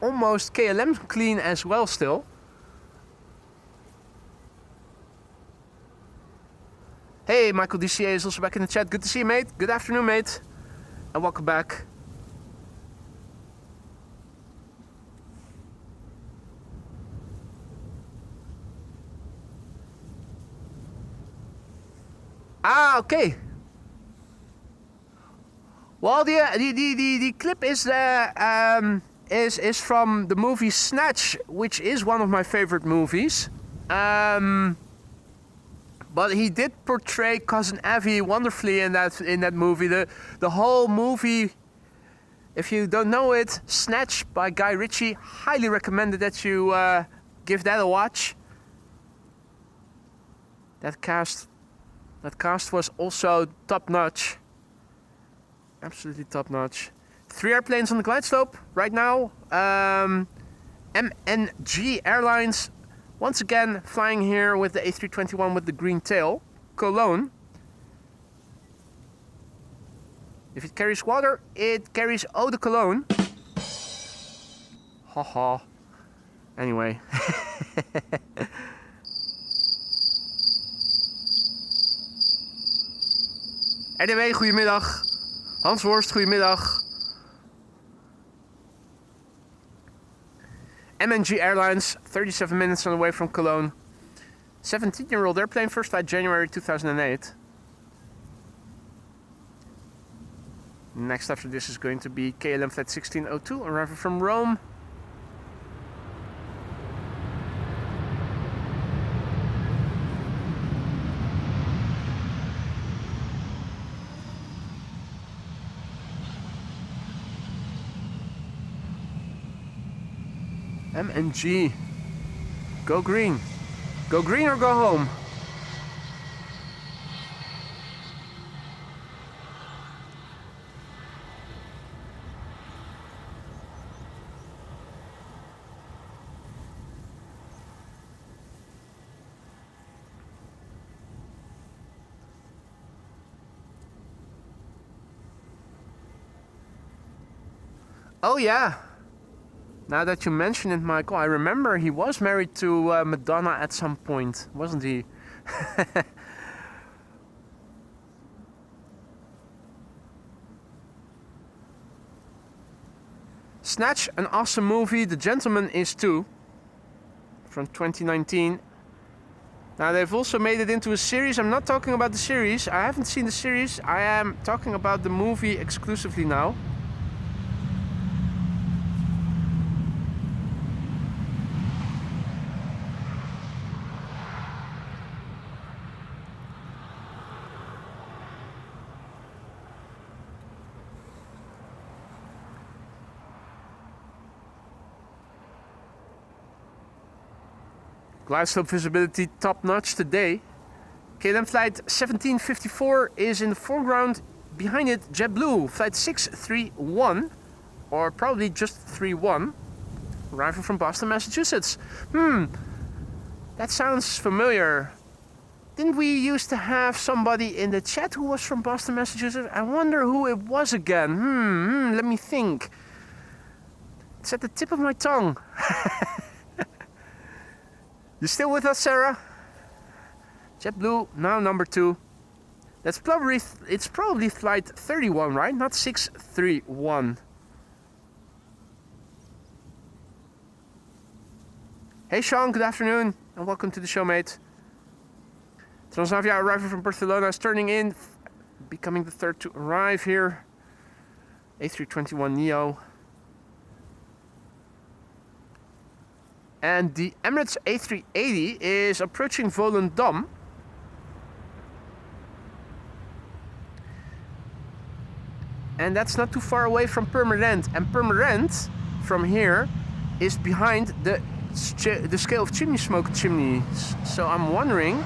almost KLM clean as well still. Hey, Michael DCA is also back in the chat. Good to see you, mate. Good afternoon, mate. And welcome back. Ah, okay. Well, the clip is from the movie Snatch, which is one of my favorite movies. But he did portray Cousin Avi wonderfully in that movie. The whole movie, if you don't know it, Snatch by Guy Ritchie, highly recommended that you give that a watch. That cast was also top notch. Absolutely top notch. 3 airplanes on the glide slope right now. MNG Airlines once again flying here with the A321 with the green tail. Cologne. If it carries water, it carries eau de Cologne. Haha. Anyway. RDW, goedemiddag. Hans Worst, goedemiddag. MNG Airlines, 37 minutes on the way from Cologne. 17-year-old airplane, first flight January 2008. Next after this is going to be KLM flight 1602, arriving from Rome. MNG. Go green. Go green or go home. Oh yeah. Now that you mention it, Michael, I remember he was married to Madonna at some point, wasn't he? Snatch, an awesome movie. The Gentleman is too, from 2019. Now they've also made it into a series. I'm not talking about the series. I haven't seen the series. I am talking about the movie exclusively now. Glide slope visibility top notch today. KLM flight 1754 is in the foreground. Behind it, JetBlue flight 631, or probably just 31, arriving from Boston, Massachusetts. That sounds familiar. Didn't we used to have somebody in the chat who was from Boston, Massachusetts? I wonder who it was again. Let me think. It's at the tip of my tongue. You still with us, Sarah? JetBlue, now number 2. It's probably flight 31, right? Not 631. Hey Sean, good afternoon and welcome to the show, mate. Transavia arriving from Barcelona is turning in, becoming the 3rd to arrive here. A321neo. And the Emirates A380 is approaching Volendam. And that's not too far away from Purmerend. And Purmerend, from here, is behind the scale of chimney smoke chimneys. So I'm wondering,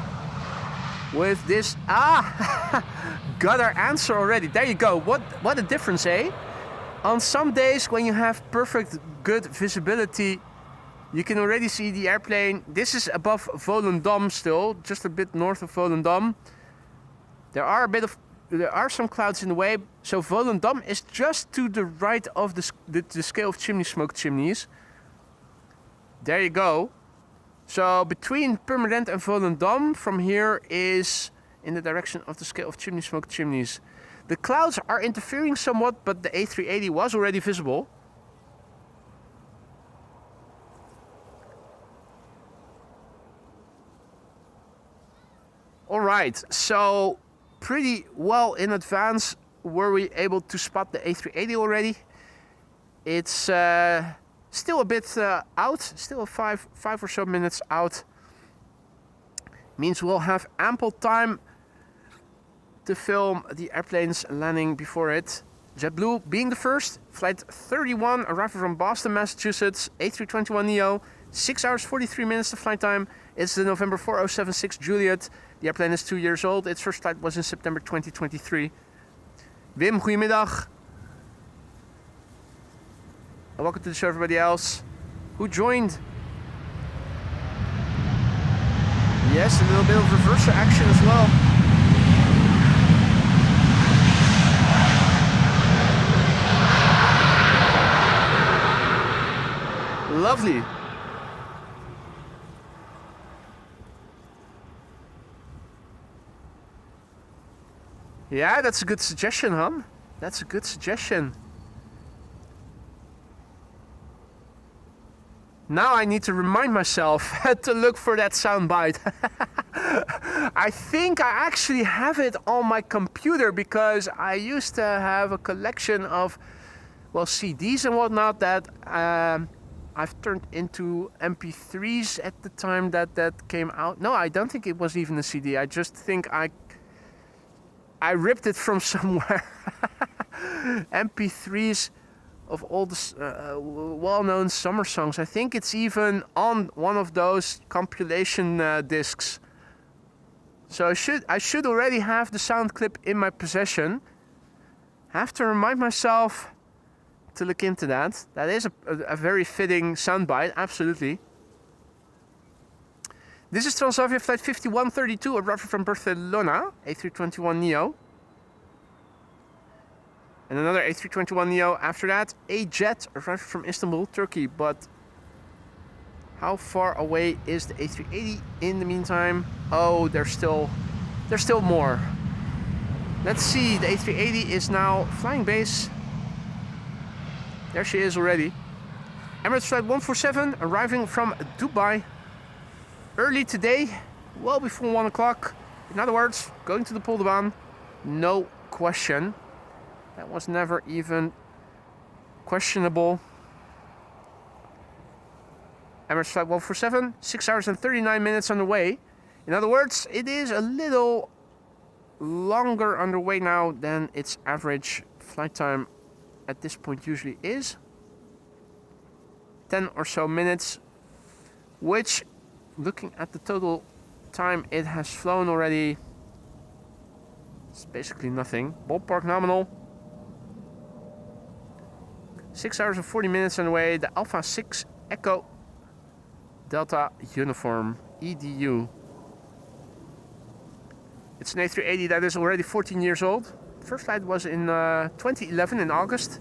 with this... got our answer already. There you go. What a difference, eh? On some days when you have perfect, good visibility, you can already see the airplane. This is above Volendam still, just a bit north of Volendam. There are a bit of there are some clouds in the way. So Volendam is just to the right of the scale of chimney smoke chimneys. There you go. So between Purmerend and Volendam from here is in the direction of the scale of chimney smoke chimneys. The clouds are interfering somewhat, but the A380 was already visible. All right, so pretty well in advance were we able to spot the A380 already. It's still a bit out, still five or so minutes out. Means we'll have ample time to film the airplanes landing before it. JetBlue being the first, flight 31 arriving from Boston, Massachusetts, A321neo, 6 hours 43 minutes to flight time. It's the November 4076 Juliet. The airplane is 2 years old. Its first flight was in September 2023. Wim, goedemiddag. And welcome to the show, everybody else who joined. Yes, a little bit of reverser action as well. Lovely. Yeah, that's a good suggestion, huh? That's a good suggestion. Now I need to remind myself to look for that soundbite. I think I actually have it on my computer because I used to have a collection of, well, CDs and whatnot that I've turned into MP3s at the time that came out. No, I don't think it was even a CD. I just think I ripped it from somewhere. MP3s of all the well-known summer songs. I think it's even on one of those compilation discs. So I should already have the sound clip in my possession. Have to remind myself to look into that. That is a very fitting soundbite, absolutely. This is Transavia flight 5132, arriving from Barcelona, A321neo. And another A321neo after that, a jet arriving from Istanbul, Turkey. But how far away is the A380 in the meantime? Oh, there's still more. Let's see, the A380 is now flying base. There she is already. Emirates flight 147 arriving from Dubai early today, well before 1 o'clock. In other words, going to the Polderbaan, no question. That was never even questionable. Emirates flight 147, 6 hours and 39 minutes underway. In other words, it is a little longer underway now than its average flight time at this point usually is. 10 or so minutes, which, looking at the total time it has flown already, it's basically nothing. Ballpark nominal. 6 hours and 40 minutes underway. The Alpha 6 Echo Delta Uniform EDU. It's an A380 that is already 14 years old. First flight was in 2011 in August.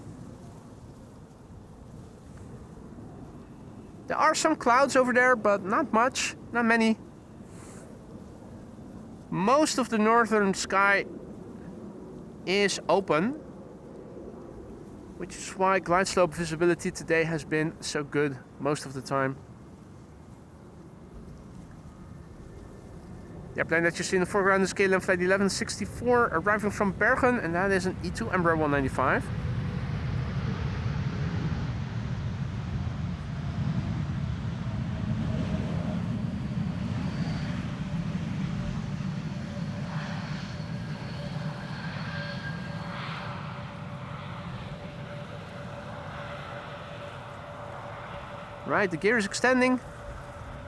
There are some clouds over there, but not much, not many. Most of the northern sky is open, which is why glide slope visibility today has been so good most of the time. The airplane that you see in the foreground is KLM flight 1164 arriving from Bergen, and that is an E2 Embraer 195. Right, the gear is extending.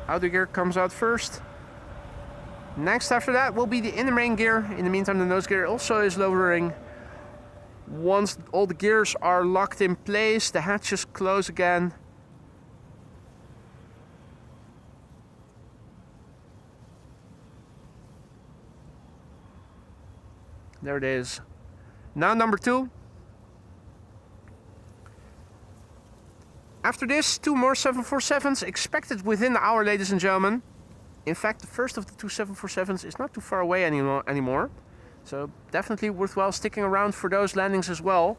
Outer gear comes out first. Next after that will be the inner main gear. In the meantime, the nose gear also is lowering. Once all the gears are locked in place, the hatches close again. There it is. Now number 2. After this, 2 more 747s expected within the hour, ladies and gentlemen. In fact, the first of the 2 747s is not too far away anymore. So definitely worthwhile sticking around for those landings as well.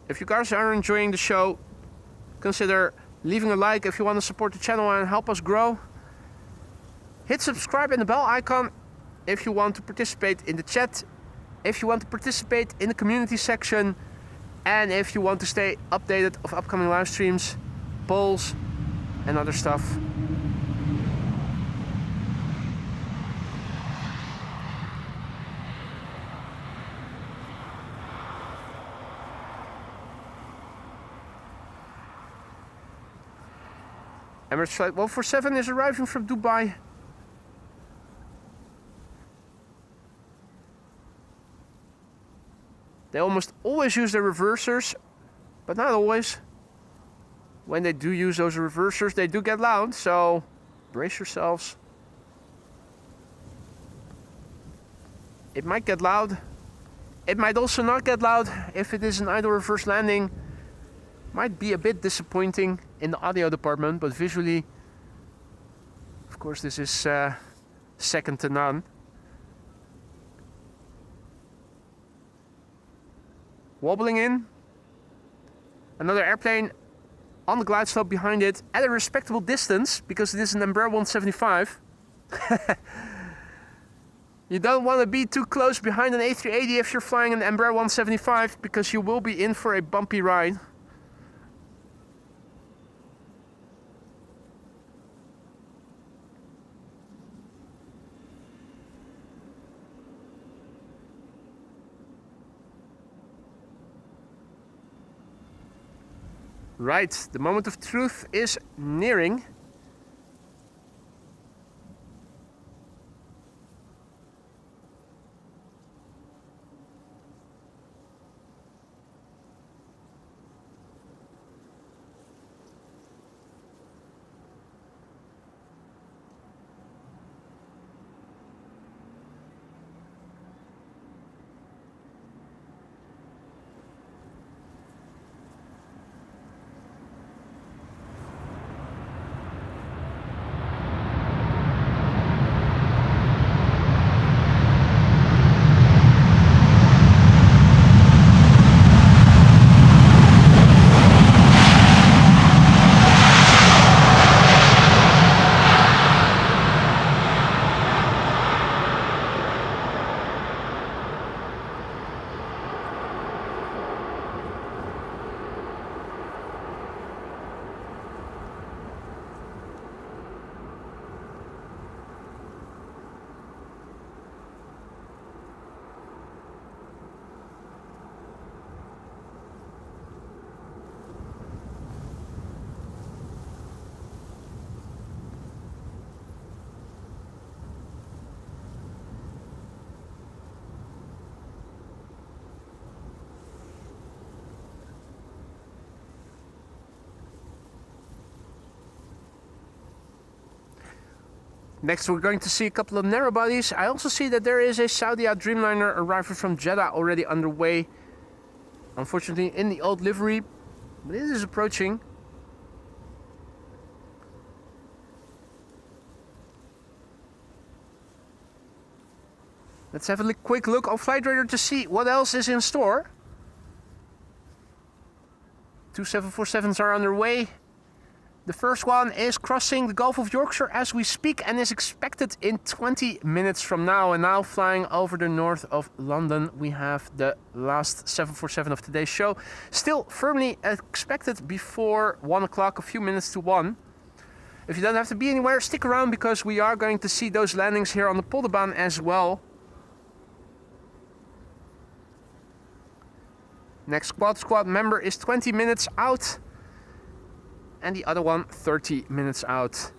If you guys are enjoying the show, consider leaving a like if you want to support the channel and help us grow. Hit subscribe and the bell icon if you want to participate in the chat, if you want to participate in the community section, and if you want to stay updated of upcoming live streams, polls, and other stuff. Emirates Flight 147 is arriving from Dubai. They almost always use their reversers, but not always. When they do use those reversers, they do get loud, so brace yourselves. It might get loud. It might also not get loud if it is an idle reverse landing. Might be a bit disappointing in the audio department, but visually, of course, this is second to none. Wobbling in. Another airplane on the glide slope behind it at a respectable distance because it is an Embraer 175. You don't want to be too close behind an A380 if you're flying an Embraer 175 because you will be in for a bumpy ride. Right, the moment of truth is nearing. Next, we're going to see a couple of narrow bodies. I also see that there is a Saudi Dreamliner arrival from Jeddah already underway. Unfortunately, in the old livery, but it is approaching. Let's have a quick look on Flight Radar to see what else is in store. 2 747s are underway. The first one is crossing the Gulf of Yorkshire as we speak and is expected in 20 minutes from now. And now flying over the north of London, we have the last 747 of today's show. Still firmly expected before 1 o'clock, a few minutes to 1. If you don't have to be anywhere, stick around because we are going to see those landings here on the Polderbaan as well. Next squad member is 20 minutes out. And the other one 30 minutes out.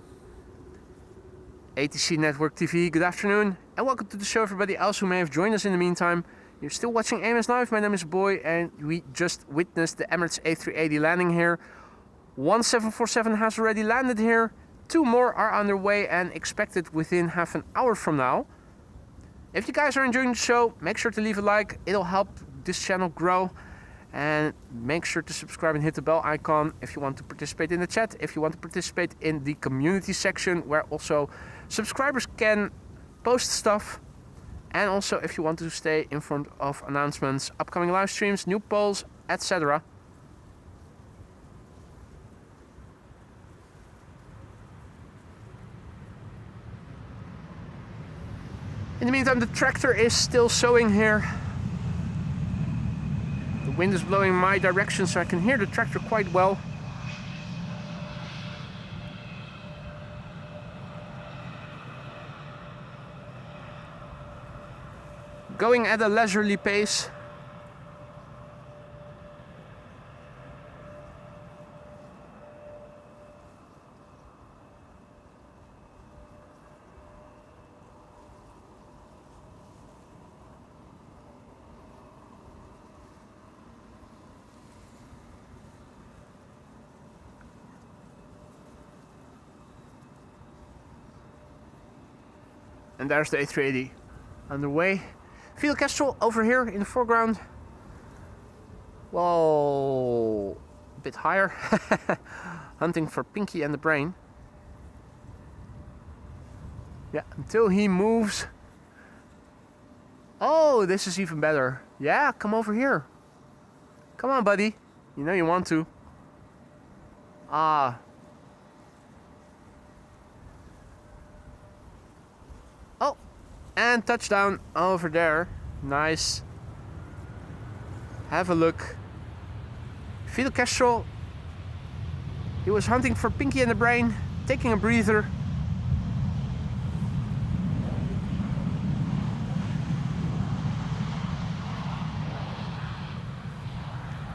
ATC Network TV, good afternoon and welcome to the show everybody else who may have joined us in the meantime. You're still watching AMS Live, my name is Boy and we just witnessed the Emirates A380 landing here. 1 747 has already landed here, 2 more are underway and expected within half an hour from now. If you guys are enjoying the show, make sure to leave a like. It'll help this channel grow. And make sure to subscribe and hit the bell icon if you want to participate in the chat. If you want to participate in the community section where also subscribers can post stuff. And also if you want to stay informed of announcements, upcoming live streams, new polls, etc. In the meantime, the tractor is still sowing here. The wind is blowing in my direction, so I can hear the tractor quite well. Going at a leisurely pace. And there's the A380 underway. Field Kestrel over here in the foreground. Whoa, a bit higher. Hunting for Pinky and the Brain. Yeah, until he moves. Oh, this is even better. Yeah, come over here. Come on, buddy. You know you want to. Ah. Oh, and touchdown over there. Nice. Have a look. Fidel Kestrel. He was hunting for Pinky and the Brain, taking a breather.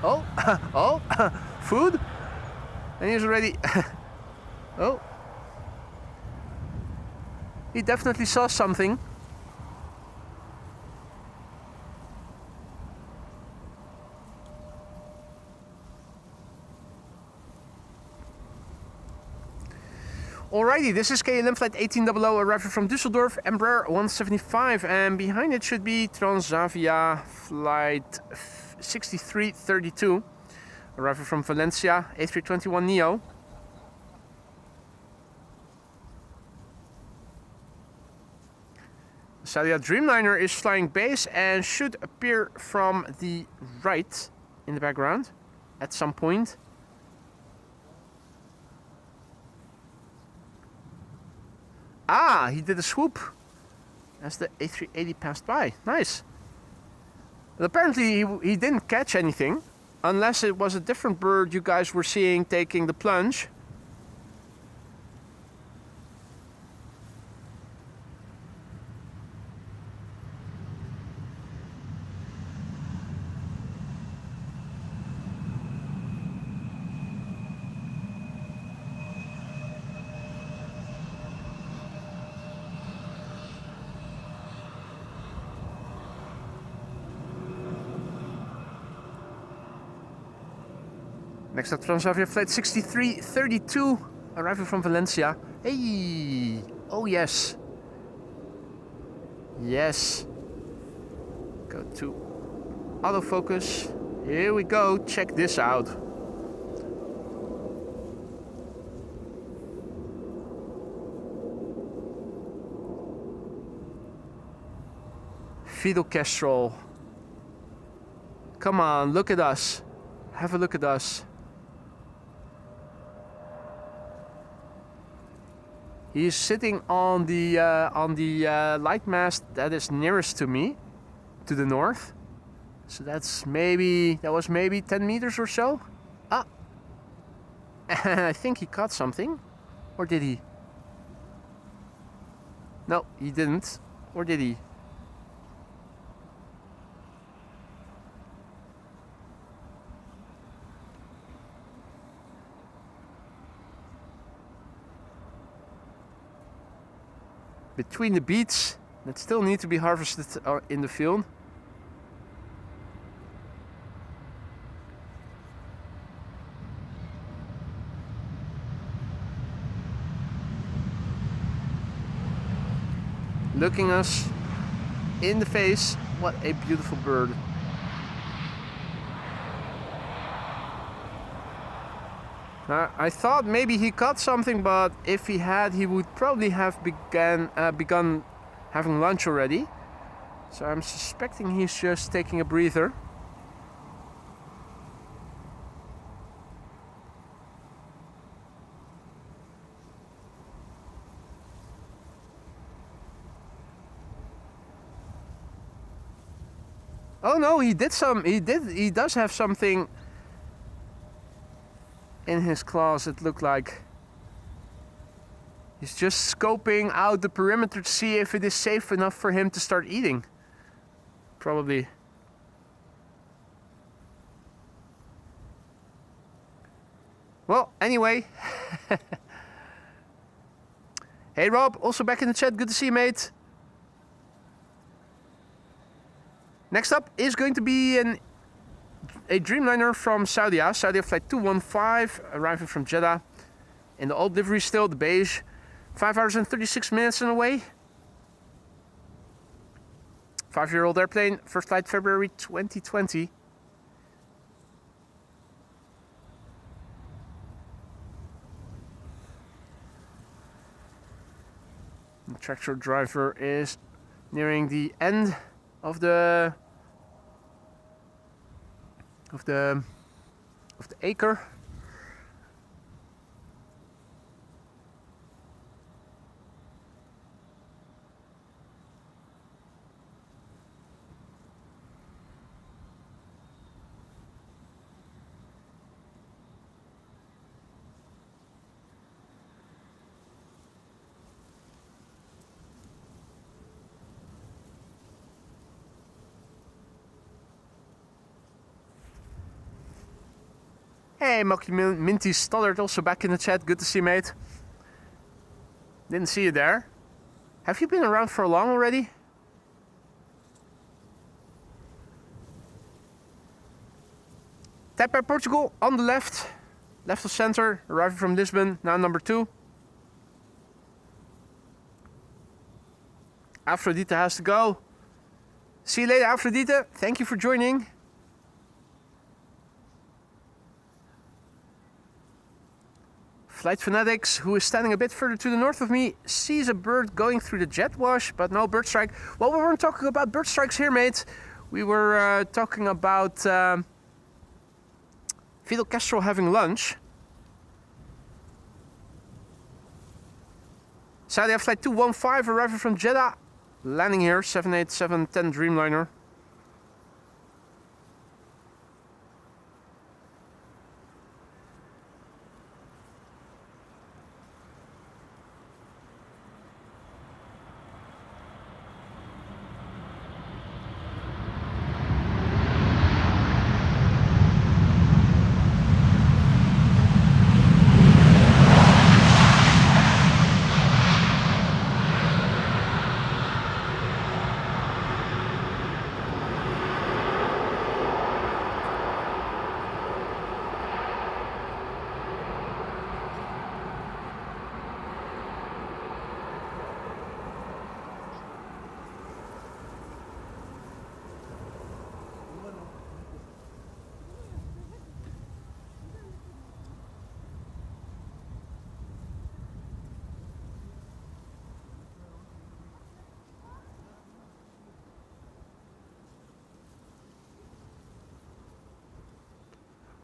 Oh, oh, food. And he's already. Oh. He definitely saw something. Alrighty, this is KLM flight 1800 arriving from Düsseldorf, Embraer 175, and behind it should be Transavia flight 6332, arriving from Valencia, A321neo. Sadia Dreamliner is flying base and should appear from the right in the background at some point. Ah, he did a swoop as the A380 passed by. Nice. But apparently he didn't catch anything, unless it was a different bird you guys were seeing taking the plunge. Next up, Transavia flight 6332, arriving from Valencia. Hey! Oh yes. Yes. Go to autofocus. Here we go. Check this out. Fidel Kestrel. Come on, look at us. Have a look at us. He's sitting on the light mast that is nearest to me, to the north. So that was maybe 10 meters or so. Ah, and I think he caught something, or did he? No, he didn't, or did he? Between the beets that still need to be harvested in the field. Looking us in the face. What a beautiful bird. I thought maybe he caught something, but if he had, he would probably have begun having lunch already. So I'm suspecting he's just taking a breather. Oh no, he does have something in his claws, it looked like. He's just scoping out the perimeter to see if it is safe enough for him to start eating. Probably. Well, anyway. Hey Rob, also back in the chat, good to see you, mate. Next up is going to be a Dreamliner from Saudia flight 215, arriving from Jeddah. In the old livery still, the beige. 5 hours and 36 minutes on the way. 5-year-old airplane, first flight February 2020. The tractor driver is nearing the end of the acre. Hey, Mocky Minty Stoddard, also back in the chat. Good to see you, mate. Didn't see you there. Have you been around for long already? Taipei, Portugal, on the left. Left of center, arriving from Lisbon, now number 2. Aphrodite has to go. See you later, Aphrodite. Thank you for joining. Flight Fanatics, who is standing a bit further to the north of me, sees a bird going through the jet wash, but no bird strike. Well, we weren't talking about bird strikes here, mate. We were talking about Fidel Castro having lunch. Saudi flight 215, arriving from Jeddah, landing here, 787-10 Dreamliner.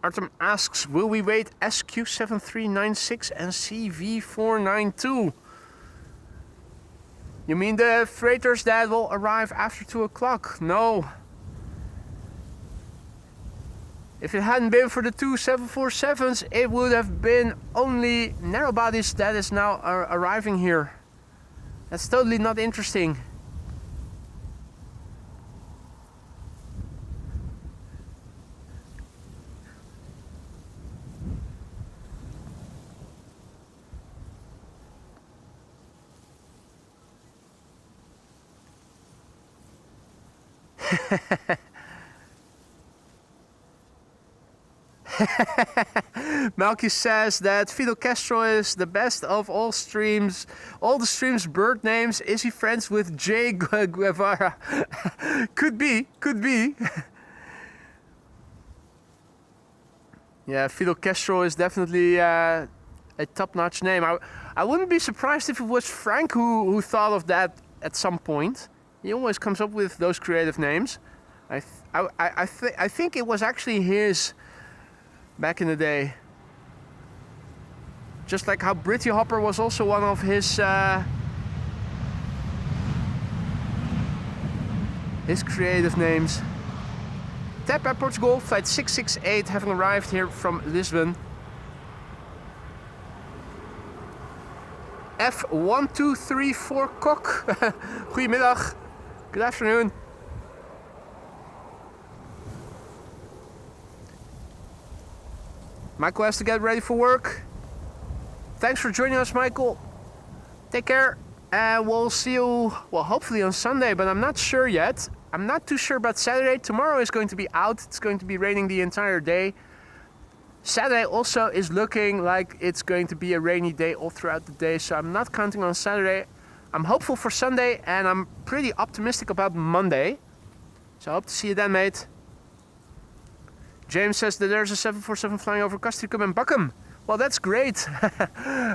Artem asks, will we wait SQ7396 and CV492? You mean the freighters that will arrive after 2 o'clock? No. If it hadn't been for the 2 747s, it would have been only narrow bodies that is now arriving here. That's totally not interesting. Malky says that Fidel Castro is the best of all streams. All the streams bird names. Is he friends with Che Guevara? Could be, could be. Yeah, Fidel Castro is definitely a top-notch name. I wouldn't be surprised if it was Frank who thought of that at some point. He always comes up with those creative names. I think it was actually his back in the day. Just like how Britty Hopper was also one of his creative names. Tap at Portugal, flight 668, having arrived here from Lisbon. F1234 Kok. Goedemiddag. Good afternoon. Michael has to get ready for work. Thanks for joining us, Michael. Take care. And we'll see you, well, hopefully on Sunday, but I'm not sure yet. I'm not too sure about Saturday. Tomorrow is going to be out. It's going to be raining the entire day. Saturday also is looking like it's going to be a rainy day all throughout the day, so I'm not counting on Saturday. I'm hopeful for Sunday, and I'm pretty optimistic about Monday. So I hope to see you then, mate. James says that there's a 747 flying over Castricum and Buckum. Well, that's great.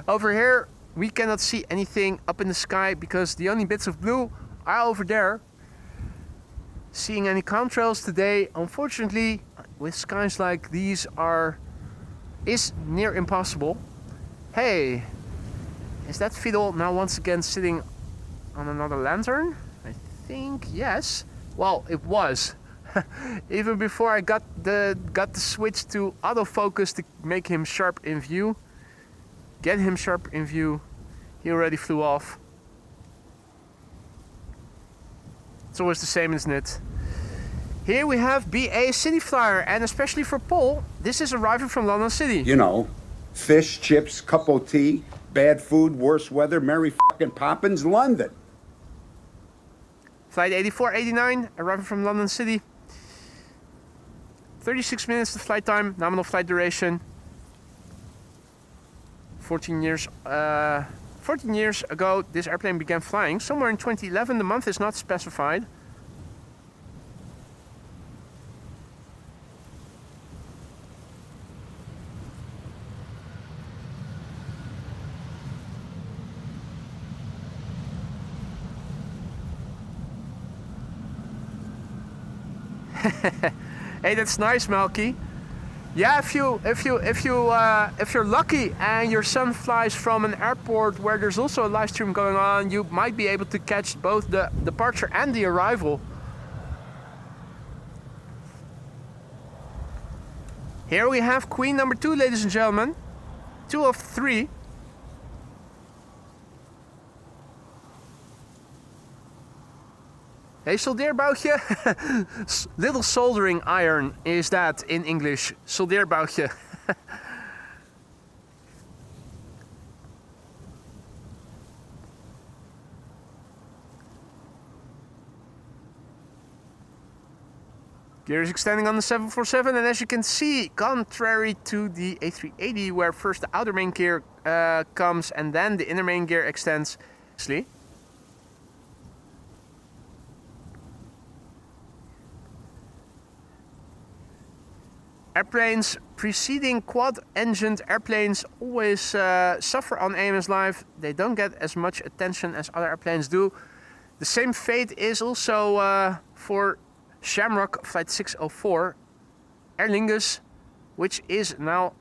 Over here, we cannot see anything up in the sky because the only bits of blue are over there. Seeing any contrails today, unfortunately, with skies like these is near impossible. Hey, is that Fidel now once again sitting on another lantern? I think yes. Well, it was. Even before I got the switch to autofocus to make him sharp in view. Get him sharp in view. He already flew off. It's always the same, isn't it? Here we have BA City Flyer, and especially for Paul, this is arriving from London City. You know, fish, chips, cup of tea, bad food, worse weather, Mary fucking Poppins, London. Flight 8489, arriving from London City. 36 minutes the flight time, nominal flight duration. 14 years ago, this airplane began flying. Somewhere in 2011, the month is not specified. Hey, that's nice, Malky. Yeah, if you're lucky and your son flies from an airport where there's also a live stream going on, you might be able to catch both the departure and the arrival. Here we have Queen number 2, ladies and gentlemen. 2 of 3. Hey, soldeerboutje. Little soldering iron is that in English. Soldeerboutje. Gear is extending on the 747, and as you can see, contrary to the A380, where first the outer main gear comes and then the inner main gear extends. Airplanes preceding quad-engined airplanes always suffer on AMS Live. They don't get as much attention as other airplanes do. The same fate is also for Shamrock Flight 604, Aer Lingus, which is now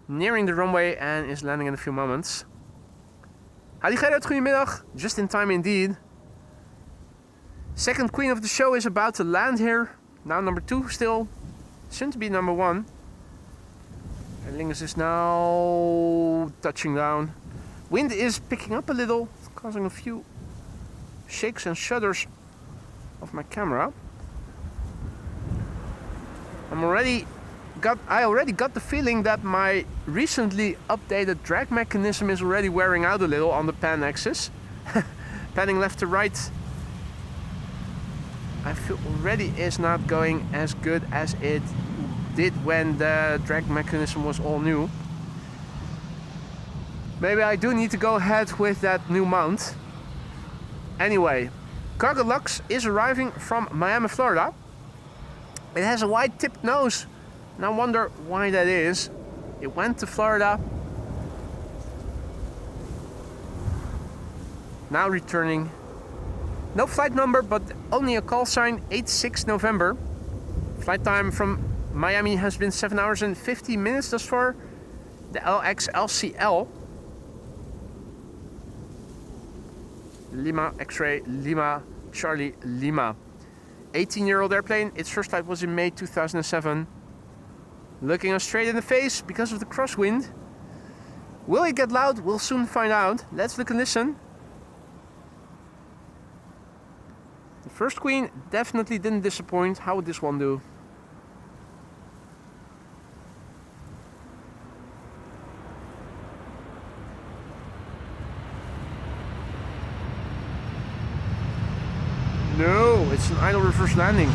nearing the runway and is landing in a few moments. Howdy Gerard, goedemiddag. Just in time indeed. Second queen of the show is about to land here. Now number 2 still. Soon to be number 1. Aer Lingus is now touching down. Wind is picking up a little, causing a few shakes and shudders of my camera. I already got the feeling that my recently updated drag mechanism is already wearing out a little on the pan axis. Panning left to right, I feel already is not going as good as it did when the drag mechanism was all new. Maybe I do need to go ahead with that new mount. Anyway, Cargo Lux is arriving from Miami, Florida. It has a wide tipped nose, and I wonder why that is. It went to Florida, now returning. No flight number, but only a call sign, 86 November. Flight time from Miami has been 7 hours and 50 minutes thus far. The LXLCL. Lima, X-ray, Lima, Charlie, Lima. 18-year-old airplane. Its first flight was in May 2007. Looking us straight in the face because of the crosswind. Will it get loud? We'll soon find out. Let's look and listen. The first queen definitely didn't disappoint. How would this one do? No, it's an idle reverse landing.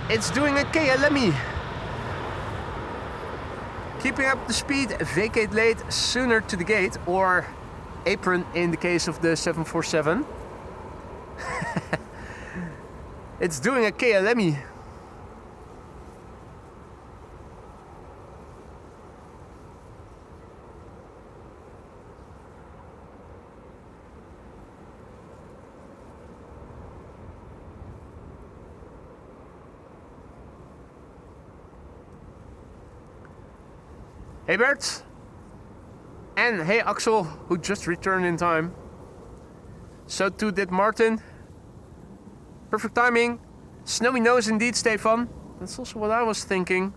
It's doing a KLME. Keeping up the speed, vacate late, sooner to the gate, or apron in the case of the 747. It's doing a KLME. Hey Bert, and hey Axel, who just returned in time. So too did Martin. Perfect timing. Snowy nose indeed, Stefan. That's also what I was thinking.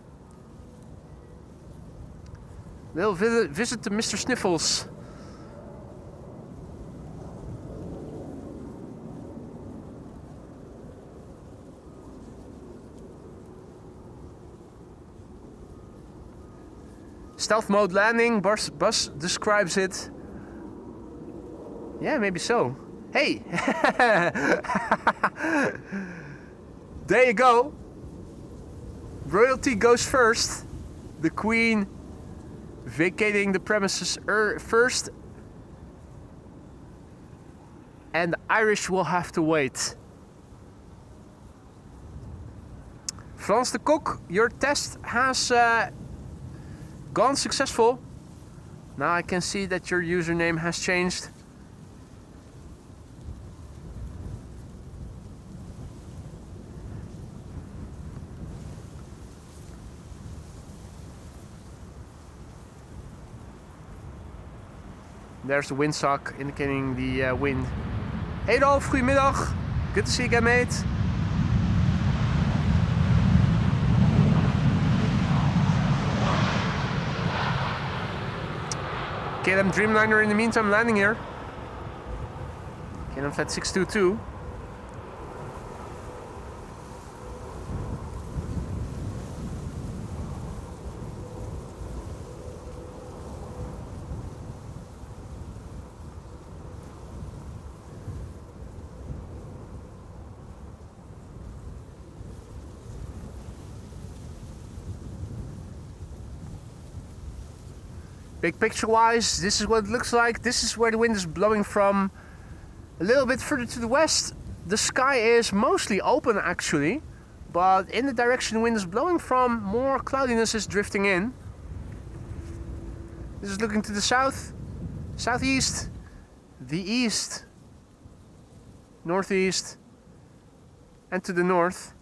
Little visit to Mr. Sniffles. Stealth mode landing, Bus describes it. Yeah, maybe so. Hey! There you go. Royalty goes first. The Queen vacating the premises first. And the Irish will have to wait. Frans de Kok, your test has gone successful. Now I can see that your username has changed. There's the windsock indicating the wind. Hey Dolf, goedemiddag. Good to see you again, mate. KLM Dreamliner in the meantime landing here. KLM Flight 622. Big picture wise, this is what it looks like. This is where the wind is blowing from. A little bit further to the west, the sky is mostly open actually, but in the direction the wind is blowing from, more cloudiness is drifting in. This is looking to the south, southeast, the east, northeast, and to the north.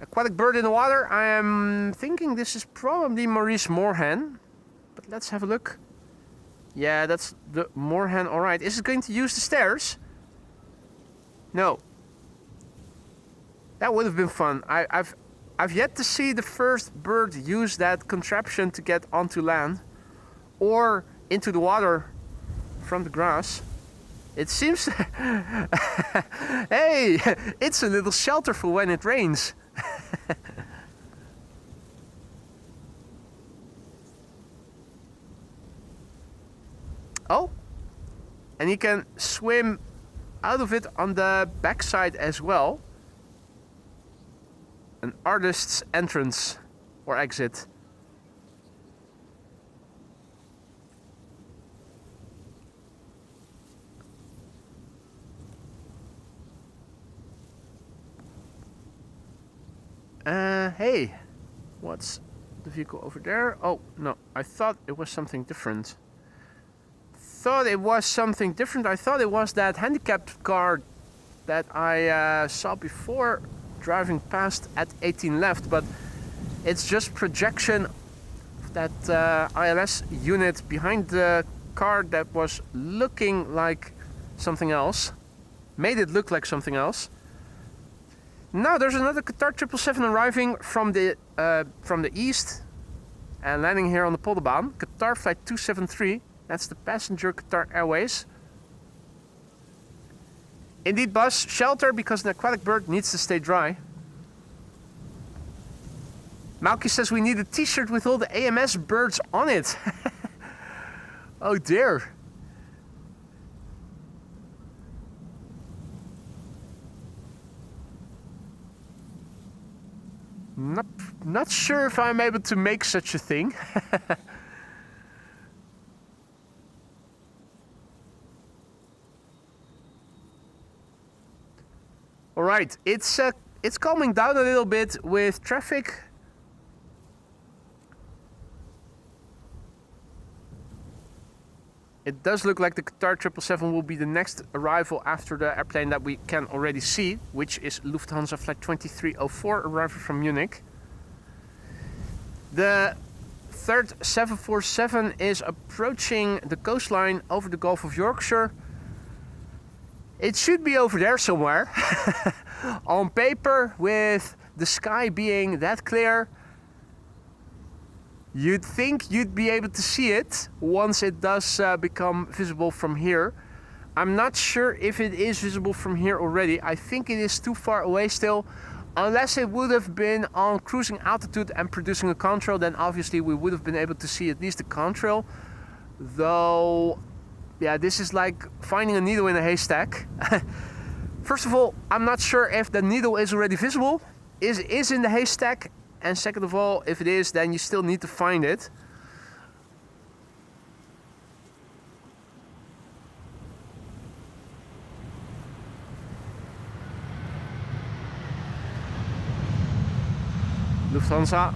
Aquatic bird in the water. I am thinking this is probably Maurice Moorhen. But let's have a look. Yeah, that's the moorhen. All right. Is it going to use the stairs? No. That would have been fun. I've yet to see the first bird use that contraption to get onto land or into the water from the grass. It seems... Hey, it's a little shelter for when it rains. Oh, and you can swim out of it on the backside as well. An artist's entrance or exit. Hey, what's the vehicle over there? Oh, no, I thought it was something different. I thought it was that handicapped car that I saw before driving past at 18 left, but it's just projection of that ILS unit behind the car that was looking like something else. Made it look like something else. Now there's another Qatar 777 arriving from the east and landing here on the Polderbaan. Qatar flight 273. That's the passenger Qatar Airways. Indeed, bus shelter because an aquatic bird needs to stay dry. Malky says we need a t-shirt with all the AMS birds on it. Oh dear. Not sure if I'm able to make such a thing. All right, it's calming down a little bit with traffic. It does look like the Qatar 777 will be the next arrival after the airplane that we can already see, which is Lufthansa flight 2304 arriving from Munich. The third 747 is approaching the coastline over the Gulf of Yorkshire. It should be over there somewhere. On paper, with the sky being that clear, you'd think you'd be able to see it once it does become visible from here. I'm not sure if it is visible from here already. I think it is too far away still. Unless it would have been on cruising altitude and producing a contrail, then obviously we would have been able to see at least the contrail. Though, yeah, this is like finding a needle in a haystack. First of all, I'm not sure if the needle is already visible, is in the haystack. And second of all, if it is, then you still need to find it. Lufthansa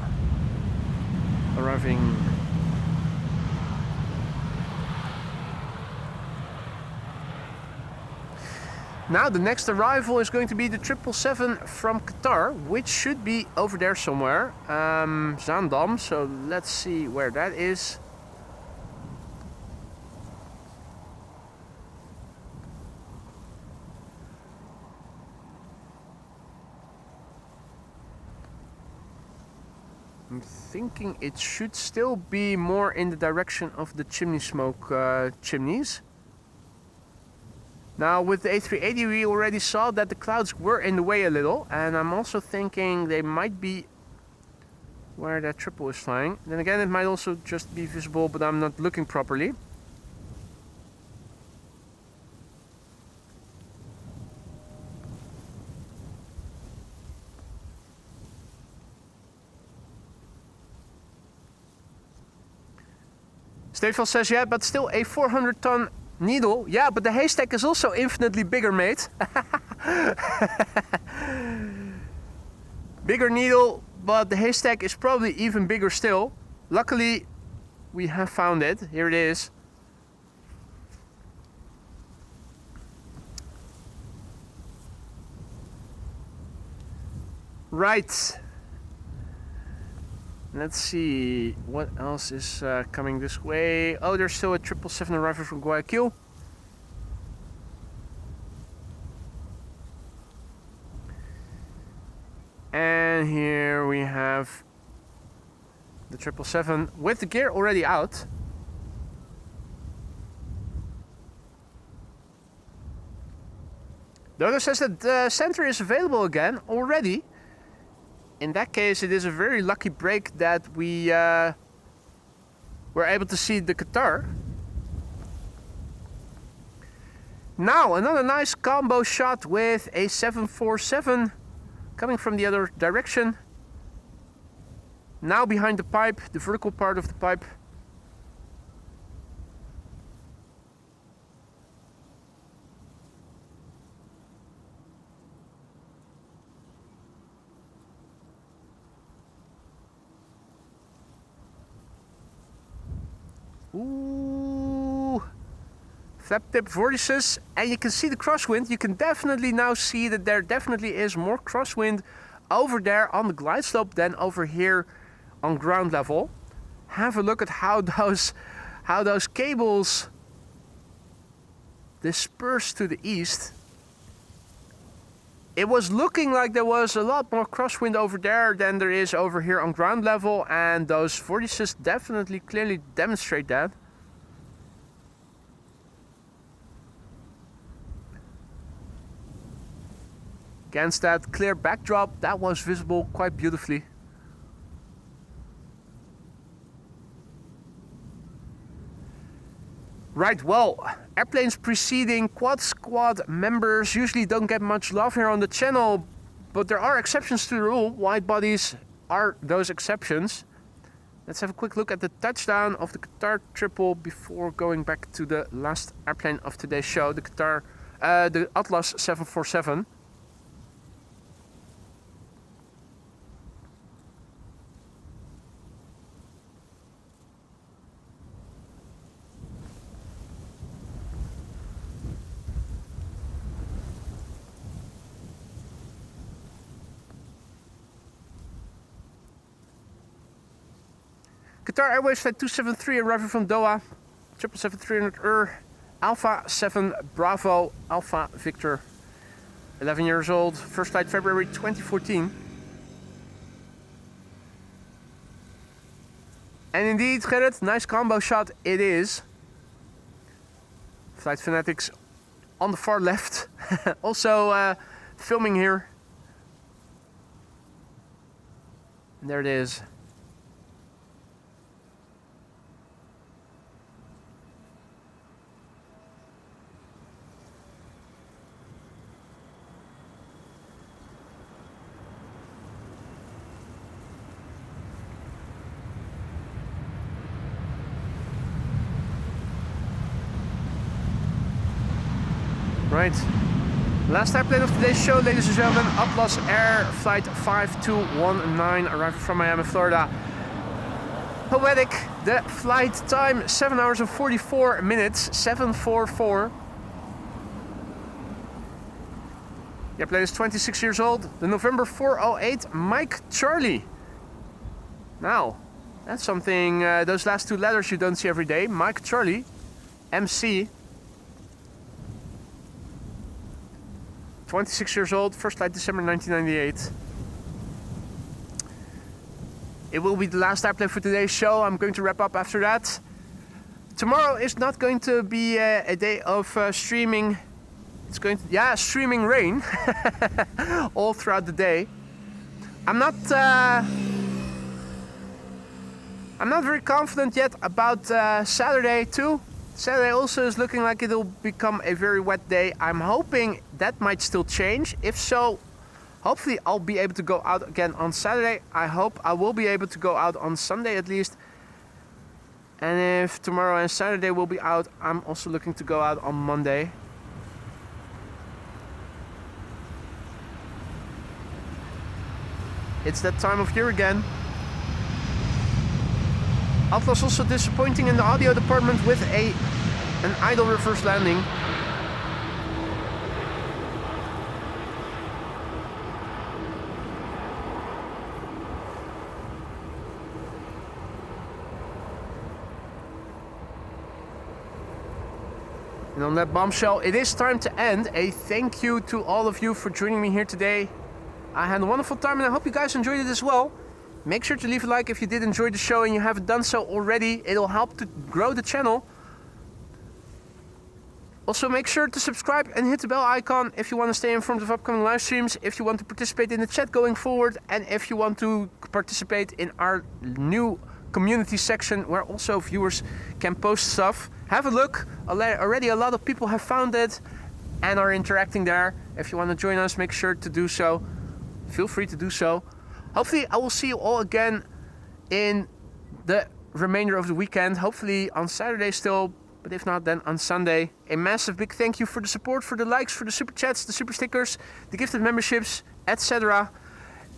arriving. Now the next arrival is going to be the 777 from Qatar, which should be over there somewhere. Zaandam, so let's see where that is. I'm thinking it should still be more in the direction of the chimney smoke chimneys. Now with the A380 we already saw that the clouds were in the way a little, and I'm also thinking they might be where that triple is flying. Then again, it might also just be visible, but I'm not looking properly. Stefan says, yeah, but still a 400-ton needle. Yeah, but the haystack is also infinitely bigger, mate. Bigger needle, but the haystack is probably even bigger still. Luckily, we have found it. Here it is. Right. Let's see, what else is coming this way? Oh, there's still a 777 arrival from Guayaquil. And here we have the 777 with the gear already out. Dodo says that the center is available again already. In that case, it is a very lucky break that we were able to see the Qatar. Now another nice combo shot with a 747 coming from the other direction. Now behind the pipe, the vertical part of the pipe. Ooh, flap tip vortices, and you can see the crosswind. You can definitely now see that there definitely is more crosswind over there on the glide slope than over here on ground level. Have a look at how those cables disperse to the east. It was looking like there was a lot more crosswind over there than there is over here on ground level, and those vortices definitely clearly demonstrate that. Against that clear backdrop, that was visible quite beautifully. Right, well, airplanes preceding quad squad members usually don't get much love here on the channel, but there are exceptions to the rule. Wide bodies are those exceptions. Let's have a quick look at the touchdown of the Qatar triple before going back to the last airplane of today's show, the Atlas 747. Qatar Airways Flight 273 arriving from Doha, 777-300 Alpha 7 Bravo Alpha Victor, 11 years old, first flight February 2014. And indeed, Gerrit, nice combo shot it is. Flight Fanatics on the far left, also filming here. And there it is. Right, last airplane of today's show, ladies and gentlemen, Atlas Air Flight 5219, arriving from Miami, Florida. Poetic, the flight time 7 hours and 44 minutes, 744. The airplane is 26 years old, the November 408 Mike Charlie. Now, that's something, those last two letters you don't see every day, Mike Charlie, MC. 26 years old, first flight December 1998. It will be the last airplane for today's show. I'm going to wrap up after that. Tomorrow is not going to be a day of streaming. It's going to, yeah, streaming rain all throughout the day. I'm not very confident yet about Saturday too. Saturday also is looking like it'll become a very wet day. I'm hoping that might still change. If so, hopefully I'll be able to go out again on Saturday. I hope I will be able to go out on Sunday at least. And if tomorrow and Saturday will be out, I'm also looking to go out on Monday. It's that time of year again. Atlas also disappointing in the audio department with an idle reverse landing. And on that bombshell, it is time to end. A thank you to all of you for joining me here today. I had a wonderful time and I hope you guys enjoyed it as well. Make sure to leave a like if you did enjoy the show and you haven't done so already. It'll help to grow the channel. Also make sure to subscribe and hit the bell icon if you want to stay informed of upcoming live streams, if you want to participate in the chat going forward, and if you want to participate in our new community section where also viewers can post stuff. Have a look. Already a lot of people have found it and are interacting there. If you want to join us, make sure to do so. Feel free to do so. Hopefully I will see you all again in the remainder of the weekend. Hopefully on Saturday still, but if not, then on Sunday. A massive big thank you for the support, for the likes, for the super chats, the super stickers, the gifted memberships, etc.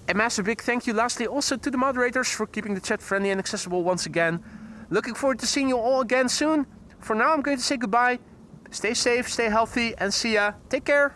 A massive big thank you lastly also to the moderators for keeping the chat friendly and accessible once again. Looking forward to seeing you all again soon. For now, I'm going to say goodbye. Stay safe, stay healthy, and see ya. Take care.